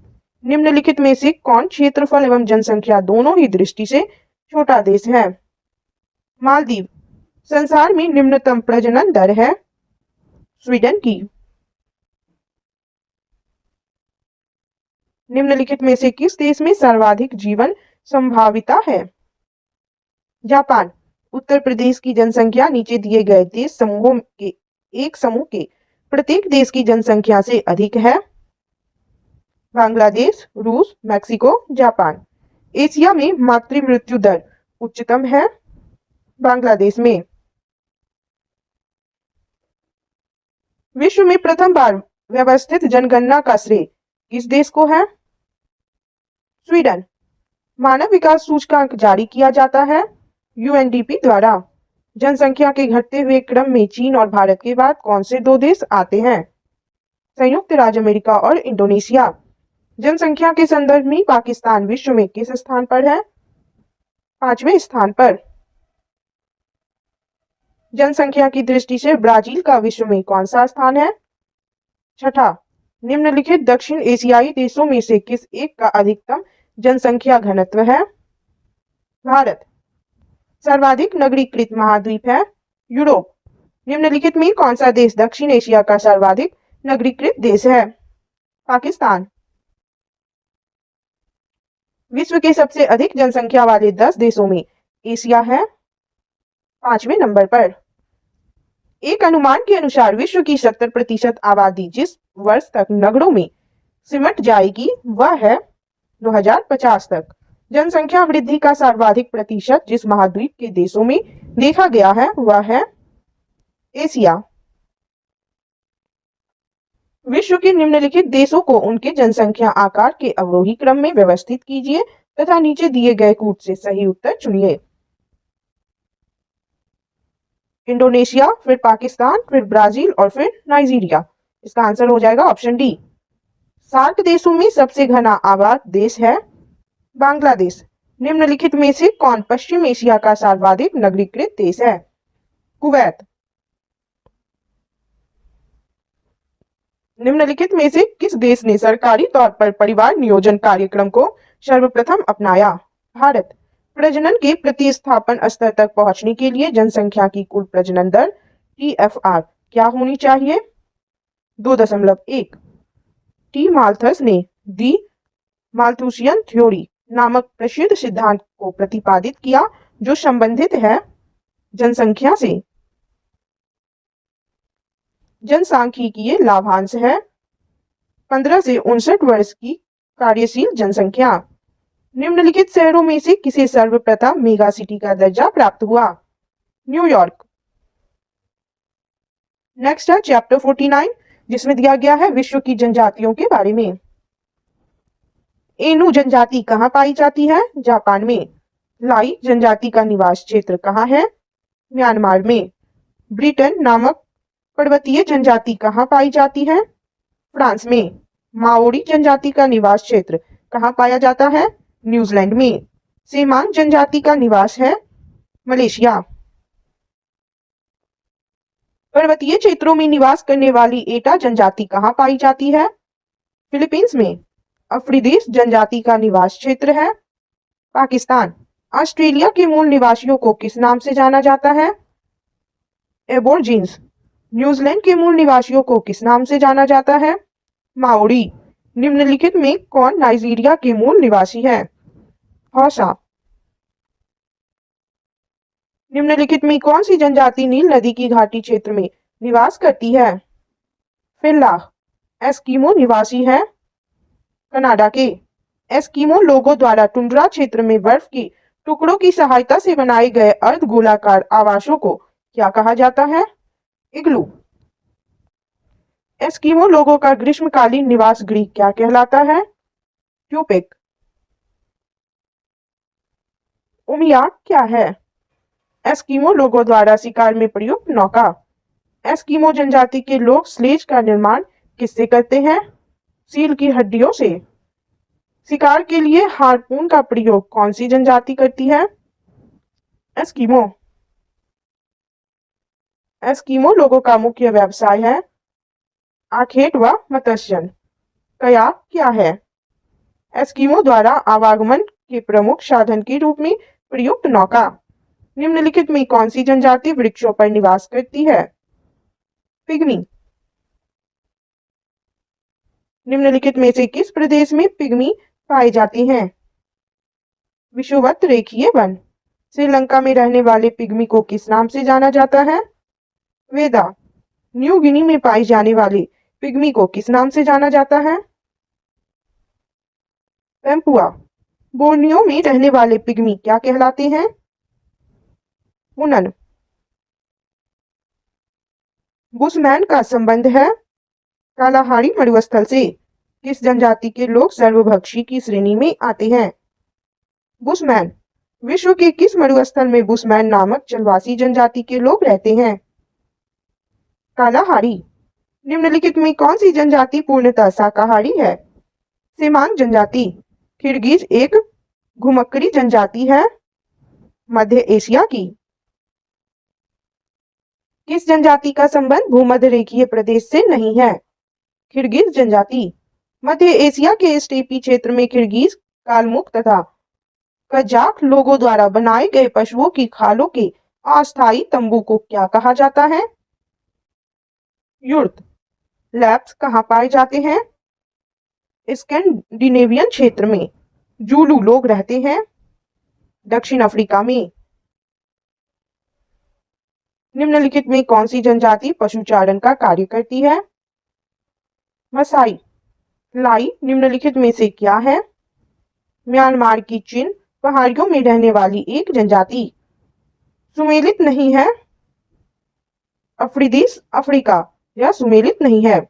निम्नलिखित में से कौन क्षेत्रफल एवं जनसंख्या दोनों ही दृष्टि से छोटा देश है? मालदीव। संसार में निम्नतम प्रजनन दर है स्वीडन की। निम्नलिखित में से किस देश में सर्वाधिक जीवन संभाविता है? जापान। उत्तर प्रदेश की जनसंख्या नीचे दिए गए देश समूहों के एक समूह के प्रत्येक देश की जनसंख्या से अधिक है? बांग्लादेश, रूस, मैक्सिको, जापान। एशिया में मातृ मृत्यु दर उच्चतम है बांग्लादेश में। विश्व में प्रथम बार व्यवस्थित जनगणना का श्रेय किस देश को है? स्वीडन। मानव विकास सूचकांक जारी किया जाता है यूएनडीपी द्वारा। जनसंख्या के घटते हुए क्रम में चीन और भारत के बाद कौन से दो देश आते हैं? संयुक्त राज्य अमेरिका और इंडोनेशिया। जनसंख्या के संदर्भ में पाकिस्तान विश्व में किस स्थान पर है? 5वें स्थान पर। जनसंख्या की दृष्टि से ब्राजील का विश्व में कौन सा स्थान है? 6ठा। निम्नलिखित दक्षिण एशियाई देशों में से किस एक का अधिकतम जनसंख्या घनत्व है? भारत। सर्वाधिक नगरीकृत महाद्वीप है यूरोप। निम्नलिखित में कौन सा देश दक्षिण एशिया का सर्वाधिक नगरीकृत देश है? पाकिस्तान। विश्व के सबसे अधिक जनसंख्या वाले 10 देशों में एशिया है 5वें नंबर पर। एक अनुमान के अनुसार विश्व की 70% आबादी जिस वर्ष तक नगरों में सिमट जाएगी वह है 2050 तक। जनसंख्या वृद्धि का सर्वाधिक प्रतिशत जिस महाद्वीप के देशों में देखा गया है वह है एशिया। विश्व के निम्नलिखित देशों को उनके जनसंख्या आकार के अवरोही क्रम में व्यवस्थित कीजिए तथा नीचे दिए गए कूट से सही उत्तर चुनिए। इंडोनेशिया, फिर पाकिस्तान, फिर ब्राजील और फिर नाइजीरिया। इसका आंसर हो जाएगा ऑप्शन डी। सार्क देशों में सबसे घना आबाद देश है बांग्लादेश। निम्नलिखित में से कौन पश्चिम एशिया का सर्वाधिक नगरीकृत देश है? कुवैत। निम्नलिखित में से किस देश ने सरकारी तौर पर परिवार नियोजन कार्यक्रम को सर्वप्रथम अपनाया? भारत। प्रजनन के प्रतिस्थापन स्तर तक पहुंचने के लिए जनसंख्या की कुल प्रजनन दर TFR क्या होनी चाहिए? 2.1। टी माल्थस ने दी माल्थुसियन थ्योरी नामक प्रसिद्ध सिद्धांत को प्रतिपादित किया जो संबंधित है जनसंख्या से। जनसांख्यिकीय लाभांश है 15 से 59 वर्ष की कार्यशील जनसंख्या। निम्नलिखित शहरों में से किसे सर्वप्रथम मेगा सिटी का दर्जा प्राप्त हुआ? न्यूयॉर्क। नेक्स्ट है चैप्टर 49 जिसमें दिया गया है विश्व की जनजातियों के बारे में। एनु जनजाति कहाँ पाई जाती है? जापान में। लाई जनजाति का निवास क्षेत्र कहाँ है? म्यांमार में। ब्रिटेन नामक पर्वतीय जनजाति कहाँ पाई जाती है? फ्रांस में। माओरी जनजाति का निवास क्षेत्र कहाँ पाया जाता है? न्यूजीलैंड में। सेमांग जनजाति का निवास है मलेशिया। पर्वतीय क्षेत्रों में निवास करने वाली एटा जनजाति कहाँ पाई जाती है? फिलीपींस में। अफ्रीदीस जनजाति का निवास क्षेत्र है पाकिस्तान। ऑस्ट्रेलिया के मूल निवासियों को किस नाम से जाना जाता है? एबोर्जिन्स। न्यूजीलैंड के मूल निवासियों को किस नाम से जाना जाता है? माओरी। निम्नलिखित में कौन नाइजीरिया के मूल निवासी है? हौसा। निम्नलिखित में कौन सी जनजाति नील नदी की घाटी क्षेत्र में निवास करती है? फिल्लाह। एस्किमो निवासी है कनाडा के। एस्किमो लोगों द्वारा टुंड्रा क्षेत्र में बर्फ के टुकड़ों की सहायता से बनाए गए अर्ध गोलाकार आवासों को क्या कहा जाता है? इग्लू। एस्किमो लोगों का ग्रीष्मकालीन निवास गृह क्या कहलाता है? ट्यूपिक। उमियाक क्या है? एस्किमो लोगों द्वारा शिकार में प्रयुक्त नौका। एस्किमो जनजाति के लोग स्लेज का निर्माण किससे करते हैं? सील की हड्डियों से। शिकार के लिए हार्पून का प्रयोग कौन सी जनजाति करती है? एस्किमो। एस्किमो लोगों का मुख्य व्यवसाय है आखेट व मत्स्यन। कयाक क्या है? एस्किमो द्वारा आवागमन के प्रमुख साधन के रूप में प्रयुक्त नौका। निम्नलिखित में कौन सी जनजाति वृक्षों पर निवास करती है? पिग्मी। निम्नलिखित में से किस प्रदेश में पिग्मी पाए जाते हैं? विषुवत रेखीय वन। श्रीलंका में रहने वाले पिग्मी को किस नाम से जाना जाता है? वेदा। न्यू गिनी में पाई जाने वाली पिग्मी को किस नाम से जाना जाता है? पेम्पुआ। बोर्नियो में रहने वाले पिग्मी क्या कहलाते हैं? मुनन। बुशमैन का संबंध है कालाहारी मरुस्थल से। किस जनजाति के लोग सर्वभक्षी की श्रेणी में आते हैं? बुशमैन। विश्व के किस मरुस्थल में बुशमैन नामक जलवासी जनजाति के लोग रहते हैं? कालाहारी। निम्नलिखित में कौन सी जनजाति पूर्णतः शाकाहारी है? सेमांग जनजाति। किर्गिज एक घुमक्कड़ी जनजाति है मध्य एशिया की। किस जनजाति का संबंध भूमध्य रेखीय प्रदेश से नहीं है? किर्गिज जनजाति। मध्य एशिया के स्टेपी क्षेत्र में किर्गिज, कालमुक तथा कजाक लोगों द्वारा बनाए गए पशुओं की खालों के अस्थायी तंबू को क्या कहा जाता है? युर्त। लैप्स कहाँ पाए जाते हैं? स्कैंडिनेवियन क्षेत्र में। जूलू लोग रहते हैं दक्षिण अफ्रीका में। निम्नलिखित में कौन सी जनजाति पशुचारण का कार्य करती है? मसाई। लाई निम्नलिखित में से क्या है? म्यांमार की चिन पहाड़ियों में रहने वाली एक जनजाति। सुमेलित नहीं है। अफ्रीदीस अफ्रीका यह सुमेलित नहीं है।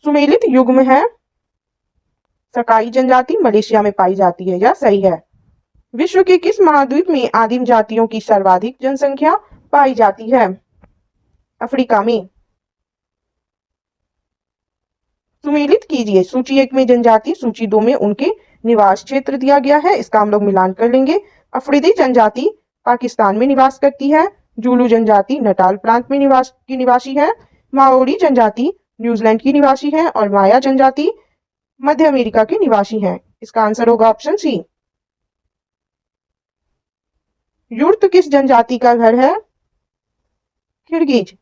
सुमेलित युग्म है। सकाई जनजाति मलेशिया में पाई जाती है, यह सही है। विश्व के किस महाद्वीप में आदिम जातियों की सर्वाधिक जनसंख्या पाई जाती है? अफ्रीका में। सुमेलित कीजिए। सूची 1 में जनजाति, सूची 2 में उनके निवास क्षेत्र दिया गया है। इसका हम लोग मिलान कर लेंगे। अफ्रीदी जनजाति पाकिस्तान में निवास करती है। जूलू जनजाति नटाल प्रांत में निवासी है। माओरी जनजाति न्यूजीलैंड की निवासी है और माया जनजाति मध्य अमेरिका के निवासी हैं। इसका आंसर होगा ऑप्शन सी। युर्त किस जनजाति का घर है? किर्गिज।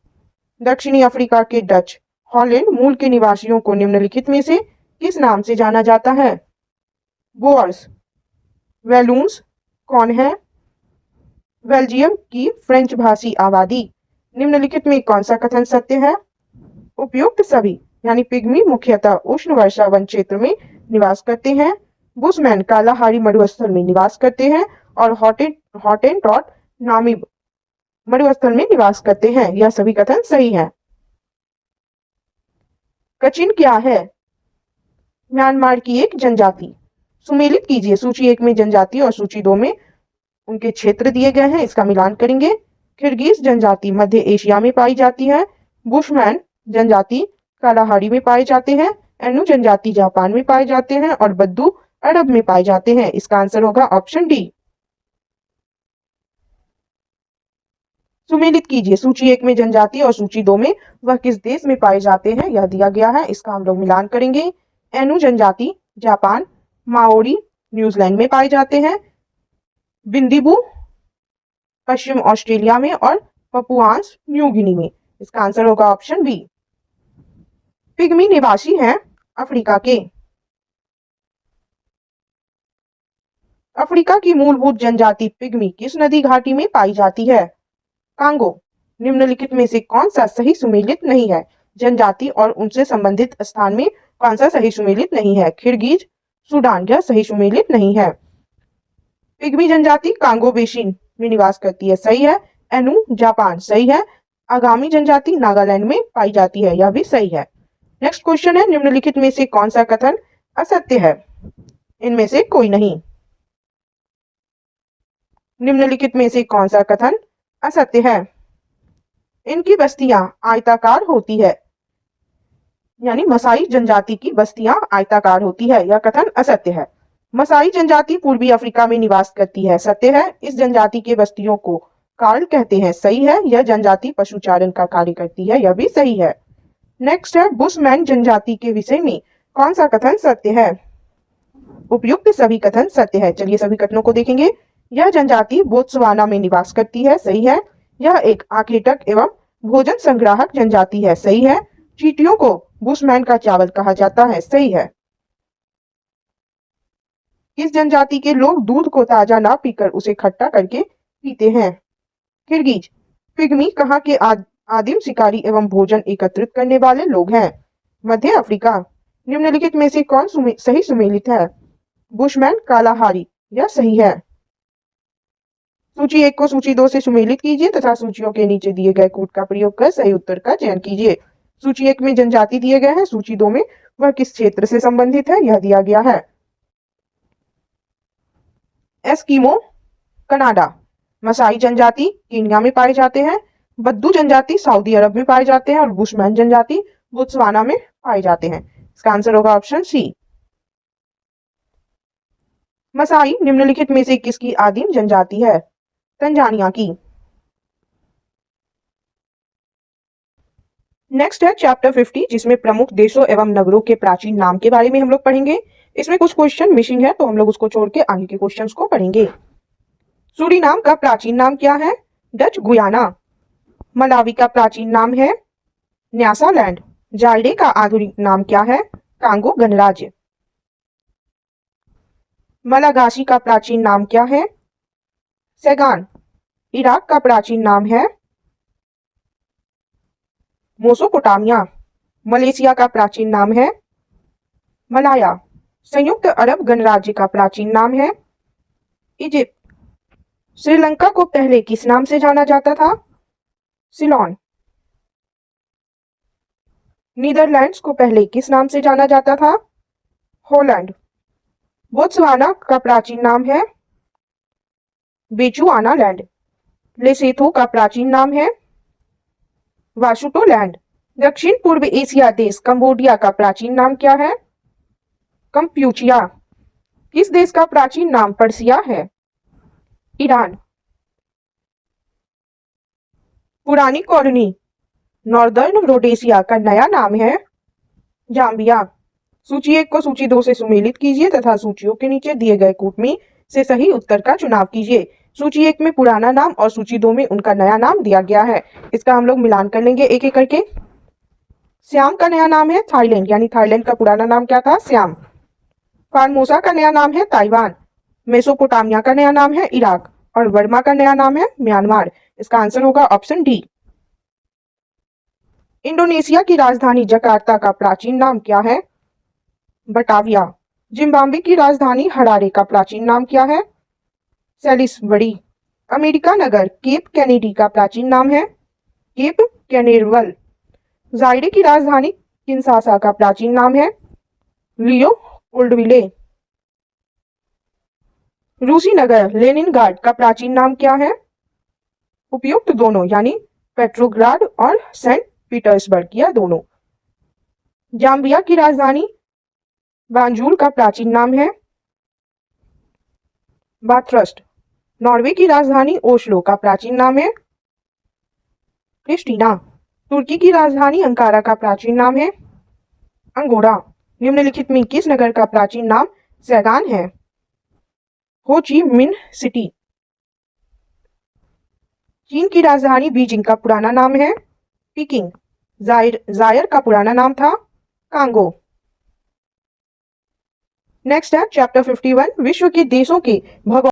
दक्षिणी अफ्रीका के डच हॉलैंड मूल के निवासियों को निम्नलिखित में से किस नाम से जाना जाता है? बोअर्स। वैलून्स कौन है? बेल्जियम की फ्रेंच भाषी आबादी। निम्नलिखित में कौन सा कथन सत्य है? उपयुक्त सभी, यानी पिग्मी मुख्यतः उष्ण वर्षा वन क्षेत्र में निवास करते हैं। बुशमैन कालाहारी मरुस्थल में निवास करते हैं और हॉटेंटॉट नामीब मरुस्थल में निवास करते हैं। यह सभी कथन सही है। कचिन क्या है? म्यांमार की एक जनजाति। सुमेलित कीजिए। सूची 1 में जनजाति और सूची 2 में उनके क्षेत्र दिए गए हैं। इसका मिलान करेंगे। किर्गिज जनजाति मध्य एशिया में पाई जाती है। बुशमैन जनजाति कालाहारी में पाए जाते हैं। एनु जनजाति जापान में पाए जाते हैं और बद्दू अरब में पाए जाते हैं? इसका आंसर होगा ऑप्शन डी। सुमेलित कीजिए, सूची 1 में जनजाति और सूची 2 में वह किस देश में पाए जाते हैं, यह दिया गया है। इसका हम लोग मिलान करेंगे। एनु जनजाति जापान, माओरी न्यूजीलैंड में पाए जाते हैं, बिंदीबू पश्चिम ऑस्ट्रेलिया में और पपुआंस न्यू गिनी में। इसका आंसर होगा ऑप्शन बी। पिग्मी निवासी हैं अफ्रीका के। अफ्रीका की मूलभूत जनजाति पिग्मी किस नदी घाटी में पाई जाती है? कांगो। निम्नलिखित में से कौन सा सही सुमेलित नहीं है? जनजाति और उनसे संबंधित स्थान में कौन सा सही सुमेलित नहीं है? किर्गिज, सूडान, यह सही सुमेलित नहीं है। पिग्मी जनजाति कांगो बेसिन में निवास करती है, सही है। एनु जापान, सही है। आगामी जनजाति नागालैंड में पाई जाती है, यह भी सही है। नेक्स्ट क्वेश्चन है, निम्नलिखित में से कौन सा कथन असत्य है? इनमें से कोई नहीं। निम्नलिखित में से कौन सा कथन असत्य है? इनकी बस्तियां आयताकार होती है, यानी मसाई जनजाति की बस्तियां आयताकार होती है, यह कथन असत्य है। मसाई जनजाति पूर्वी अफ्रीका में निवास करती है, सत्य है। इस जनजाति के बस्तियों को कार्ल कहते हैं, सही है। यह जनजाति पशुचारण का कार्य करती है, यह भी सही है। नेक्स्ट है, बुशमैन जनजाति के विषय में कौन सा कथन सत्य है? उपयुक्त सभी कथन सत्य है। चलिए सभी कथनों को देखेंगे। यह जनजाति बोत्सवाना में निवास करती है, सही है। यह एक आखेटक एवं भोजन संग्राहक जनजाति है, सही है। चींटियों को बुशमैन का चावल कहा जाता है, सही है। इस जनजाति के लोग दूध को ताजा ना पीकर उसे खट्टा करके पीते हैं। किर्गिज। पिग्मी कहाँ के आदिम शिकारी एवं भोजन एकत्रित करने वाले लोग हैं? मध्य अफ्रीका। निम्नलिखित में से कौन सही सुमेलित है? बुशमैन कालाहारी, यह सही है। सूची 1 को सूची 2 से सुमेलित कीजिए तथा सूचियों के नीचे दिए गए कूट का प्रयोग कर सही उत्तर का चयन कीजिए। सूची 1 में जनजाति दिए गए हैं, सूची 2 में वह किस क्षेत्र से संबंधित है, यह दिया गया है। Eskimo Canada. मसाई जनजाति कीनिया में पाए जाते हैं, बद्दू जनजाति सऊदी अरब में पाए जाते हैं और बुशमैन जनजाति बोत्सवाना में पाए जाते हैं। इसका आंसर होगा ऑप्शन सी। मसाई निम्नलिखित में से किसकी आदिम जनजाति है? तंजानिया की। नेक्स्ट है चैप्टर 50, जिसमें प्रमुख देशों एवं नगरों के प्राचीन नाम के बारे में हम लोग पढ़ेंगे। इसमें कुछ क्वेश्चन मिसिंग है, तो हम लोग उसको छोड़ के आगे के क्वेश्चंस को पढ़ेंगे। सूरीनाम का प्राचीन नाम क्या है? Dutch Guyana. मलावी का प्राचीन नाम है न्यासालैंड। जायडे का आधुनिक नाम क्या है? कांगो गणराज्य। मलागाशी का प्राचीन नाम क्या है? सेगान। इराक का प्राचीन नाम है मोसोपोटामिया। मलेशिया का प्राचीन नाम है मलाया। संयुक्त अरब गणराज्य का प्राचीन नाम है इजिप्ट। श्रीलंका को पहले किस नाम से जाना जाता था? सिलोन। नीदरलैंड्स को पहले किस नाम से जाना जाता था? हॉलैंड। बोत्सवाना का प्राचीन नाम है बेचुआनालैंड। लेसोथो का प्राचीन नाम है वाशुटोलैंड। दक्षिण पूर्व एशिया देश कंबोडिया का प्राचीन नाम क्या है? कंप्यूचिया। किस देश का प्राचीन नाम पर्सिया है? ईरान। पुरानी कॉलोनी नॉर्दर्न रोडेशिया का नया नाम है जाम्बिया। सूची 1 को सूची 2 से सुमेलित कीजिए तथा सूचियों के नीचे दिए गए कूट में से सही उत्तर का चुनाव कीजिए। सूची 1 में पुराना नाम और सूची 2 में उनका नया नाम दिया गया है। इसका हम लोग मिलान कर लेंगे एक एक करके। श्याम का नया नाम है थाईलैंड, यानी थाईलैंड का पुराना नाम क्या था? श्याम। फार्मोसा का नया नाम है ताइवान। मेसोपोटामिया का नया नाम है इराक और बर्मा का नया नाम है म्यांमार। इसका आंसर होगा ऑप्शन डी। इंडोनेशिया की राजधानी जकार्ता का प्राचीन नाम क्या है? बटाविया। जिम्बाब्वे की राजधानी हरारे का प्राचीन नाम क्या है? सेलिसबरी। अमेरिका नगर केप कैनेडी का प्राचीन नाम है केप कैनेरवल। जायडे की राजधानी किंशासा का प्राचीन नाम है लियोपोल्डविले। रूसी नगर लेनिनग्राड का प्राचीन नाम क्या है? उपयुक्त दोनों, यानी पेट्रोग्राड और सेंट पीटर्सबर्ग, या दोनों। जाम्बिया की राजधानी बांजुल का प्राचीन नाम है बाथरस्ट। नॉर्वे की राजधानी ओस्लो का प्राचीन नाम है प्रिस्टीना। तुर्की की राजधानी अंकारा का प्राचीन नाम है अंगोरा। निम्नलिखित में किस नगर का प्राचीन नाम सैगान है? हो ची मिन्ह सिटी। चीन की राजधानी बीजिंग का पुराना नाम है पीकिंग। जायर का पुराना नाम था कांगो। नेक्स्ट है चैप्टर 51 विश्व के देशों के भौगोलिक